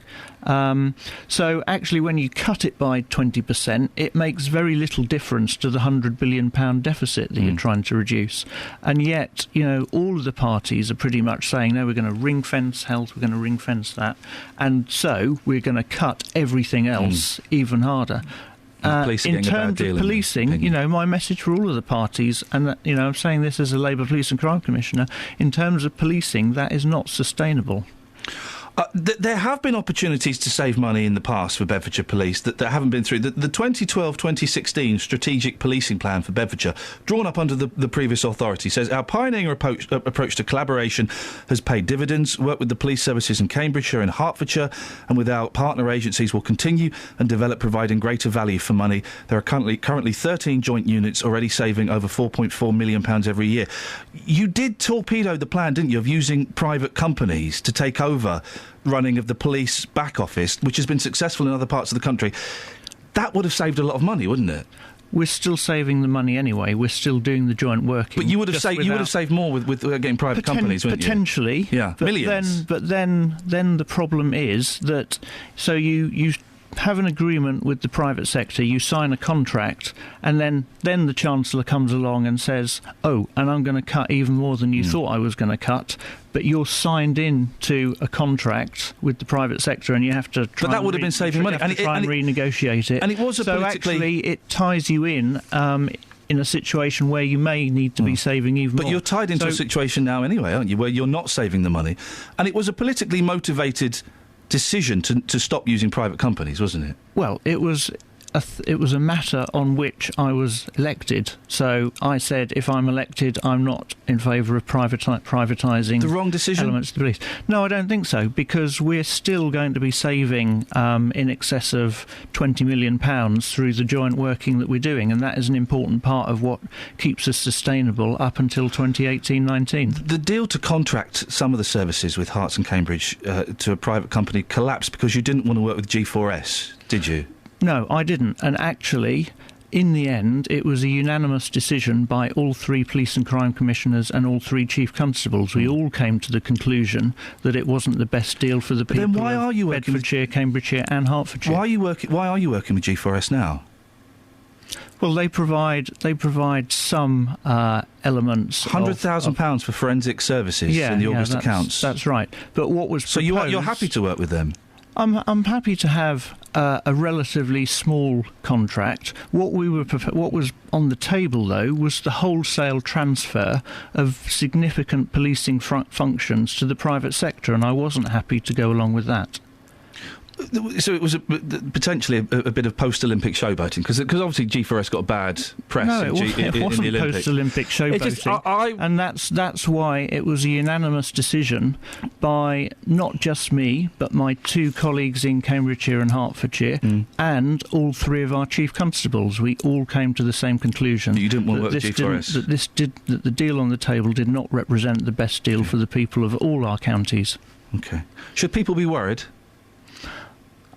So actually, when you cut it by 20%, it makes very little difference to the £100 billion deficit that you're trying to reduce. And yet, all of the parties are pretty much saying, no, we're going to ring-fence health, we're going to ring-fence that. And so we're going to cut everything else even harder. In terms of policing, my message for all of the parties, and I'm saying this as a Labour Police and Crime Commissioner, in terms of policing, that is not sustainable. There have been opportunities to save money in the past for Bedfordshire Police that haven't been through. The 2012-2016 Strategic Policing Plan for Bedfordshire, drawn up under the previous authority, says our pioneering approach to collaboration has paid dividends. Work with the police services in Cambridgeshire and Hertfordshire and with our partner agencies will continue and develop, providing greater value for money. There are currently 13 joint units already saving over £4.4 million every year. You did torpedo the plan, didn't you, of using private companies to take over running of the police back office, which has been successful in other parts of the country. That would have saved a lot of money, wouldn't it? We're still saving the money anyway. We're still doing the joint working. But you would have saved more with getting private companies, wouldn't you? Potentially, yeah, millions. But then the problem is that you have an agreement with the private sector, you sign a contract, and then the Chancellor comes along and says, oh, and I'm going to cut even more than you thought I was going to cut, but you're signed in to a contract with the private sector and you have to try have been saving money. And renegotiate it. And it was actually, it ties you in a situation where you may need to be saving even more. But you're tied into a situation now anyway, aren't you, where you're not saving the money. And it was a politically motivated decision to stop using private companies, wasn't it? Well, it was a matter on which I was elected. So I said, if I'm elected, I'm not in favour of privatising the wrong decision elements of the police. No, I don't think so, because we're still going to be saving in excess of £20 million through the joint working that we're doing, and that is an important part of what keeps us sustainable up until 2018-19. The deal to contract some of the services with Herts and Cambridge to a private company collapsed because you didn't want to work with G4S, did you? No, I didn't. And actually, in the end, it was a unanimous decision by all three police and crime commissioners and all three chief constables. We all came to the conclusion that it wasn't the best deal for the people of Bedfordshire, Cambridgeshire and Hertfordshire. Why are you working with G4S now? Well, they provide some elements. £100,000 for forensic services in the August accounts. That's right. But what was so proposed, you're happy to work with them? I'm happy to have a relatively small contract. What was on the table, though, was the wholesale transfer of significant policing functions to the private sector, and I wasn't happy to go along with that. So it was potentially a bit of post-Olympic showboating, because obviously G4S got a bad press No, in it wasn't the Olympics. post-Olympic showboating, and that's why it was a unanimous decision by not just me, but my two colleagues in Cambridgeshire and Hertfordshire, and all three of our chief constables. We all came to the same conclusion. You didn't want to work with G4S? That the deal on the table did not represent the best deal for the people of all our counties. Okay. Should people be worried?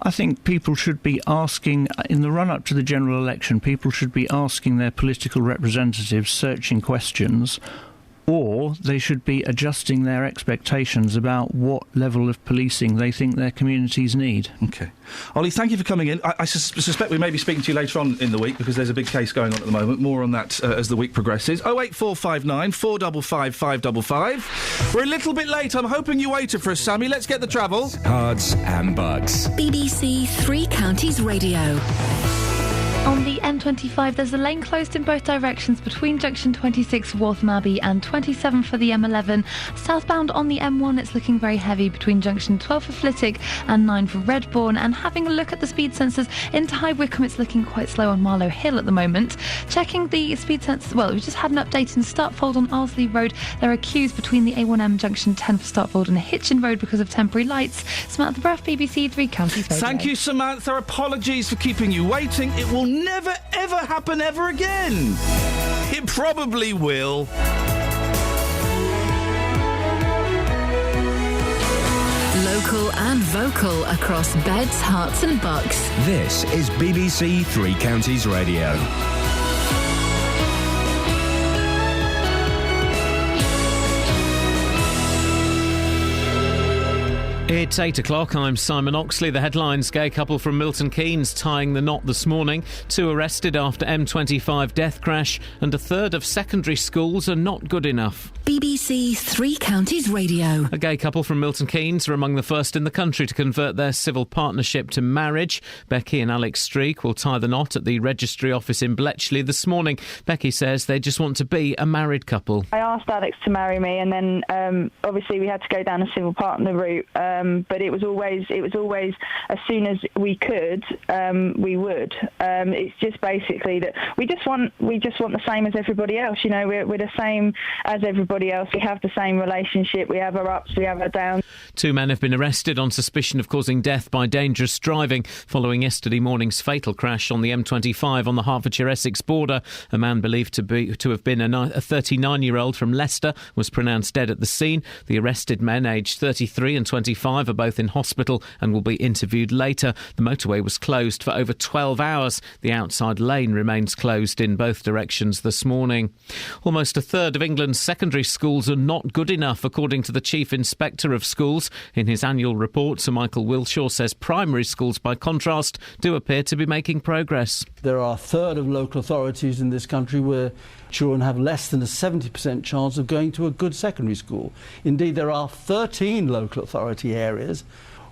I think people should be asking, in the run-up to the general election, people should be asking their political representatives searching questions, or they should be adjusting their expectations about what level of policing they think their communities need. OK. Ollie, thank you for coming in. I suspect we may be speaking to you later on in the week, because there's a big case going on at the moment. More on that as the week progresses. 08459 455 555. We're a little bit late. I'm hoping you waited for us, Sammy. Let's get the travel. Cards and bugs. BBC Three Counties Radio. On the M25, there's a lane closed in both directions between junction 26 for Waltham Abbey and 27 for the M11. Southbound on the M1, it's looking very heavy between junction 12 for Flitwick and 9 for Redbourne. And having a look at the speed sensors into High Wycombe, it's looking quite slow on Marlow Hill at the moment. Checking the speed sensors, well, we just had an update in Startfold on Arsley Road. There are queues between the A1M junction 10 for Startfold and Hitchin Road because of temporary lights. Samantha Bruff, BBC Three Counties Radio. Thank you, Samantha. Apologies for keeping you waiting. It will never, ever happen ever again. It probably will. Local and vocal across beds, hearts and bucks. This is BBC Three Counties Radio. It's 8 o'clock. I'm Simon Oxley. The headlines: gay couple from Milton Keynes tying the knot this morning. 2 arrested after M25 death crash. And a third of secondary schools are not good enough. BBC Three Counties Radio. A gay couple from Milton Keynes are among the first in the country to convert their civil partnership to marriage. Becky and Alex Streak will tie the knot at the registry office in Bletchley this morning. Becky says they just want to be a married couple. I asked Alex to marry me, and then obviously we had to go down a civil partner route. But it was always as soon as we could, we would. It's just basically that we just want the same as everybody else. You know, we're the same as everybody else. We have the same relationship. We have our ups, we have our downs. 2 men have been arrested on suspicion of causing death by dangerous driving following yesterday morning's fatal crash on the M25 on the Hertfordshire-Essex border. A man believed to have been a 39-year-old from Leicester was pronounced dead at the scene. The arrested men, aged 33 and 25, are both in hospital and will be interviewed later. The motorway was closed for over 12 hours. The outside lane remains closed in both directions this morning. Almost a third of England's secondary schools are not good enough, according to the Chief Inspector of Schools. In his annual report, Sir Michael Wilshaw says primary schools, by contrast, do appear to be making progress. There are a third of local authorities in this country where children have less than a 70% chance of going to a good secondary school. Indeed, there are 13 local authority areas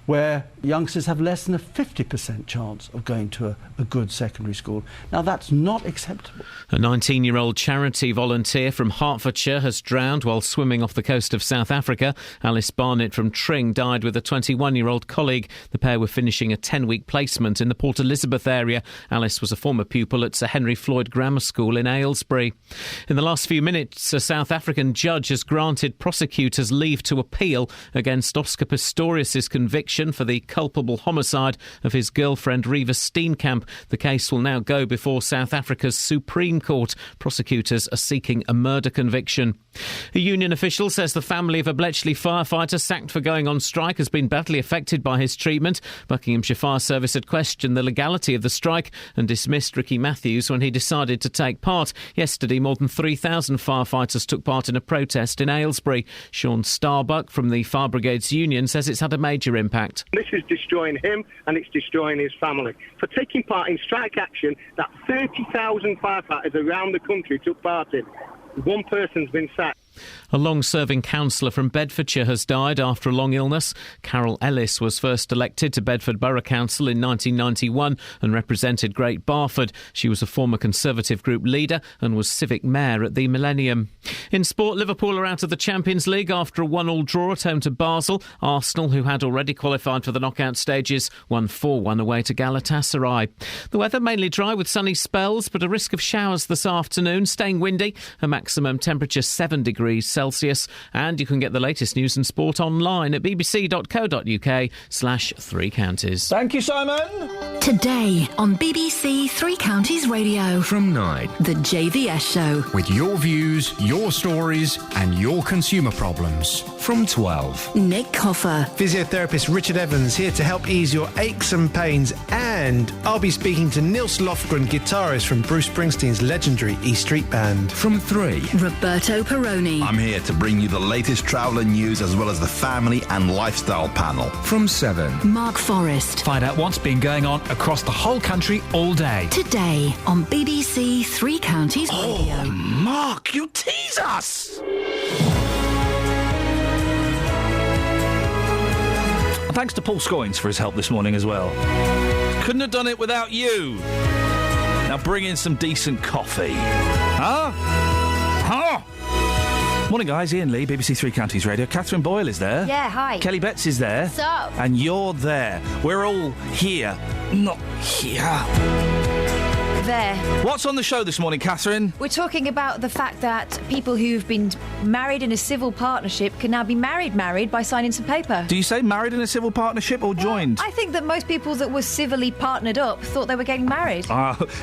where youngsters have less than a 50% chance of going to a good secondary school. Now, that's not acceptable. A 19-year-old charity volunteer from Hertfordshire has drowned while swimming off the coast of South Africa. Alice Barnett from Tring died with a 21-year-old colleague. The pair were finishing a 10-week placement in the Port Elizabeth area. Alice was a former pupil at Sir Henry Floyd Grammar School in Aylesbury. In the last few minutes, a South African judge has granted prosecutors leave to appeal against Oscar Pistorius' conviction for the culpable homicide of his girlfriend Reva Steenkamp. The case will now go before South Africa's Supreme Court. Prosecutors are seeking a murder conviction. A union official says the family of a Bletchley firefighter sacked for going on strike has been badly affected by his treatment. Buckinghamshire Fire Service had questioned the legality of the strike and dismissed Ricky Matthews when he decided to take part. Yesterday, more than 3,000 firefighters took part in a protest in Aylesbury. Sean Starbuck from the Fire Brigades Union says it's had a major impact. impact. This is destroying him and it's destroying his family. For taking part in strike action that 30,000 firefighters around the country took part in, one person's been sacked. A long-serving councillor from Bedfordshire has died after a long illness. Carol Ellis was first elected to Bedford Borough Council in 1991 and represented Great Barford. She was a former Conservative group leader and was civic mayor at the Millennium. In sport, Liverpool are out of the Champions League after a 1-1 draw at home to Basel. Arsenal, who had already qualified for the knockout stages, won 4-1 away to Galatasaray. The weather mainly dry with sunny spells, but a risk of showers this afternoon, staying windy, a maximum temperature 7 degrees Celsius, and you can get the latest news and sport online at bbc.co.uk/Three Counties. Thank you, Simon. Today on BBC Three Counties Radio. From 9. The JVS Show. With your views, your stories and your consumer problems. From 12. Nick Coffer. Physiotherapist Richard Evans here to help ease your aches and pains, and I'll be speaking to Nils Lofgren, guitarist from Bruce Springsteen's legendary E Street Band. From 3. Roberto Peroni. I'm here to bring you the latest travel and news as well as the family and lifestyle panel. From 7. Mark Forrest. Find out what's been going on across the whole country all day. Today on BBC Three Counties Radio. Mark, you tease us! Thanks to Paul Scoynes for his help this morning as well. Couldn't have done it without you. Now bring in some decent coffee. Huh? Huh? Morning, guys. Iain Lee, BBC Three Counties Radio. Catherine Boyle is there. Yeah, hi. Kelly Betts is there. What's up? And you're there. We're all here. Not here. There. What's on the show this morning, Catherine? We're talking about the fact that people who've been married in a civil partnership can now be married by signing some paper. Do you say married in a civil partnership or joined? I think that most people that were civilly partnered up thought they were getting married.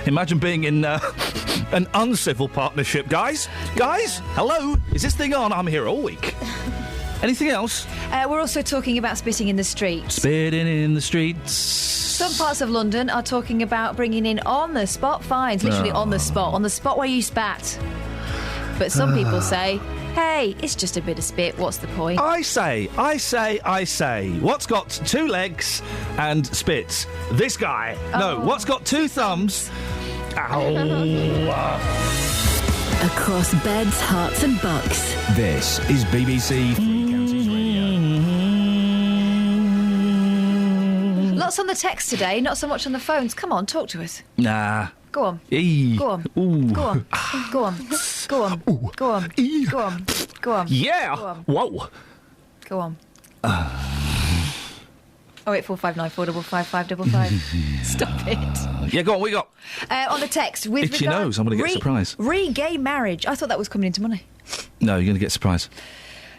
Imagine being in an uncivil partnership. Guys, hello? Is this thing on? I'm here all week. Anything else? We're also talking about spitting in the streets. Spitting in the streets. Some parts of London are talking about bringing in on-the-spot fines, literally on the spot where you spat. But some people say, hey, it's just a bit of spit, what's the point? I say. What's got 2 legs and spits? This guy. No, what's got 2 thumbs? Ow. Across beds, hearts and bucks. This is BBC Three Counties Radio. Lots on the text today, not so much on the phones. Come on, talk to us. Nah. Go on. Eee. Go on. Ooh. Go on. Go on. Go on. Go on. Eee. Go on. Go on. Yeah. Go on. Whoa. Go on. 08459 455 555. Stop it. Yeah, go on, what you got? On the text, with Itchy nose, I'm going to get a surprise. Re-gay marriage. I thought that was coming into money. No, you're going to get a surprise.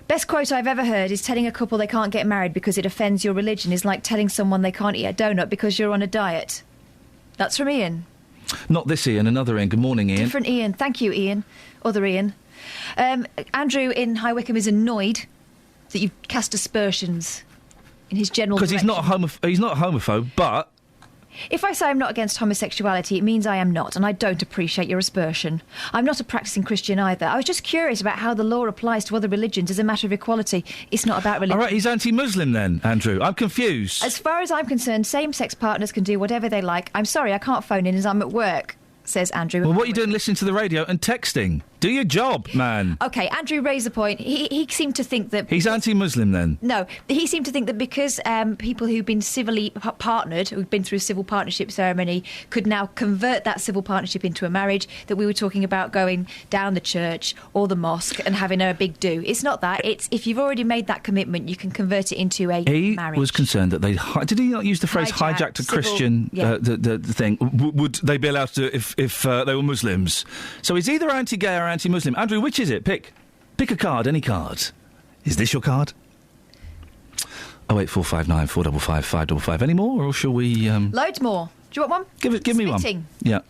Best quote I've ever heard is telling a couple they can't get married because it offends your religion is like telling someone they can't eat a donut because you're on a diet. That's from Iain. Not this Iain, another Iain. Good morning, Iain. Different Iain. Thank you, Iain. Other Iain. Andrew in High Wycombe is annoyed that you've cast aspersions in his general direction. Because he's not a homophobe, but... If I say I'm not against homosexuality, it means I am not, and I don't appreciate your aspersion. I'm not a practising Christian either. I was just curious about how the law applies to other religions as a matter of equality. It's not about religion. All right, he's anti-Muslim then, Andrew. I'm confused. As far as I'm concerned, same-sex partners can do whatever they like. I'm sorry, I can't phone in as I'm at work, says Andrew. Well, what are you doing listening to the radio and texting? Do your job, man. OK, Andrew raised the point. He seemed to think that... He's anti-Muslim, then? No, he seemed to think that because people who've been civilly partnered, who've been through a civil partnership ceremony, could now convert that civil partnership into a marriage, that we were talking about going down the church or the mosque and having a big do. It's not that. It's if you've already made that commitment, you can convert it into a marriage. He was concerned that they... Did he not use the phrase hijacked a Christian the thing? Would they be allowed to if they were Muslims? So he's either anti-gay or anti-Muslim. Andrew, which is it? Pick a card, any card. Is this your card? 08459 455 555. Any more, or shall we... Loads more. Do you want one? Give me one. Yeah.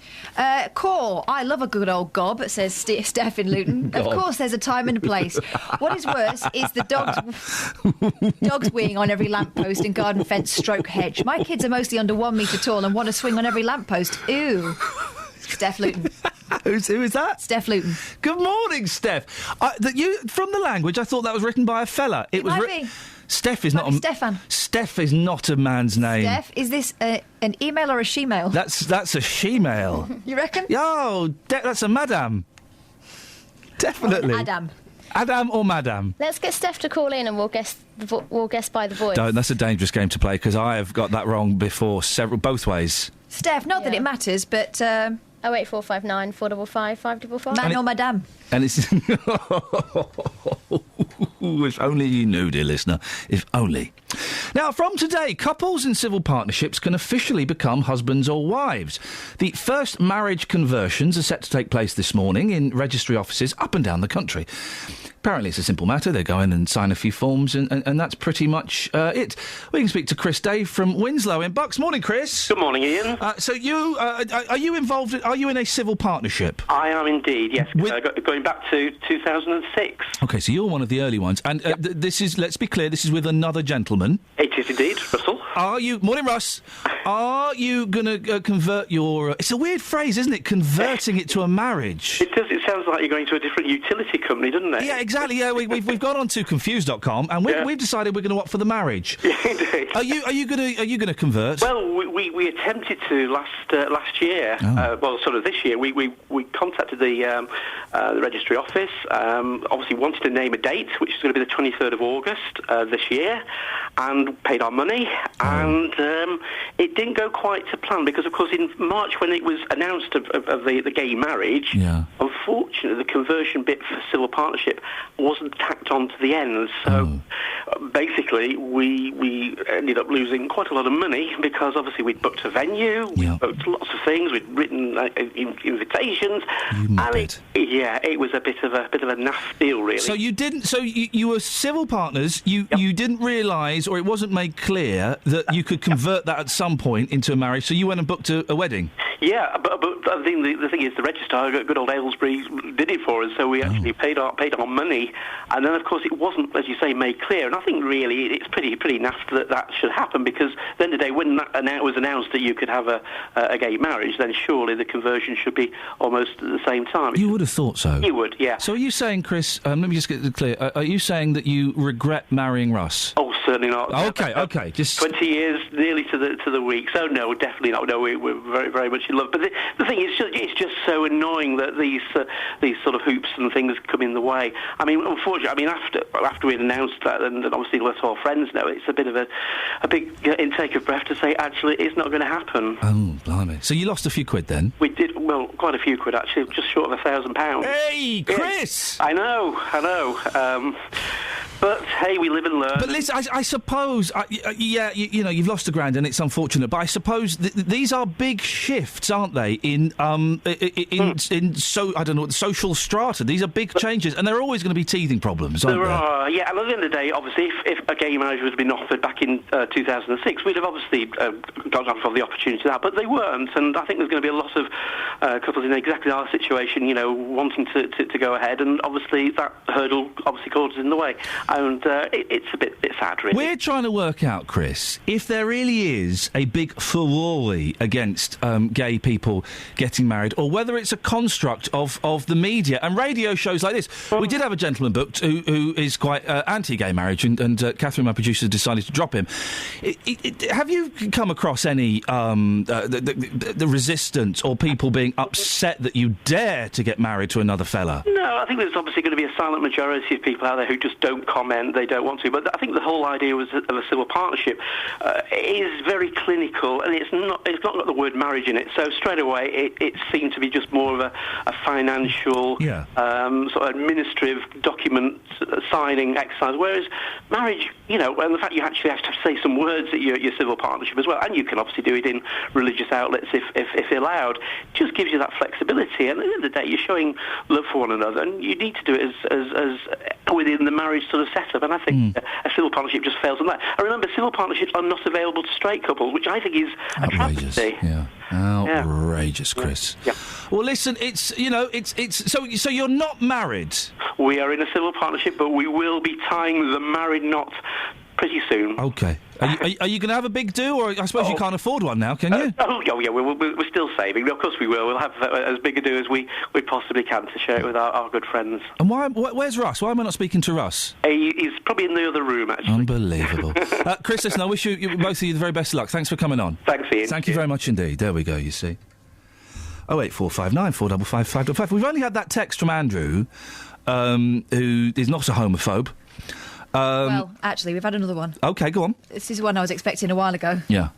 Core. I love a good old gob, says Steph in Luton. Of course, there's a time and a place. What is worse is the dogs weeing on every lamppost and garden fence stroke hedge. My kids are mostly under 1 metre tall and want to swing on every lamppost. Ew. Steph Luton. Who is that? Steph Luton. Good morning, Steph. From the language, I thought that was written by a fella. It might be. Steph is not. Stefan. Steph is not a man's name. Steph, is this an email or a she-mail? That's a she-mail. You reckon? Oh, that's a madam. Definitely. Adam or madam? Let's get Steph to call in and we'll guess by the voice. Don't. That's a dangerous game to play because I have got that wrong before both ways. Steph, not that it matters, but... 08459 455 555. Man or madame? And it's... If only you knew, dear listener. If only. Now, from today, couples in civil partnerships can officially become husbands or wives. The first marriage conversions are set to take place this morning in registry offices up and down the country. Apparently it's a simple matter. They go in and sign a few forms and that's pretty much it. We can speak to Chris Day from Winslow in Bucks. Morning, Chris. Good morning, Ian. So you, are you involved, are you in a civil partnership? I am indeed, yes. Going back to 2006. OK, so you're one of the early ones. And this is, let's be clear, this is with another gentleman. It is indeed, Russell. Are you... Morning, Russ. Are you going to convert your... it's a weird phrase, isn't it? Converting it to a marriage. It does. It sounds like you're going to a different utility company, doesn't it? Yeah, exactly. Yeah, we've gone on to confused.com and we've decided we're going to opt for the marriage. Yeah, indeed. Are you going to convert? Well, we attempted to last year. Well, sort of this year. We contacted the registry office. Obviously, wanted to name a date, which is going to be the 23rd of August this year, and paid our money. And it didn't go quite to plan because, of course, in March when it was announced of the gay marriage, unfortunately, the conversion bit for civil partnership wasn't tacked on to the end. So basically, we ended up losing quite a lot of money because obviously we'd booked a venue, we'd booked lots of things, we'd written invitations, and it was a bit of a naff deal, really. So you didn't. So you were civil partners. You didn't realise, or it wasn't made clear that you could convert that at some point into a marriage. So you went and booked a wedding. Yeah, but I think the thing is, the registrar, good old Aylesbury, did it for us. So we actually paid our money, and then of course it wasn't, as you say, made clear. And I think really it's pretty naff that should happen because at the end of the day, when that was announced that you could have a gay marriage, then surely the conversion should be almost at the same time. You would have thought so. You would, yeah. So are you saying, Chris? Let me just get it clear. Are you saying that you regret marrying Russ? Oh, certainly not. Okay. Just 20 years, nearly to the week. So no, definitely not. No, we're very, very much in love. But the thing is, it's just so annoying that these sort of hoops and things come in the way. I mean, unfortunately, after we'd announced that, and obviously let our friends know, it's a bit of a big intake of breath to say, actually, it's not going to happen. Oh, blimey. So you lost a few quid then? We did, well, quite a few quid, actually, just short of £1,000. Hey, Chris! Yeah, I know. But, hey, we live and learn. But listen, I suppose, you know, you've lost £1,000 and it's unfortunate, but I suppose these are big shifts, aren't they, in I don't know, the social strata. These are big changes, and there are always going to be teething problems, aren't there? There are, yeah, and at the end of the day, obviously, if a gay marriage was been offered back in 2006, we'd have obviously gone for the opportunity of that, but they weren't, and I think there's going to be a lot of couples in exactly our situation, you know, wanting to go ahead, and obviously that hurdle obviously causes in the way. And it's a bit sad, really. We're trying to work out, Chris, if there really is a big furore against gay people getting married, or whether it's a construct of the media and radio shows like this. We did have a gentleman booked who is quite anti-gay marriage, and Catherine, my producer, decided to drop him. Have you come across any the resistance or people being upset that you dare to get married to another fella? No, I think there's obviously going to be a silent majority of people out there who just don't comment, they don't want to. But I think the whole idea of a civil partnership is very clinical, and it's not got the word marriage in it. So straight away, it seemed to be just more of a financial, sort of administrative document signing exercise. Whereas marriage, you know, and the fact you actually have to say some words at your civil partnership as well, and you can obviously do it in religious outlets if allowed, just gives you that flexibility. And at the end of the day, you're showing love for one another, and you need to do it as within the marriage sort of setup. And I think a civil partnership just fails on that. And remember, civil partnerships are not available to straight couples, which I think is a travesty. Outrageous, Chris. Yeah. Well, listen, it's so you're not married. We are in a civil partnership, but we will be tying the married knot pretty soon. OK. Are you going to have a big do, or I suppose you can't afford one now, can you? Yeah, we're still saving. Of course we will. We'll have as big a do as we possibly can to share it with our good friends. And where's Russ? Why am I not speaking to Russ? He's probably in the other room, actually. Unbelievable. Chris, listen, I wish you both of you the very best of luck. Thanks for coming on. Thanks, Ian. Thank you very much indeed. There we go, you see. 08459 455 555. We've only had that text from Andrew, who is not a homophobe. Well, actually, we've had another one. OK, go on. This is one I was expecting a while ago. Yeah.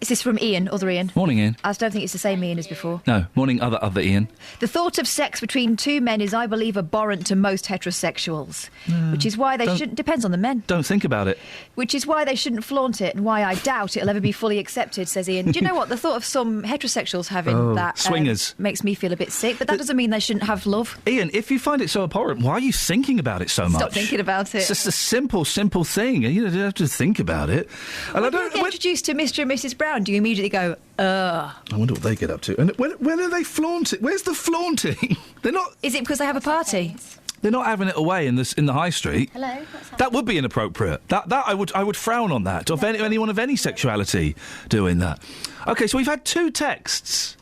Is this from Ian, other Ian? Morning, Ian. I don't think it's the same Ian as before. No, morning, other Ian. The thought of sex between two men is, I believe, abhorrent to most heterosexuals, which is why they shouldn't... Depends on the men. Don't think about it. Which is why they shouldn't flaunt it, and why I doubt it'll ever be fully accepted, says Ian. Do you know what? The thought of some heterosexuals having that... swingers. Makes me feel a bit sick, but that doesn't mean they shouldn't have love. Ian, if you find it so abhorrent, why are you thinking about it so much? Stop thinking about it. It's just a simple thing. You don't have to think about it. And when you get introduced to Mr. and Mrs. Brown, do you immediately go, I wonder what they get up to. And when are they flaunting? Where's the flaunting? They're not... Is it because they have a party? They're not having it away in the high street. Hello? That would be inappropriate. That I would frown on that. Of anyone of any sexuality doing that. OK, so we've had two texts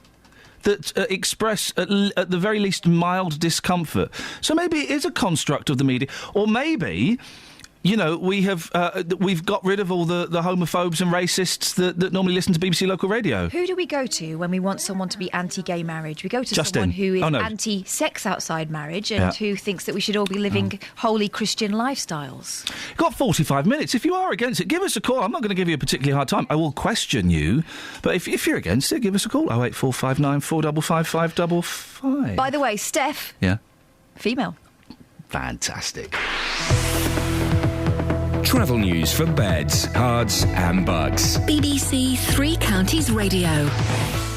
that express, at the very least, mild discomfort. So maybe it is a construct of the media. Or maybe... You know, we've got rid of all the homophobes and racists that normally listen to BBC local radio. Who do we go to when we want someone to be anti-gay marriage? We go to Justin. someone who is Oh, no. anti-sex outside marriage and who thinks that we should all be living holy Christian lifestyles. You've got 45 minutes. If you are against it, give us a call. I'm not going to give you a particularly hard time. I will question you. But if you're against it, give us a call. 08459 455 555. By the way, Steph. Yeah. Female. Fantastic. Travel news for beds, cards and bugs. BBC Three Counties Radio.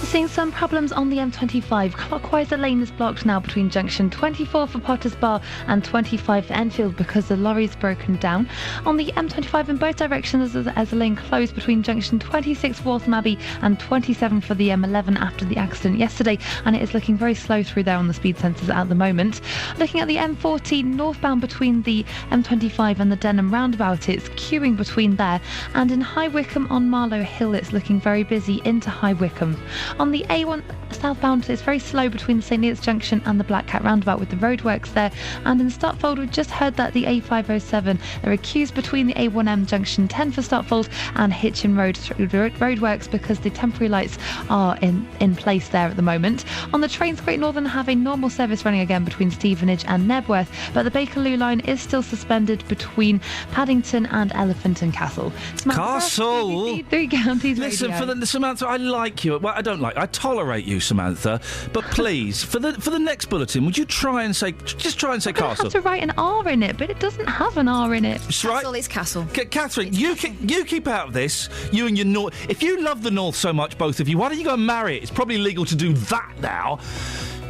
Seeing some problems on the M25. Clockwise, the lane is blocked now between junction 24 for Potters Bar and 25 for Enfield because the lorry's broken down. On the M25 in both directions, as the lane closed between junction 26 for Waltham Abbey and 27 for the M11 after the accident yesterday, and it is looking very slow through there on the speed sensors at the moment. Looking at the M14 northbound between the M25 and the Denham roundabout, it's queuing between there, and in High Wycombe on Marlow Hill, it's looking very busy into High Wycombe. On the A1 southbound, it's very slow between the St Neots Junction and the Black Cat roundabout with the roadworks there. And in Stotfold, we've just heard that the A507, there are queues between the A1M Junction 10 for Stotfold and Hitchin Road roadworks because the temporary lights are in place there at the moment. On the trains, Great Northern have a normal service running again between Stevenage and Nebworth, but the Bakerloo line is still suspended between Paddington and Elephant and Castle. Castle! BBC Three Counties Listen, Radio. Samantha, I like you. Well, I don't like. I tolerate you, Samantha. But please, for the next bulletin, would you try and say Castle? I have to write an R in it, but it doesn't have an R in it. Castle is Castle. Catherine, you keep out of this. You and your North. If you love the North so much, both of you, why don't you go and marry it? It's probably legal to do that now.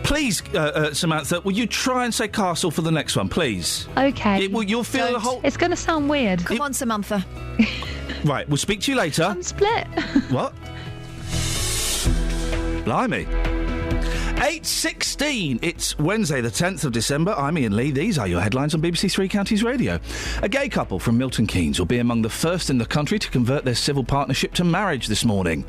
Please, Samantha, will you try and say Castle for the next one, please? Okay. You'll feel the whole... It's going to sound weird. Come on, Samantha. Right, we'll speak to you later. I'm split. What? Blimey. 8:16. It's Wednesday, the 10th of December. I'm Iain Lee. These are your headlines on BBC Three Counties Radio. A gay couple from Milton Keynes will be among the first in the country to convert their civil partnership to marriage this morning.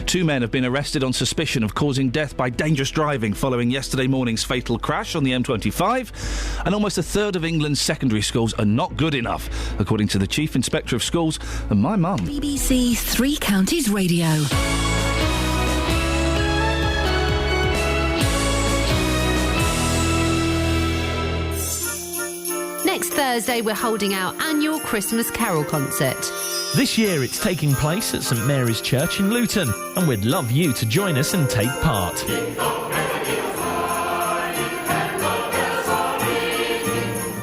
Two men have been arrested on suspicion of causing death by dangerous driving following yesterday morning's fatal crash on the M25. And almost a third of England's secondary schools are not good enough, according to the Chief Inspector of Schools and my mum. BBC Three Counties Radio. Next Thursday, we're holding our annual Christmas Carol concert. This year it's taking place at St Mary's Church in Luton, and we'd love you to join us and take part.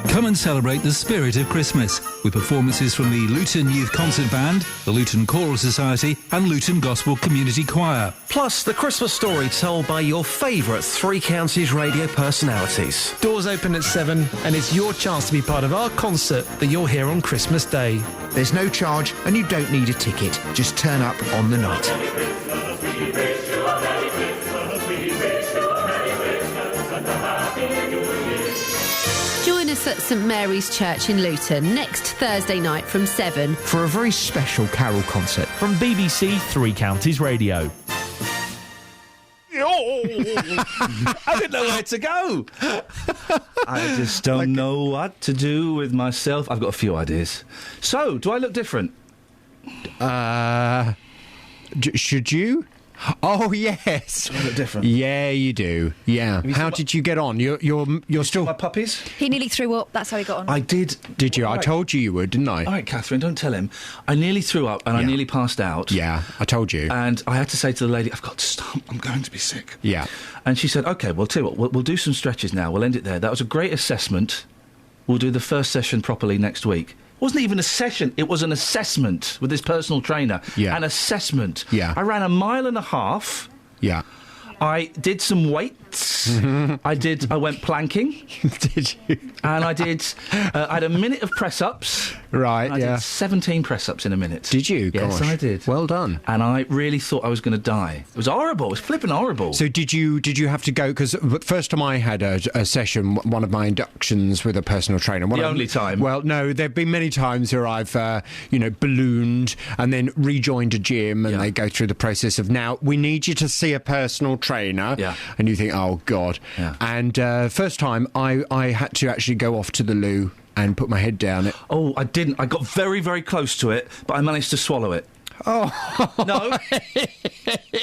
Come and celebrate the spirit of Christmas with performances from the Luton Youth Concert Band, the Luton Choral Society and Luton Gospel Community Choir. Plus, the Christmas story told by your favourite Three Counties radio personalities. Doors open at 7 and it's your chance to be part of our concert that you'll hear on Christmas Day. There's no charge and you don't need a ticket. Just turn up on the night. Join join us at St Mary's Church in Luton next Thursday night from 7 for a very special carol concert from BBC Three Counties Radio. I didn't know where to go. I just don't know what to do with myself. I've got a few ideas. So, do I look different? Should you? Oh yes. Do I look different? Yeah, you do. Yeah. How did you get on? You're still my puppies. He nearly threw up. That's how he got on. I did. Did you? Right. I told you would, didn't I? All right, Catherine, don't tell him. I nearly threw up and I nearly passed out. Yeah, I told you. And I had to say to the lady, I've got to stop. I'm going to be sick. Yeah. And she said, OK, well, tell you what, we'll do some stretches now. We'll end it there. That was a great assessment. We'll do the first session properly next week. It wasn't even a session. It was an assessment with this personal trainer. Yeah. An assessment. Yeah. I ran 1.5 miles. Yeah. I did some weights. I went planking. Did you? And I did. I had a minute of press-ups. Right. And I did 17 press-ups in a minute. Did you? Yes, Gosh. I did. Well done. And I really thought I was going to die. It was horrible. It was flipping horrible. So did you have to go? Because the first time I had a session, one of my inductions with a personal trainer. The only time. Well, no, there've been many times where I've ballooned and then rejoined a gym, and they go through the process of, now we need you to see a personal trainer. Yeah. And you think, oh God. Yeah. And first time I had to actually go off to the loo and put my head down. Oh, I didn't. I got very, very close to it, but I managed to swallow it. Oh no!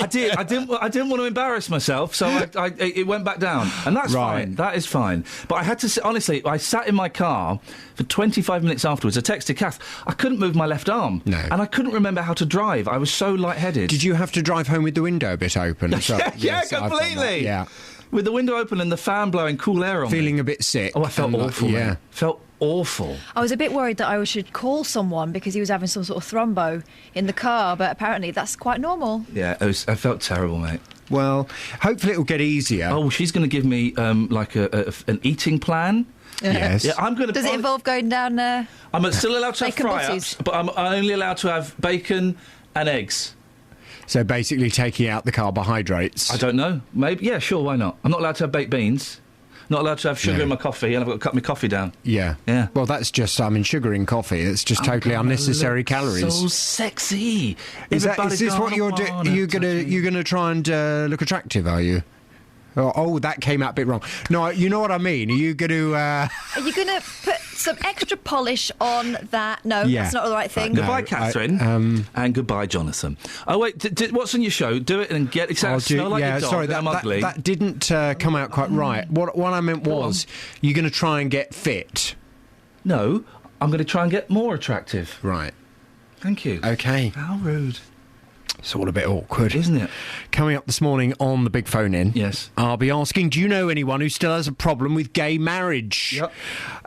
I did. I didn't want to embarrass myself, so it went back down, and that's fine. That is fine. But I had to. Honestly, I sat in my car for 25 minutes afterwards. I texted Kath. I couldn't move my left arm, and I couldn't remember how to drive. I was so lightheaded. Did you have to drive home with the window a bit open? So, yes, completely. Yeah. With the window open and the fan blowing cool air on me. Feeling a bit sick. Oh, I felt awful. Yeah. Felt awful. I was a bit worried that I should call someone because he was having some sort of thrombo in the car, but apparently that's quite normal. Yeah, I felt terrible, mate. Well, hopefully it'll get easier. Oh, she's going to give me like an eating plan. Yes. Yeah, I'm going to. Does it involve going down? I'm still allowed to have bacon fry-ups, butties? but I'm only allowed to have bacon and eggs. So basically taking out the carbohydrates. I don't know. Maybe. Yeah, sure. Why not? I'm not allowed to have baked beans. Not allowed to have sugar in my coffee, and I've got to cut my coffee down. Yeah. Yeah. Well, that's just, sugar in coffee. It's just totally unnecessary calories. So sexy. Is this what you're doing? You're gonna try and look attractive, are you? Oh, that came out a bit wrong. No, you know what I mean. Are you going to... Are you going to put some extra polish on that? No, that's not the right thing. Goodbye, Catherine. And goodbye, Jonathan. Oh, wait, what's on your show? Do it and get... smell like your dog. Sorry, I'm ugly. That didn't come out quite right. What I meant was, you're going to try and get fit. No, I'm going to try and get more attractive. Right. Thank you. OK. How rude. It's all a bit awkward, isn't it? Coming up this morning on the Big Phone In, yes, I'll be asking, do you know anyone who still has a problem with gay marriage? Yep.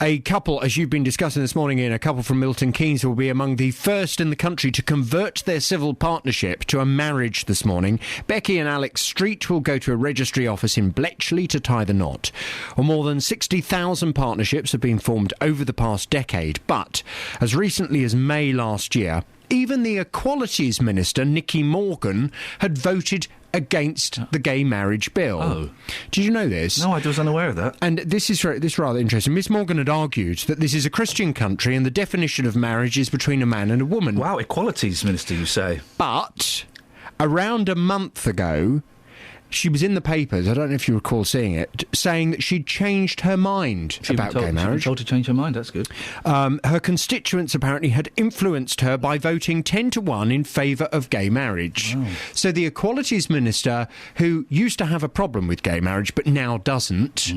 A couple, as you've been discussing this morning, Iain, a couple from Milton Keynes will be among the first in the country to convert their civil partnership to a marriage this morning. Becky and Alex Street will go to a registry office in Bletchley to tie the knot. Well, more than 60,000 partnerships have been formed over the past decade, but as recently as May last year, even the Equalities Minister, Nicky Morgan, had voted against the gay marriage bill. Oh. Did you know this? No, I was unaware of that. And this is rather interesting. Miss Morgan had argued that this is a Christian country and the definition of marriage is between a man and a woman. Wow, Equalities Minister, you say. But around a month ago, she was in the papers, I don't know if you recall seeing it, saying that she'd changed her mind about gay marriage. She'd been told to change her mind, that's good. Her constituents apparently had influenced her by voting 10-1 in favour of gay marriage. Wow. So the Equalities Minister, who used to have a problem with gay marriage but now doesn't,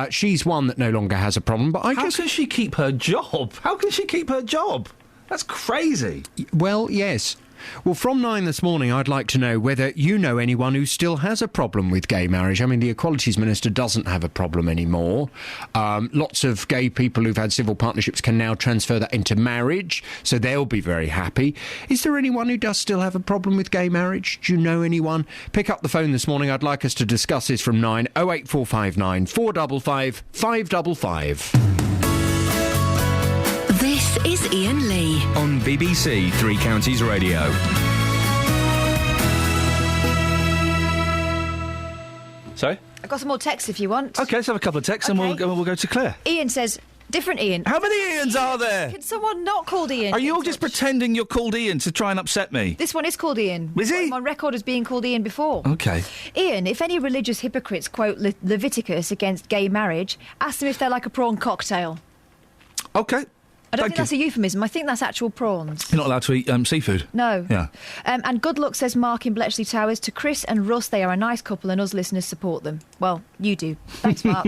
she's one that no longer has a problem. But How can she keep her job? How can she keep her job? That's crazy. Well, yes. Well, from 9 this morning, I'd like to know whether you know anyone who still has a problem with gay marriage. I mean, the Equalities Minister doesn't have a problem anymore. Lots of gay people who've had civil partnerships can now transfer that into marriage, so they'll be very happy. Is there anyone who does still have a problem with gay marriage? Do you know anyone? Pick up the phone this morning. I'd like us to discuss this from 9. 08459 455 555. This is Iain Lee on BBC Three Counties Radio. Sorry? I've got some more texts if you want. OK, let's have a couple of texts and we'll go to Claire. Ian says... Different Ian. How many Ians are there? Can someone not called Ian? Are you all just pretending you're called Ian to try and upset me? This one is called Ian. Is he? My record as being called Ian before. OK. Ian, if any religious hypocrites quote Leviticus against gay marriage, ask them if they're like a prawn cocktail. OK. I don't think that's a euphemism. I think that's actual prawns. You're not allowed to eat seafood? No. Yeah. And good luck, says Mark in Bletchley Towers. To Chris and Russ, they are a nice couple and us listeners support them. Well, you do. Thanks, Mark.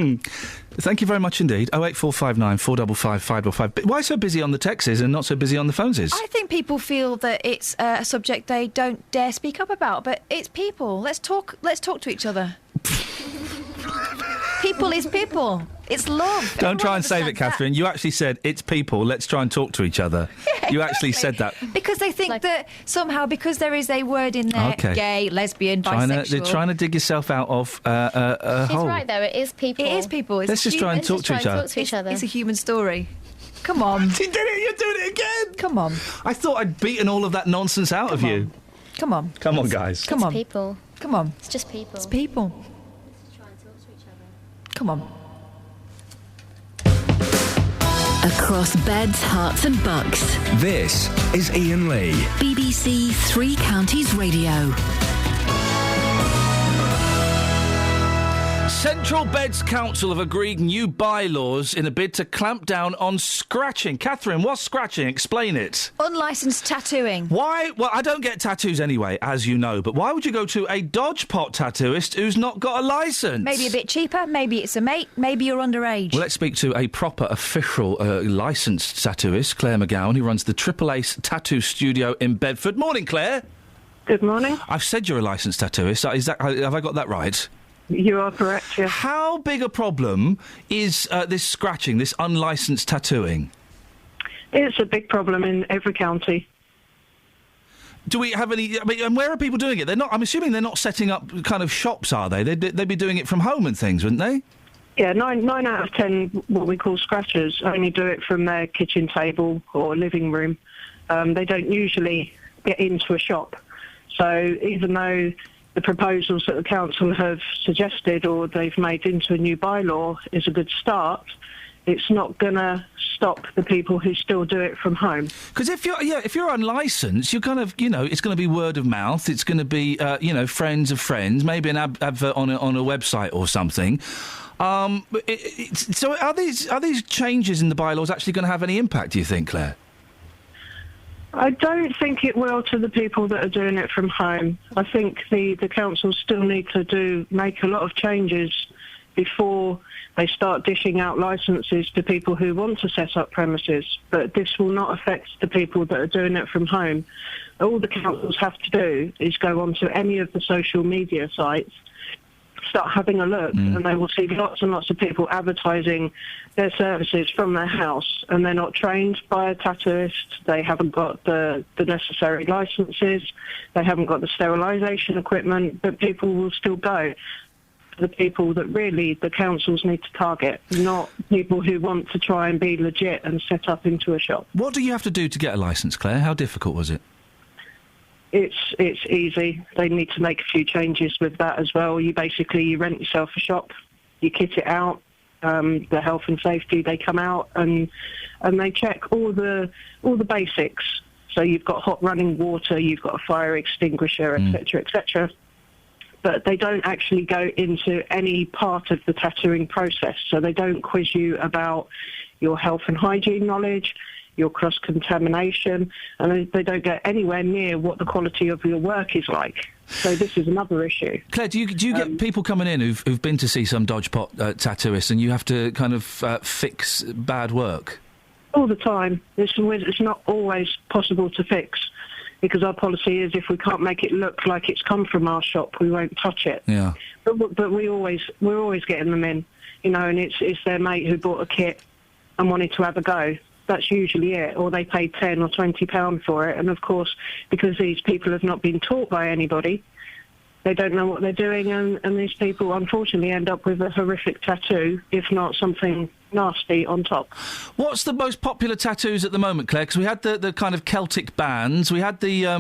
Thank you very much indeed. 08459 455 555. Why so busy on the texts and not so busy on the phones? I think people feel that it's a subject they don't dare speak up about, but it's people. Let's talk to each other. People is people. It's love. Don't try and save it, Catherine. You actually said, it's people, let's try and talk to each other. Yeah, you actually said that. Because they think that somehow, because there is a word in there, gay, lesbian, bisexual... They're trying to dig yourself out of a She's hole. right, though. It is people. It is people. Let's just try and talk to each other. It's a human story. Come on. She did it! You're doing it again! Come on. I thought I'd beaten all of that nonsense out of you. Come on. Come on, guys. Come on. It's people. Come on. It's just people. It's people. Just try and talk to each other. Come on. Across beds, hearts and bucks. This is Iain Lee. BBC Three Counties Radio. Central Beds Council have agreed new bylaws in a bid to clamp down on scratching. Catherine, what's scratching? Explain it. Unlicensed tattooing. Why? Well, I don't get tattoos anyway, as you know, but why would you go to a dodgepot tattooist who's not got a licence? Maybe a bit cheaper, maybe it's a mate, maybe you're underage. Well, let's speak to a proper, official, licensed tattooist, Claire McGowan, who runs the Triple Ace Tattoo Studio in Bedford. Morning, Claire. Good morning. I've said you're a licensed tattooist. Have I got that right? You are correct, yes. How big a problem is this scratching, this unlicensed tattooing? It's a big problem in every county. Do we have any... I mean, and where are people doing it? They're not. I'm assuming they're not setting up kind of shops, are they? They'd be doing it from home and things, wouldn't they? Yeah, 9 out of 10 what we call scratchers only do it from their kitchen table or living room. They don't usually get into a shop. So even though the proposals that the council have suggested or they've made into a new bylaw is a good start, it's not going to stop the people who still do it from home. Because if you're unlicensed, you're kind of, it's going to be word of mouth. It's going to be, friends of friends, maybe an advert on a website or something. So are these changes in the bylaws actually going to have any impact, do you think, Claire? I don't think it will to the people that are doing it from home. I think the council still need to make a lot of changes before they start dishing out licences to people who want to set up premises. But this will not affect the people that are doing it from home. All the councils have to do is go onto any of the social media sites, start having a look, and they will see lots and lots of people advertising their services from their house, and they're not trained by a tattooist. They haven't got the necessary licences. They haven't got the sterilisation equipment, but people will still go. The people that really the councils need to target, not people who want to try and be legit and set up into a shop. What do you have to do to get a licence, Claire? How difficult was it? It's easy. They need to make a few changes with that as well. You rent yourself a shop, you kit it out, the health and safety, they come out and they check all the basics. So you've got hot running water, you've got a fire extinguisher, etc., etc. But they don't actually go into any part of the tattooing process. So they don't quiz you about your health and hygiene knowledge, your cross-contamination, and they don't get anywhere near what the quality of your work is like. So this is another issue. Claire, do you get people coming in who've been to see some dodgepot tattooist and you have to kind of fix bad work? All the time. It's not always possible to fix, because our policy is if we can't make it look like it's come from our shop, we won't touch it. Yeah. But we're always getting them in, and it's their mate who bought a kit and wanted to have a go. That's usually it, or they paid £10 or £20 for it. And of course, because these people have not been taught by anybody, they don't know what they're doing, and these people unfortunately end up with a horrific tattoo, if not something nasty on top. What's the most popular tattoos at the moment, Claire? Because we had the kind of Celtic bands, we had your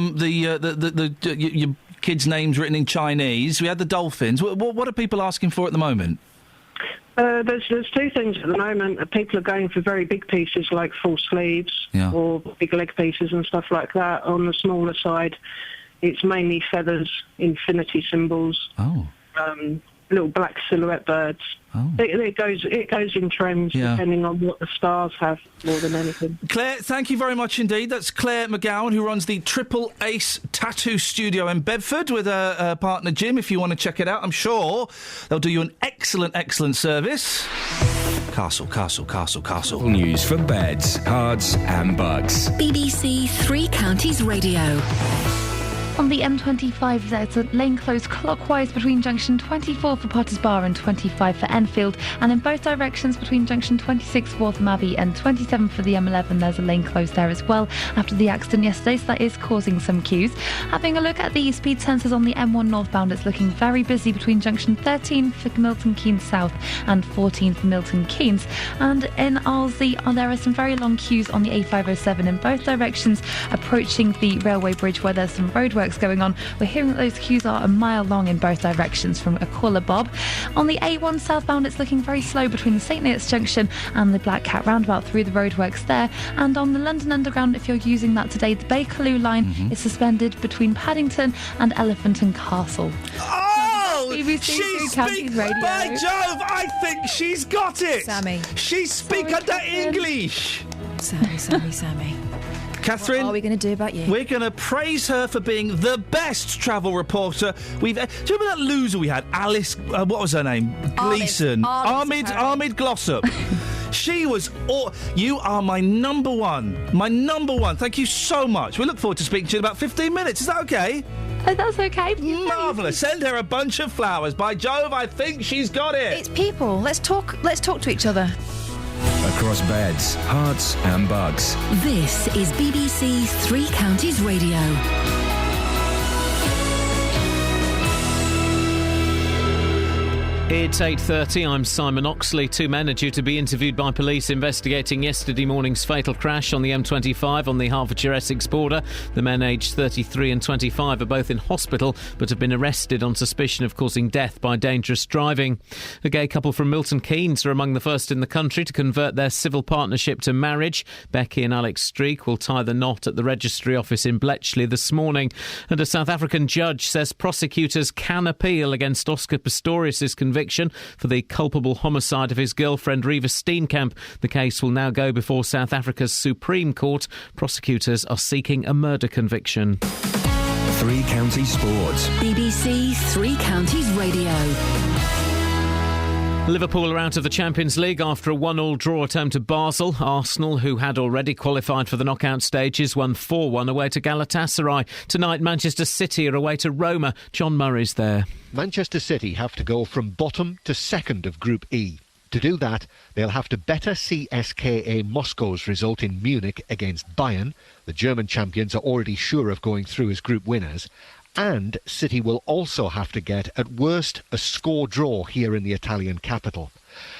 kids' names written in Chinese. We had the dolphins. What are people asking for at the moment? There's two things at the moment. People are going for very big pieces like full sleeves or big leg pieces and stuff like that. On the smaller side, it's mainly feathers, infinity symbols, little black silhouette birds. It goes in trends depending on what the stars have more than anything. Claire, thank you very much indeed. That's Claire McGowan, who runs the Triple Ace Tattoo Studio in Bedford with her partner Jim. If you want to check it out, I'm sure they'll do you an excellent service. Castle. All news for beds, cards and bugs. BBC Three Counties Radio. On the M25, there's a lane closed clockwise between junction 24 for Potters Bar and 25 for Enfield, and in both directions between junction 26 for Waltham Abbey and 27 for the M11, there's a lane closed there as well after the accident yesterday, so that is causing some queues. Having a look at the speed sensors on the M1 northbound, it's looking very busy between junction 13 for Milton Keynes South and 14 for Milton Keynes, and in Arlesey there are some very long queues on the A507 in both directions approaching the railway bridge where there's some roadworks going on. We're hearing that those queues are a mile long in both directions from a caller Bob. On the A1 southbound, it's looking very slow between the St Neots Junction and the Black Cat roundabout through the roadworks there. And on the London Underground, if you're using that today, the Bakerloo line is suspended between Paddington and Elephant and Castle. Oh! BBC She's Counties Radio. By Jove, I think she's got it! Sammy. She's speaking the English! Sammy. Catherine, what are we going to do about you? We're going to praise her for being the best travel reporter we've... Do you remember that loser we had? Alice... what was her name? Gleeson. Armid Glossop. She was... you are my number one. My number one. Thank you so much. We look forward to speaking to you in about 15 minutes. Is that okay? Oh, that's okay. Marvellous. Send her a bunch of flowers. By Jove, I think she's got it. It's people. Let's talk to each other. Across beds, hearts and bugs. This is BBC Three Counties Radio. It's 8:30. I'm Simon Oxley. Two men are due to be interviewed by police investigating yesterday morning's fatal crash on the M25 on the Hertfordshire-Essex border. The men aged 33 and 25 are both in hospital but have been arrested on suspicion of causing death by dangerous driving. A gay couple from Milton Keynes are among the first in the country to convert their civil partnership to marriage. Becky and Alex Streak will tie the knot at the registry office in Bletchley this morning. And a South African judge says prosecutors can appeal against Oscar Pistorius' conviction for the culpable homicide of his girlfriend Reva Steenkamp. The case will now go before South Africa's Supreme Court. Prosecutors are seeking a murder conviction. Three Counties Sports. BBC Three Counties Radio. Liverpool are out of the Champions League after a 1-1 draw at home to Basel. Arsenal, who had already qualified for the knockout stages, won 4-1 away to Galatasaray. Tonight, Manchester City are away to Roma. John Murray's there. Manchester City have to go from bottom to second of Group E. To do that, they'll have to better CSKA Moscow's result in Munich against Bayern. The German champions are already sure of going through as group winners. And City will also have to get, at worst, a score draw here in the Italian capital.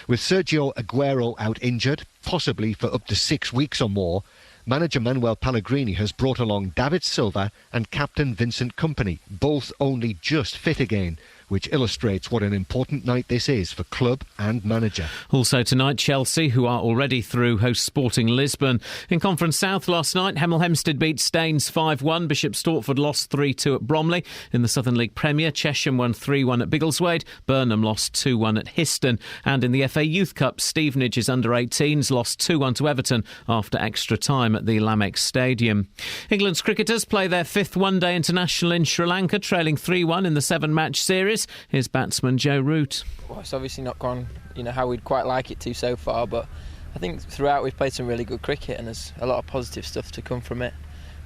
With Sergio Aguero out injured, possibly for up to 6 weeks or more, manager Manuel Pellegrini has brought along David Silva and captain Vincent Kompany, both only just fit again, which illustrates what an important night this is for club and manager. Also tonight, Chelsea, who are already through, host Sporting Lisbon. In Conference South last night, Hemel Hempstead beat Staines 5-1. Bishop Stortford lost 3-2 at Bromley. In the Southern League Premier, Chesham won 3-1 at Biggleswade. Burnham lost 2-1 at Histon. And in the FA Youth Cup, Stevenage's under-18s lost 2-1 to Everton after extra time at the Lamex Stadium. England's cricketers play their fifth one-day international in Sri Lanka, trailing 3-1 in the 7-match series. Here's batsman Joe Root. Well, it's obviously not gone, how we'd quite like it to so far, but I think throughout we've played some really good cricket and there's a lot of positive stuff to come from it.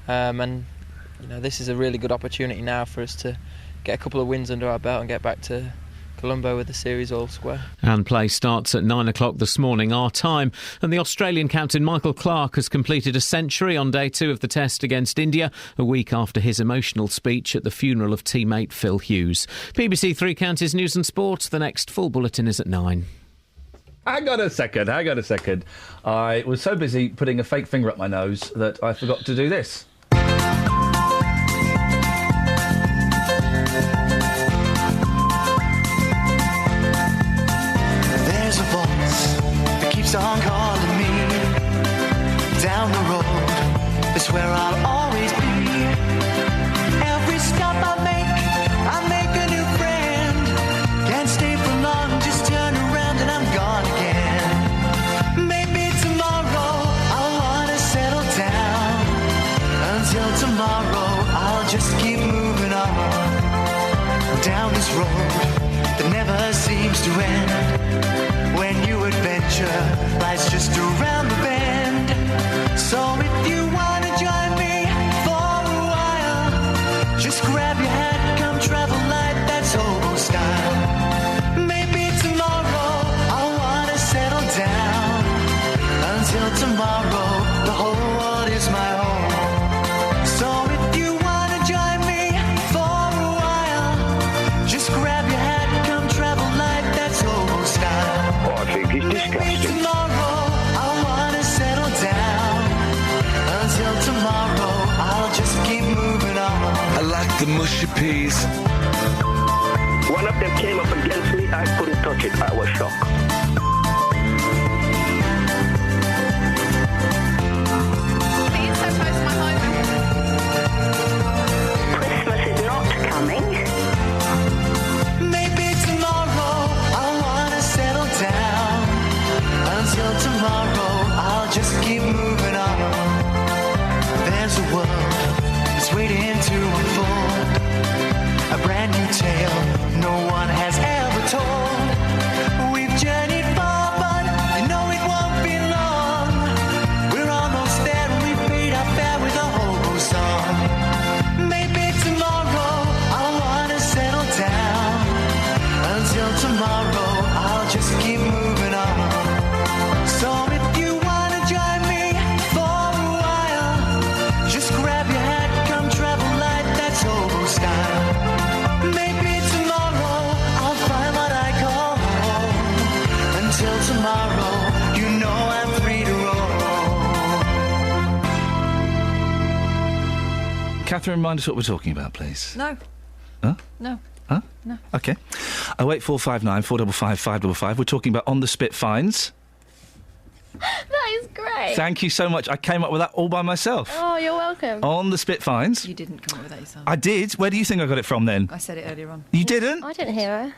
This is a really good opportunity now for us to get a couple of wins under our belt and get back to Colombo with the series all square. And play starts at 9 o'clock this morning, our time. And the Australian captain Michael Clarke has completed a century on day 2 of the test against India, a week after his emotional speech at the funeral of teammate Phil Hughes. BBC Three Counties News and Sport. The next full bulletin is at 9. Hang on a second. I was so busy putting a fake finger up my nose that I forgot to do this. keeps on calling me. Down the road is where I'll always be. Every stop I make a new friend. Can't stay for long, just turn around and I'm gone again. Maybe tomorrow I'll wanna settle down. Until tomorrow I'll just keep moving on. Down this road that never seems to end. When new adventure lies just around the bend. So if you wanna join me for a while, just grab your hat, come travel light, that's hobo style. Maybe tomorrow I'll wanna settle down. Until tomorrow, the whole world is my home. So if you wanna join me for a while, just grab your hat, come travel light, that's hobo style. Oh, I think it's disgusting. Tomorrow I wanna settle down. Until tomorrow I'll just keep moving on. I like the mushy peas. One of them came up against me, I couldn't touch it, I was shocked. Christmas is not coming. Maybe tomorrow I wanna settle down. Until tomorrow I'll just keep moving on. There's a world that's waiting to unfold. A brand new tale no one has ever told. We've journeyed far, but you know it won't be long. We're almost there and we paid our fare with a hobo song. Maybe tomorrow I'll wanna settle down. Until tomorrow I'll just keep moving on. So if you wanna join me for a while, just grab your hat, come travel light, that's hobo style. Maybe tomorrow I'll find what I call home. Until tomorrow, you know I'm free to roll. Catherine, remind us what we're talking about, please. No. Huh? No. Huh? No. OK. 08459 455 555. We're talking about on the spit fines. That is great. Thank you so much. I came up with that all by myself. Oh, you're welcome. On the spit fines. You didn't come up with that yourself. I did. Where do you think I got it from then? I said it earlier on. You didn't? I didn't hear her.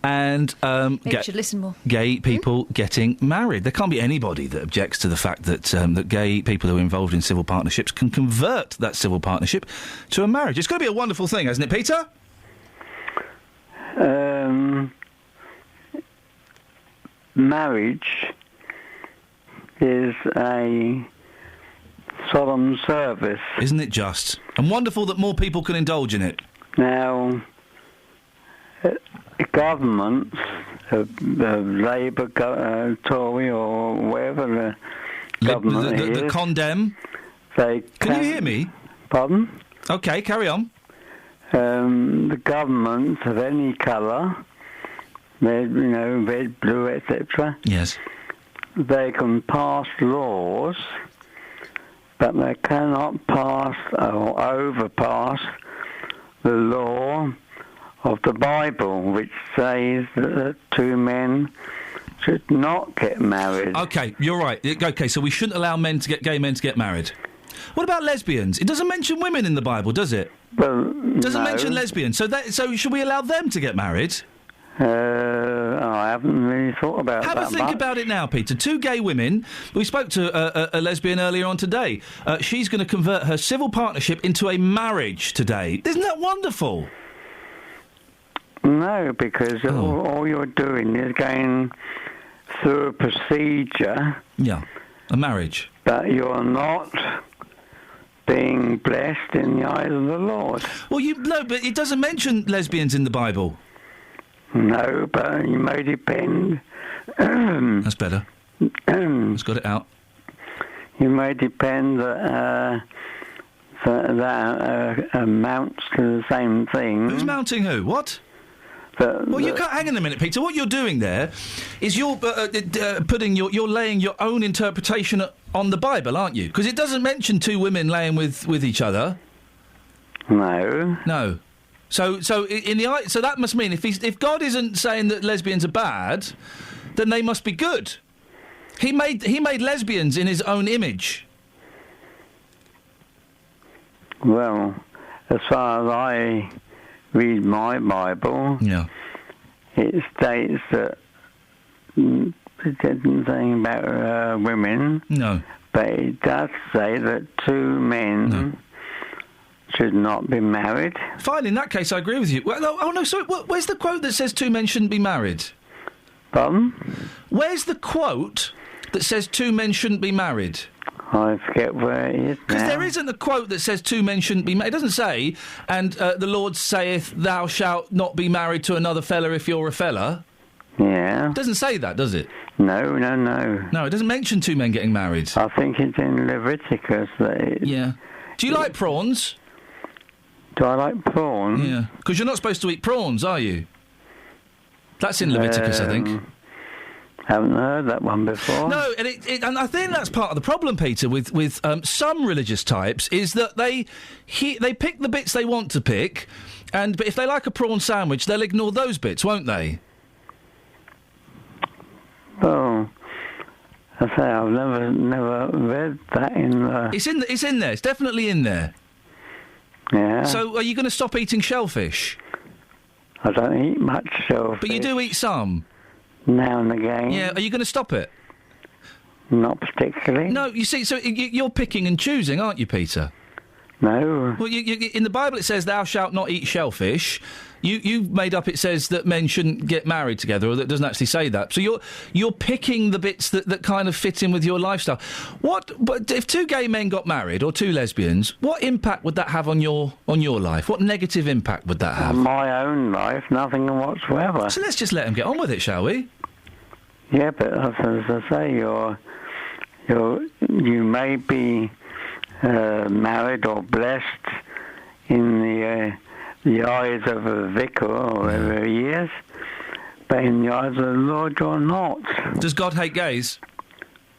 And Maybe you should listen more. gay people getting married. There can't be anybody that objects to the fact that that gay people who are involved in civil partnerships can convert that civil partnership to a marriage. It's got to be a wonderful thing, hasn't it, Peter? Marriage is a solemn service. Isn't it just? And wonderful that more people can indulge in it. Now, governments, Labour, Tory, or wherever the government is... The condemn? They can you hear me? Pardon? OK, carry on. The governments of any colour, red, red, blue, etc. Yes. They can pass laws, but they cannot pass or overpass the law of the Bible, which says that two men should not get married. OK, you're right. OK, so we shouldn't allow gay men to get married. What about lesbians? It doesn't mention women in the Bible, does it? Well, doesn't mention lesbians. So should we allow them to get married? I haven't really thought about that. Have a think about it now, Peter. Two gay women. We spoke to a lesbian earlier on today. She's going to convert her civil partnership into a marriage today. Isn't that wonderful? No, because all you're doing is going through a procedure. Yeah, a marriage. But you're not being blessed in the eyes of the Lord. Well, but it doesn't mention lesbians in the Bible. No, but you may depend. That's better. Let's got it out. You may depend that amounts to the same thing. Who's mounting who? What? You can't. Hang on a minute, Peter. What you're doing there is you're you're laying your own interpretation on the Bible, aren't you? Because it doesn't mention two women laying with each other. No. So that must mean if God isn't saying that lesbians are bad, then they must be good. He made lesbians in his own image. Well, as far as I read my Bible, it states that it didn't say about women. No. But it does say that two men should not be married. Fine, in that case, I agree with you. Well, no, sorry. Where's the quote that says two men shouldn't be married? Pardon? Where's the quote that says two men shouldn't be married? I forget where it is now. Because there isn't a quote that says two men shouldn't be married. It doesn't say, and the Lord saith, thou shalt not be married to another fella if you're a fella. Yeah. It doesn't say that, does it? No. No, it doesn't mention two men getting married. I think it's in Leviticus that it... Yeah. Do you like prawns? Do I like prawns? Yeah. Because you're not supposed to eat prawns, are you? That's in Leviticus, I think. Haven't heard that one before. No, and I think that's part of the problem, Peter, with some religious types, is that they pick the bits they want to pick, but if they like a prawn sandwich, they'll ignore those bits, won't they? Well, I say I've never read that in the... It's in there. It's definitely in there. Yeah. So, are you going to stop eating shellfish? I don't eat much shellfish. But you do eat some? Now and again. Yeah, are you going to stop it? Not particularly. No, you see, so you're picking and choosing, aren't you, Peter? No. Well, in the Bible it says, thou shalt not eat shellfish. You've made up it says that men shouldn't get married together, or that doesn't actually say that. So you're picking the bits that kind of fit in with your lifestyle. But if two gay men got married, or two lesbians, what impact would that have on your life? What negative impact would that have? On my own life, nothing whatsoever. So let's just let them get on with it, shall we? Yeah, but as I say, you may be married or blessed in the eyes of a vicar or whatever he is, but in the eyes of the Lord you're not. Does God hate gays?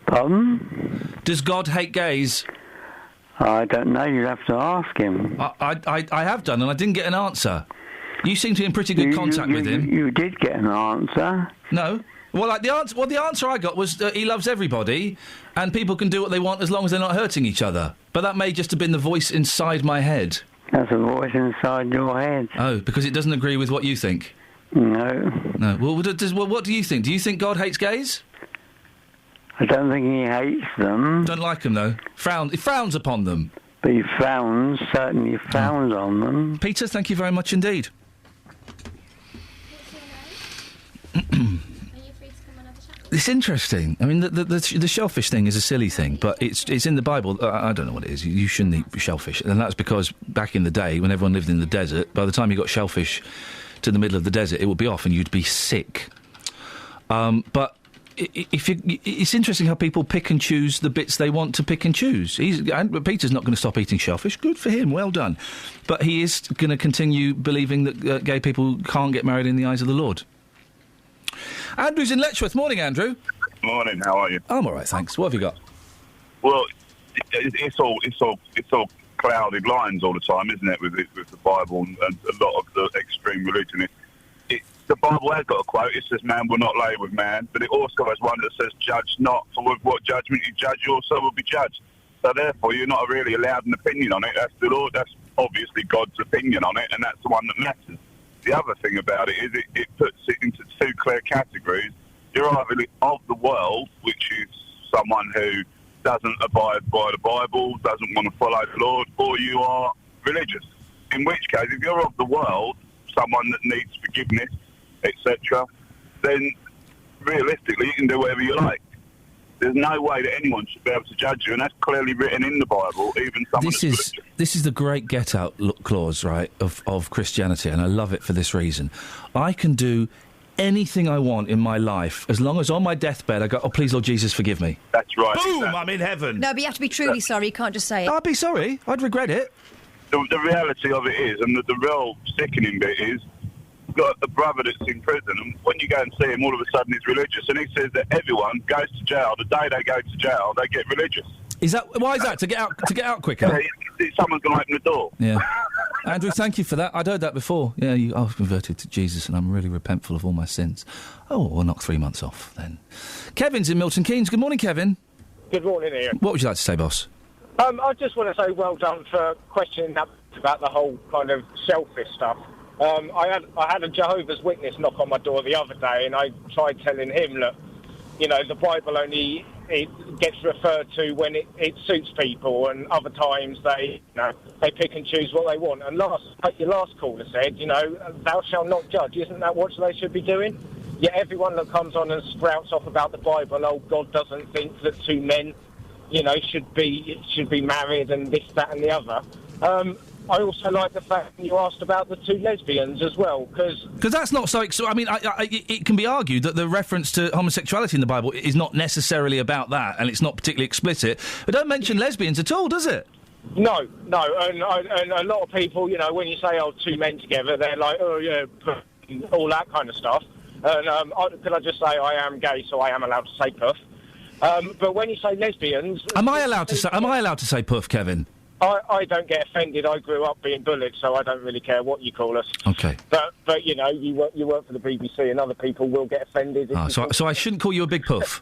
Pardon? Does God hate gays? I don't know, you'd have to ask him. I have done, and I didn't get an answer. You seem to be in pretty good contact with him. You did get an answer. No. Well, the answer I got was he loves everybody, and people can do what they want as long as they're not hurting each other. But that may just have been the voice inside my head. That's a voice inside your head. Oh, because it doesn't agree with what you think? No. No. Well, what do you think? Do you think God hates gays? I don't think he hates them. Don't like them, though. He frowns upon them. But he certainly frowns on them. Peter, thank you very much indeed. It's interesting. I mean, the shellfish thing is a silly thing, but it's in the Bible. I don't know what it is. You shouldn't eat shellfish, and that's because back in the day, when everyone lived in the desert, by the time you got shellfish to the middle of the desert, it would be off, and you'd be sick. But it's interesting how people pick and choose the bits they want to pick and choose. Peter's not going to stop eating shellfish. Good for him. Well done. But he is going to continue believing that gay people can't get married in the eyes of the Lord. Andrew's in Letchworth. Morning, Andrew. Morning. How are you? I'm all right, thanks. What have you got? Well, it's all clouded lines all the time, isn't it? With the Bible and a lot of the extreme religion. The Bible has got a quote. It says, "Man will not lay with man," but it also has one that says, "Judge not, for with what judgment you judge, you also will be judged." So therefore, you're not really allowed an opinion on it. That's the Lord. That's obviously God's opinion on it, and that's the one that matters. The other thing about it is it puts it into two clear categories. You're either of the world, which is someone who doesn't abide by the Bible, doesn't want to follow the Lord, or you are religious. In which case, if you're of the world, someone that needs forgiveness, etc., then realistically you can do whatever you like. There's no way that anyone should be able to judge you, and that's clearly written in the Bible, even someone This is the great get-out clause, right, of Christianity, and I love it for this reason. I can do anything I want in my life, as long as on my deathbed I go, "Oh, please, Lord Jesus, forgive me." That's right. Boom, exactly. I'm in heaven. No, but you have to be truly sorry. You can't just say it. I'd be sorry. I'd regret it. The reality of it is, and the real sickening bit is, you've got a brother that's in prison, and when you go and see him, all of a sudden he's religious, and he says that everyone goes to jail. The day they go to jail, they get religious. Why is that? To get out quicker? Yeah, someone's going to open the door. Yeah. Andrew, thank you for that. I'd heard that before. Yeah, I've converted to Jesus and I'm really repentful of all my sins. Oh, we'll knock 3 months off then. Kevin's in Milton Keynes. Good morning, Kevin. Good morning, Ian. What would you like to say, boss? I just want to say well done for questioning that about the whole kind of shellfish stuff. I had a Jehovah's Witness knock on my door the other day, and I tried telling him, look, the Bible only gets referred to when it suits people, and other times they pick and choose what they want. And like your last caller said, thou shalt not judge. Isn't that what they should be doing? Yet everyone that comes on and sprouts off about the Bible, oh, God doesn't think that two men, should be married and this, that, and the other. I also like the fact you asked about the two lesbians as well, because that's not so. I mean, it can be argued that the reference to homosexuality in the Bible is not necessarily about that, and it's not particularly explicit. But don't mention lesbians at all, does it? No, and a lot of people, when you say two men together, they're like, oh yeah, all that kind of stuff. And could I just say I am gay, so I am allowed to say puff. But when you say lesbians, am I allowed to say puff, Kevin? I don't get offended. I grew up being bullied, so I don't really care what you call us. Okay. But you work for the BBC, and other people will get offended. So I shouldn't call you a big puff.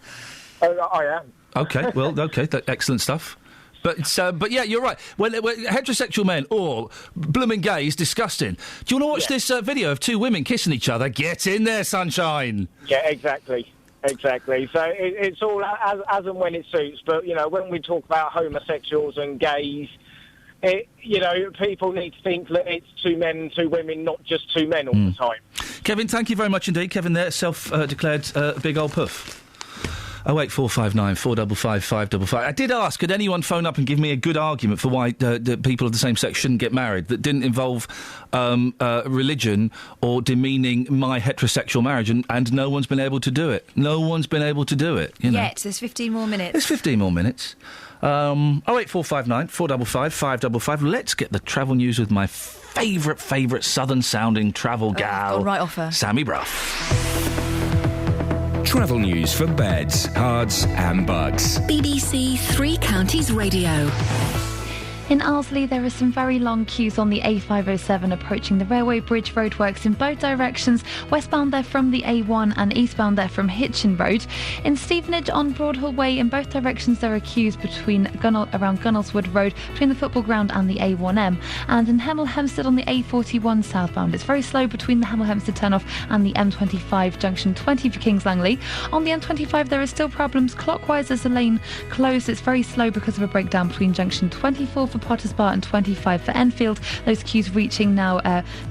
I am. Okay. Well, okay. Excellent stuff. But yeah, you're right. When heterosexual men, blooming gay is disgusting. Do you want to watch this video of two women kissing each other? Get in there, sunshine. Yeah, exactly. So it's all as and when it suits. But when we talk about homosexuals and gays, people need to think that it's two men and two women, not just two men all the time. Kevin, thank you very much indeed. Kevin there, self-declared big old puff. 08459 455 555. I did ask, could anyone phone up and give me a good argument for why the people of the same sex shouldn't get married that didn't involve religion or demeaning my heterosexual marriage, and no one's been able to do it. Yet, there's 15 more minutes. There's 15 more minutes. 08459 455 555. Let's get the travel news with my favourite southern-sounding travel gal. Right off her. Sammy Bruff. Travel news for beds, cards and bugs. BBC Three Counties Radio. In Arsley, there are some very long queues on the A507 approaching the railway bridge roadworks in both directions. Westbound there from the A1 and eastbound there from Hitchin Road. In Stevenage on Broadhall Way, in both directions there are queues around Gunnelswood Road between the football ground and the A1M. And in Hemel Hempstead on the A41 southbound, it's very slow between the Hemel Hempstead turnoff and the M25 junction 20 for Kings Langley. On the M25 there are still problems clockwise as the lane closed. It's very slow because of a breakdown between junction 24 for Potters Bar and 25 for Enfield. Those queues reaching now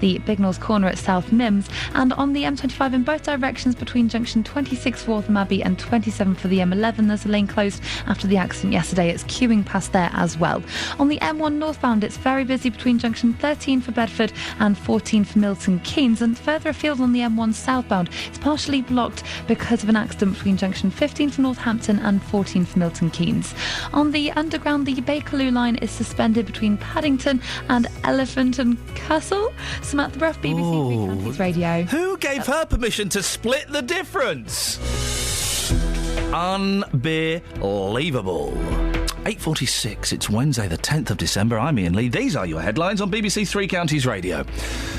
the Bignell's Corner at South Mims. And on the M25 in both directions between junction 26 for Waltham Abbey and 27 for the M11, there's a lane closed after the accident yesterday. It's queuing past there as well. On the M1 northbound, it's very busy between junction 13 for Bedford and 14 for Milton Keynes. And further afield on the M1 southbound, it's partially blocked because of an accident between junction 15 for Northampton and 14 for Milton Keynes. On the underground, the Bakerloo line is suspended between Paddington and Elephant and Castle. Samantha Bruff, BBC Three Counties Radio. Who gave her permission to split the difference? Unbelievable. 8:46, it's Wednesday the 10th of December. I'm Iain Lee. These are your headlines on BBC Three Counties Radio.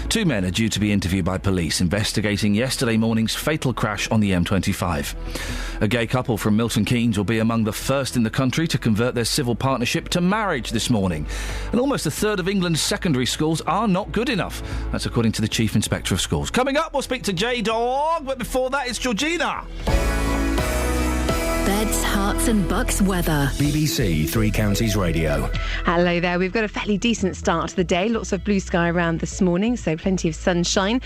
Two men are due to be interviewed by police investigating yesterday morning's fatal crash on the M25. A gay couple from Milton Keynes will be among the first in the country to convert their civil partnership to marriage this morning. And almost a third of England's secondary schools are not good enough. That's according to the Chief Inspector of Schools. Coming up, we'll speak to J-Dog, but before that, it's Georgina. Beds, Herts and Bucks weather. BBC Three Counties Radio. Hello there. We've got a fairly decent start to the day. Lots of blue sky around this morning, so plenty of sunshine.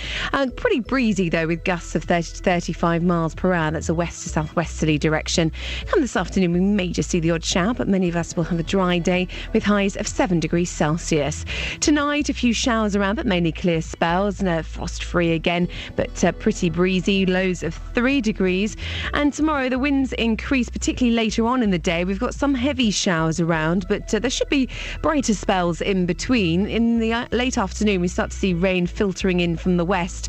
Pretty breezy, though, with gusts of 30 to 35 miles per hour. That's a west to southwesterly direction. Come this afternoon, we may just see the odd shower, but many of us will have a dry day with highs of 7 degrees Celsius. Tonight, a few showers around, but mainly clear spells. Frost-free again, but pretty breezy. Lows of 3 degrees. And tomorrow, the winds increase increase, particularly later on in the day. We've got some heavy showers around, but there should be brighter spells in between. In the late afternoon, we start to see rain filtering in from the west.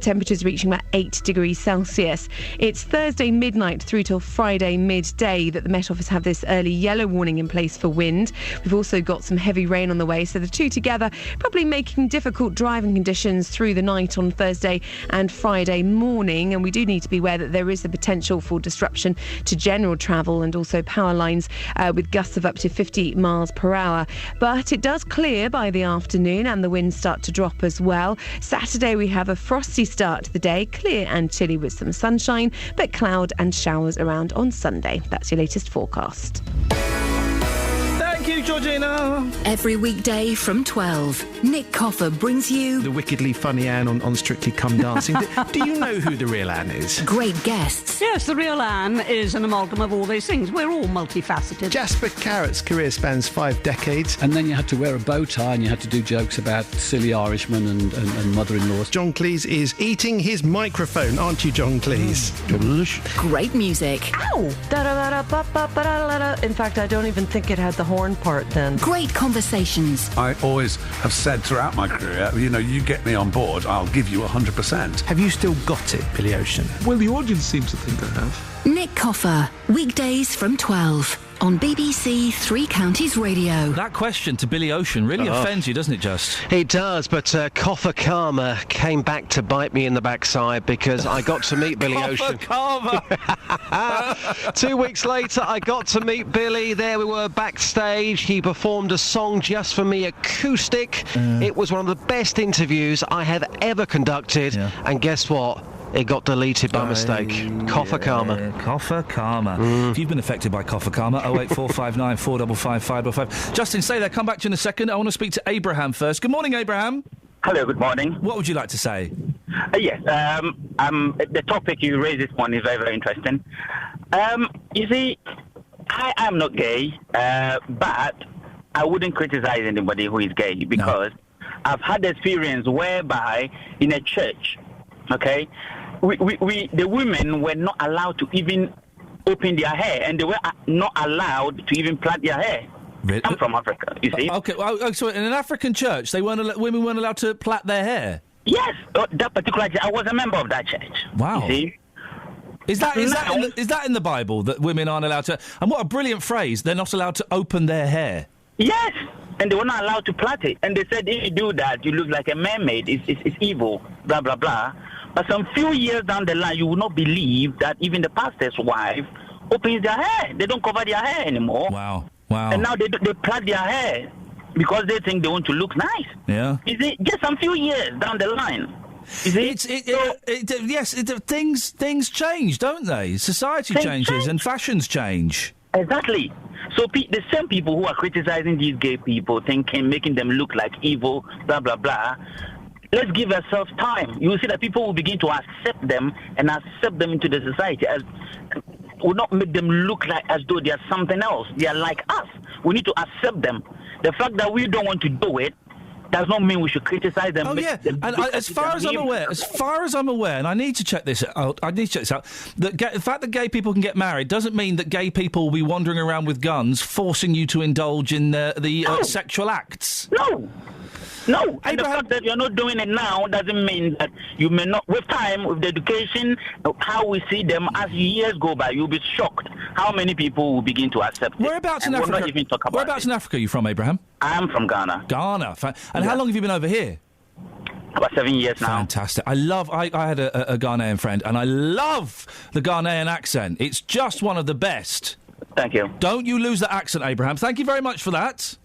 Temperatures reaching about 8 degrees Celsius. It's Thursday midnight through till Friday midday that the Met Office have this early yellow warning in place for wind. We've also got some heavy rain on the way, so the two together probably making difficult driving conditions through the night on Thursday and Friday morning. And we do need to be aware that there is the potential for disruption to general travel and also power lines with gusts of up to 50 miles per hour. But it does clear by the afternoon and the winds start to drop as well. Saturday we have a frosty start to the day, clear and chilly with some sunshine, but cloud and showers around on Sunday. That's your latest forecast. Thank you, Georgina. Every weekday from 12, Nick Coffer brings you The wickedly funny Anne on Strictly Come Dancing. Do you know who the real Anne is? great guests. Yes, the real Anne is an amalgam of all those things. We're all multifaceted. Jasper Carrot's career spans 5 decades. And then you had to wear a bow tie and you had to do jokes about silly Irishmen and mother-in-laws. John Cleese is eating his microphone, aren't you, John Cleese? Great music. Ow! Da-da-da-da-ba-ba-da-da-da. In fact, I don't even think it had the horn part then. Great conversations. I always have said throughout my career, you get me on board, I'll give you 100%. Have you still got it, Billy Ocean? Well, the audience seems to think I have. Nick Coffer, weekdays from 12 on BBC Three Counties Radio. That question to Billy Ocean really offends you, doesn't it, Just? It does, but Coffer Karma came back to bite me in the backside because I got to meet Billy Ocean. Karma! 2 weeks later, I got to meet Billy. There we were backstage. He performed a song just for me, acoustic. It was one of the best interviews I have ever conducted. Yeah. And guess what? It got deleted by mistake. Coffer Karma. Coffer Karma. If you've been affected by Coffer Karma, 08459 455 555. Justin, stay there. Come back to you in a second. I want to speak to Abraham first. Good morning, Abraham. Hello, good morning. What would you like to say? Yes, the topic you raised this morning is very, very interesting. You see, I am not gay, but I wouldn't criticize anybody who is gay because I've had experience whereby in a church, okay, the women were not allowed to even open their hair, and they were not allowed to even plait their hair. Really? I'm from Africa, you see. Okay, so in an African church, women weren't allowed to plait their hair? Yes, that particular church. I was a member of that church. Wow. You see? Is that in the Bible, that women aren't allowed to... And what a brilliant phrase, they're not allowed to open their hair. Yes, and they were not allowed to plait it. And they said, if you do that, you look like a mermaid. It's evil, blah, blah, blah. But some few years down the line, you will not believe that even the pastor's wife opens their hair. They don't cover their hair anymore. Wow. And now they plait their hair because they think they want to look nice. Yeah. Is it just some few years down the line? Things change, don't they? Society changes and fashions change. Exactly. So the same people who are criticizing these gay people, making them look like evil, blah, blah, blah, let's give ourselves time. You will see that people will begin to accept them and accept them into the society. Will not make them look like as though they are something else. They are like us. We need to accept them. The fact that we don't want to do it does not mean we should criticize them. Oh, yeah. And as far as I'm aware, and I need to check this out, the fact that gay people can get married doesn't mean that gay people will be wandering around with guns forcing you to indulge in the sexual acts. No, and the fact that you're not doing it now doesn't mean that you may not. With time, with the education, how we see them as years go by, you'll be shocked how many people will begin to accept it. Whereabouts in Africa? We'll not even talk about Whereabouts in Africa are you from, Abraham? I'm from Ghana. Ghana. And how long have you been over here? About 7 years now. Fantastic. I had a Ghanaian friend, and I love the Ghanaian accent. It's just one of the best. Thank you. Don't you lose that accent, Abraham. Thank you very much for that.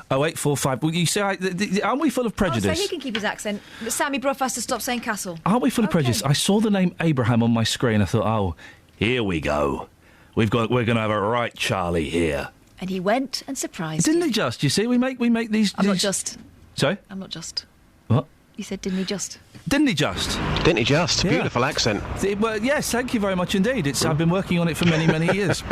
0845. Well, you say, aren't we full of prejudice? Oh, so he can keep his accent. But Sammy Bruff has to stop saying castle. Aren't we full of prejudice? I saw the name Abraham on my screen. I thought, here we go. We're going to have a right Charlie here. And he went and surprised. Didn't he just? You see, we make these. I'm not just. Sorry? I'm not just. What? You said, didn't he just? Didn't he just? Didn't he just? Yeah. Beautiful accent. Well, yes, thank you very much indeed. I've been working on it for many, many years.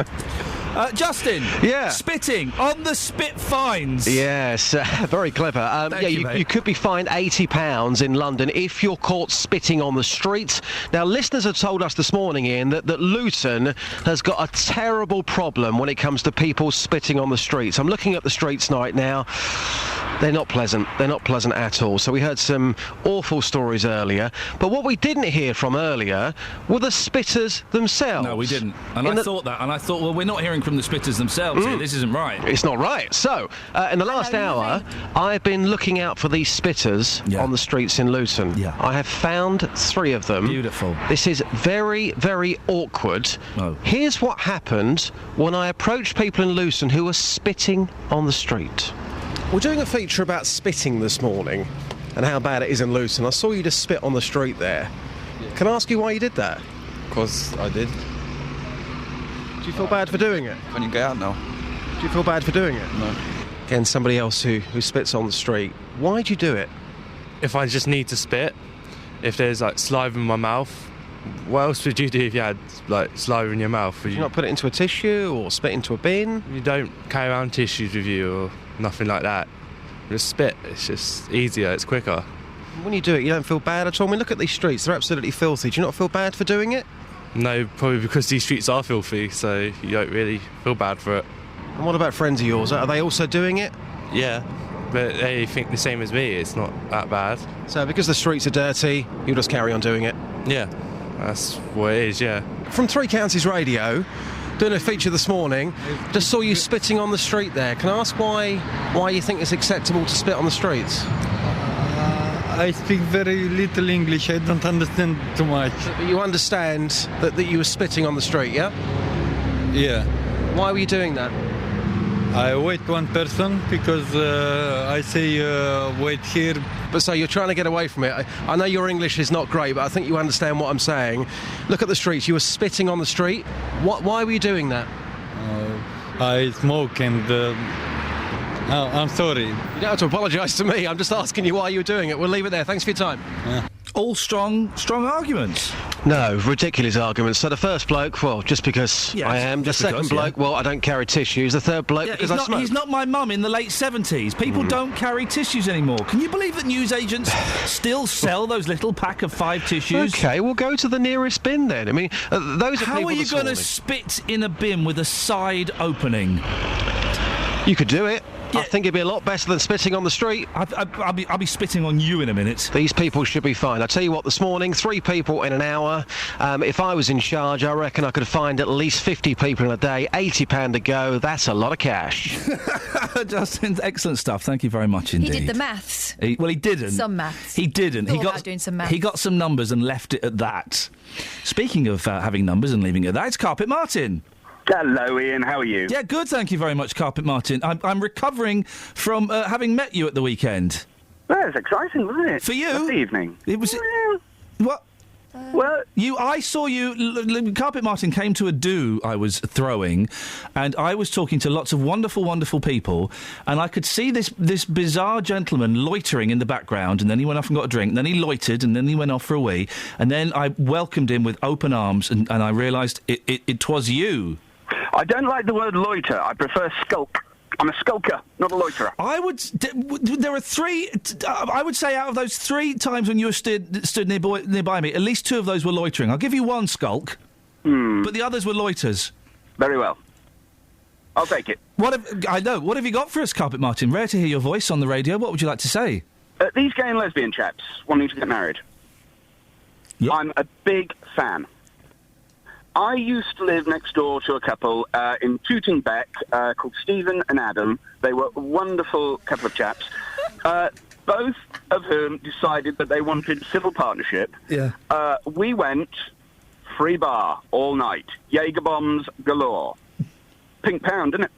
Justin. Yeah. Spitting on the spit fines. Yes, very clever. You could be fined £80 in London if you're caught spitting on the street. Now, listeners have told us this morning, Ian, that Luton has got a terrible problem when it comes to people spitting on the streets. I'm looking at the streets right now. They're not pleasant. They're not pleasant at all. So we heard some awful stories earlier. But what we didn't hear from earlier were the spitters themselves. No, we didn't. And I thought, well, we're not hearing from the spitters themselves here. This isn't right. It's not right. So, in the last hour, I've been looking out for these spitters on the streets in Luton. Yeah. I have found 3 of them. Beautiful. This is very, very awkward. Oh. Here's what happened when I approached people in Luton who were spitting on the street. We're doing a feature about spitting this morning and how bad it is in Luton. I saw you just spit on the street there. Can I ask you why you did that? Because I did. Do you feel bad for doing it? Can you get out now? Do you feel bad for doing it? No. Again, somebody else who spits on the street. Why'd you do it? If I just need to spit, if there's like saliva in my mouth, what else would you do if you had like saliva in your mouth? Would you not put it into a tissue or spit into a bin? You don't carry around tissues with you or nothing like that. Just spit. It's just easier. It's quicker. When you do it, you don't feel bad at all. I mean, look at these streets. They're absolutely filthy. Do you not feel bad for doing it? No, probably because these streets are filthy, so you don't really feel bad for it. And what about friends of yours? Are they also doing it? Yeah, but they think the same as me. It's not that bad. So because the streets are dirty, you'll just carry on doing it? Yeah, that's what it is, yeah. From Three Counties Radio, doing a feature this morning, just saw you spitting on the street there. Can I ask why you think it's acceptable to spit on the streets? I speak very little English. I don't understand too much. But you understand that you were spitting on the street, yeah? Yeah. Why were you doing that? I wait one person because I say wait here. But so you're trying to get away from it. I know your English is not great, but I think you understand what I'm saying. Look at the streets. You were spitting on the street. Why were you doing that? I smoke and... I'm sorry. You don't have to apologise to me. I'm just asking you why you were doing it. We'll leave it there. Thanks for your time. Yeah. All strong arguments. No, ridiculous arguments. So the first bloke, well, just because I am. The second bloke, well, I don't carry tissues. The third bloke, because I smoke. He's not my mum in the late 70s. People don't carry tissues anymore. Can you believe that newsagents still sell those little pack of 5 tissues? OK, we'll go to the nearest bin then. I mean, those are How people are you going to spit in a bin with a side opening? You could do it. I think it'd be a lot better than spitting on the street. I'll be spitting on you in a minute. These people should be fine. I tell you what, this morning, 3 people in an hour. If I was in charge, I reckon I could find at least 50 people in a day. £80 a go. That's a lot of cash. Justin, excellent stuff. Thank you very much indeed. He did the maths. He didn't. Some maths. He didn't. He got doing some maths. He got some numbers and left it at that. Speaking of having numbers and leaving it at that, it's Carpet Martin. Hello, Ian. How are you? Yeah, good. Thank you very much, Carpet Martin. I'm recovering from having met you at the weekend. Well, it was exciting, wasn't it? For you? This evening. It was. What? Well, I saw you. Carpet Martin came to a do I was throwing, and I was talking to lots of wonderful, wonderful people, and I could see this bizarre gentleman loitering in the background, and then he went off and got a drink, and then he loitered, and then he went off for a wee, and then I welcomed him with open arms, and I realised it was you. I don't like the word loiter. I prefer skulk. I'm a skulker, not a loiterer. There are 3. I would say out of those 3 times when you were stood nearby me, at least 2 of those were loitering. I'll give you 1 skulk, but the others were loiters. Very well. I'll take it. I know. What have you got for us, Carpet Martin? Rare to hear your voice on the radio. What would you like to say? These gay and lesbian chaps wanting to get married. Yep. I'm a big fan. I used to live next door to a couple in Tooting Bec called Stephen and Adam. They were a wonderful couple of chaps, both of whom decided that they wanted civil partnership. Yeah. We went free bar all night. Jaeger bombs galore. Pink pound, isn't it?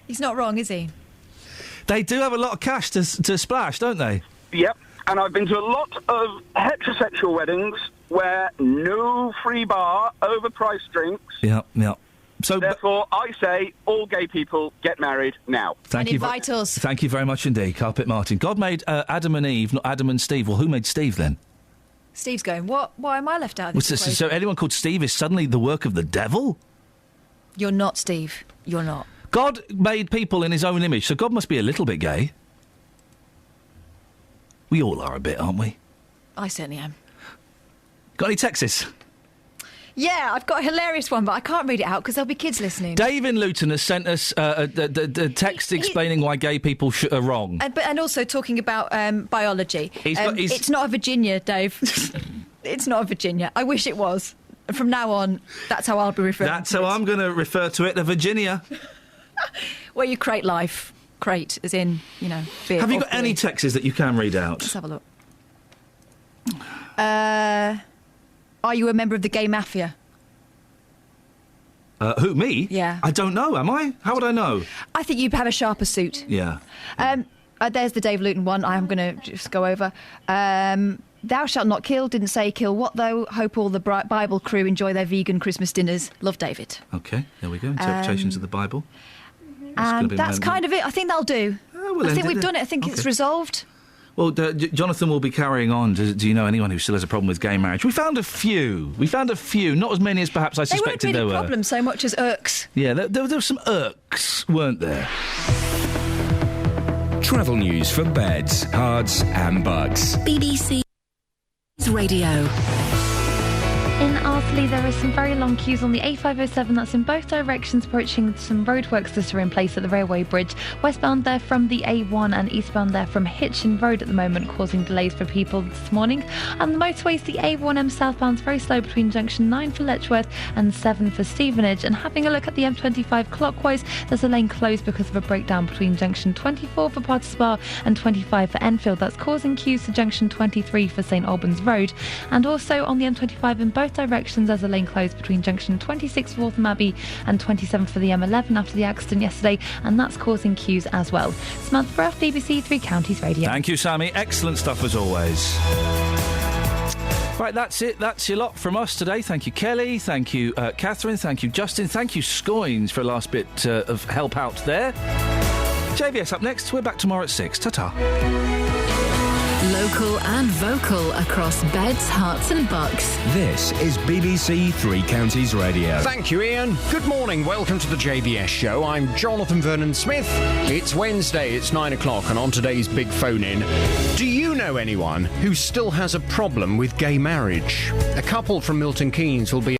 He's not wrong, is he? They do have a lot of cash to splash, don't they? Yep. And I've been to a lot of heterosexual weddings where no free bar, overpriced drinks. Yeah. So therefore, I say all gay people get married now. Invite us. Thank you very much indeed, Carpet Martin. God made Adam and Eve, not Adam and Steve. Well, who made Steve then? Steve's going, what? Why am I left out of this equation? So anyone called Steve is suddenly the work of the devil? You're not, Steve. You're not. God made people in his own image, so God must be a little bit gay. We all are a bit, aren't we? I certainly am. Got any texts? Yeah, I've got a hilarious one, but I can't read it out because there'll be kids listening. Dave in Luton has sent us a text explaining why gay people are wrong. And also talking about biology. It's not a Virginia, Dave. It's not a Virginia. I wish it was. From now on, that's how I'll be referring to it. That's how I'm going to refer to it, a Virginia. Where you create life. Create, as in, beer. Have you got any texts that you can read out? Let's have a look. Are you a member of the gay mafia? Who, me? Yeah. I don't know, am I? How would I know? I think you'd have a sharper suit. Yeah. There's the Dave Luton one. I am going to just go over. Thou shalt not kill. Didn't say kill what, though. Hope all the Bible crew enjoy their vegan Christmas dinners. Love, David. OK, there we go. Interpretations of the Bible. And that's kind of it. I think that'll do. I think we've done it. I think it's resolved. Well, Jonathan will be carrying on. Do you know anyone who still has a problem with gay marriage? We found a few. Not as many as perhaps I suspected there were. They weren't really problems so much as irks. Yeah, there were some irks, weren't there? Travel news for beds, cards and bugs. BBC Radio. In Arsley, there are some very long queues on the A507. That's in both directions, approaching some roadworks that are in place at the railway bridge. Westbound there from the A1 and eastbound there from Hitchin Road at the moment, causing delays for people this morning. And the motorways, the A1M southbound is very slow between junction 9 for Letchworth and 7 for Stevenage. And having a look at the M25 clockwise, there's a lane closed because of a breakdown between junction 24 for Pottersbar and 25 for Enfield. That's causing queues to junction 23 for St Albans Road. And also on the M25 in both directions, there's a lane closed between junction 26 for Waltham Abbey and 27 for the M11 after the accident yesterday, and that's causing queues as well. Samantha Bruff, BBC Three Counties Radio. Thank you, Sammy. Excellent stuff as always. Right, that's it. That's your lot from us today. Thank you, Kelly. Thank you, Catherine. Thank you, Justin. Thank you, Scoins, for a last bit of help out there. JVS up next. We're back tomorrow at 6. Ta-ta. Local and vocal across beds, hearts and bucks. This is BBC Three Counties Radio. Thank you, Iain. Good morning. Welcome to the JVS show. I'm Jonathan Vernon Smith. It's Wednesday. It's 9 o'clock, and on today's big phone-in, do you know anyone who still has a problem with gay marriage? A couple from Milton Keynes will be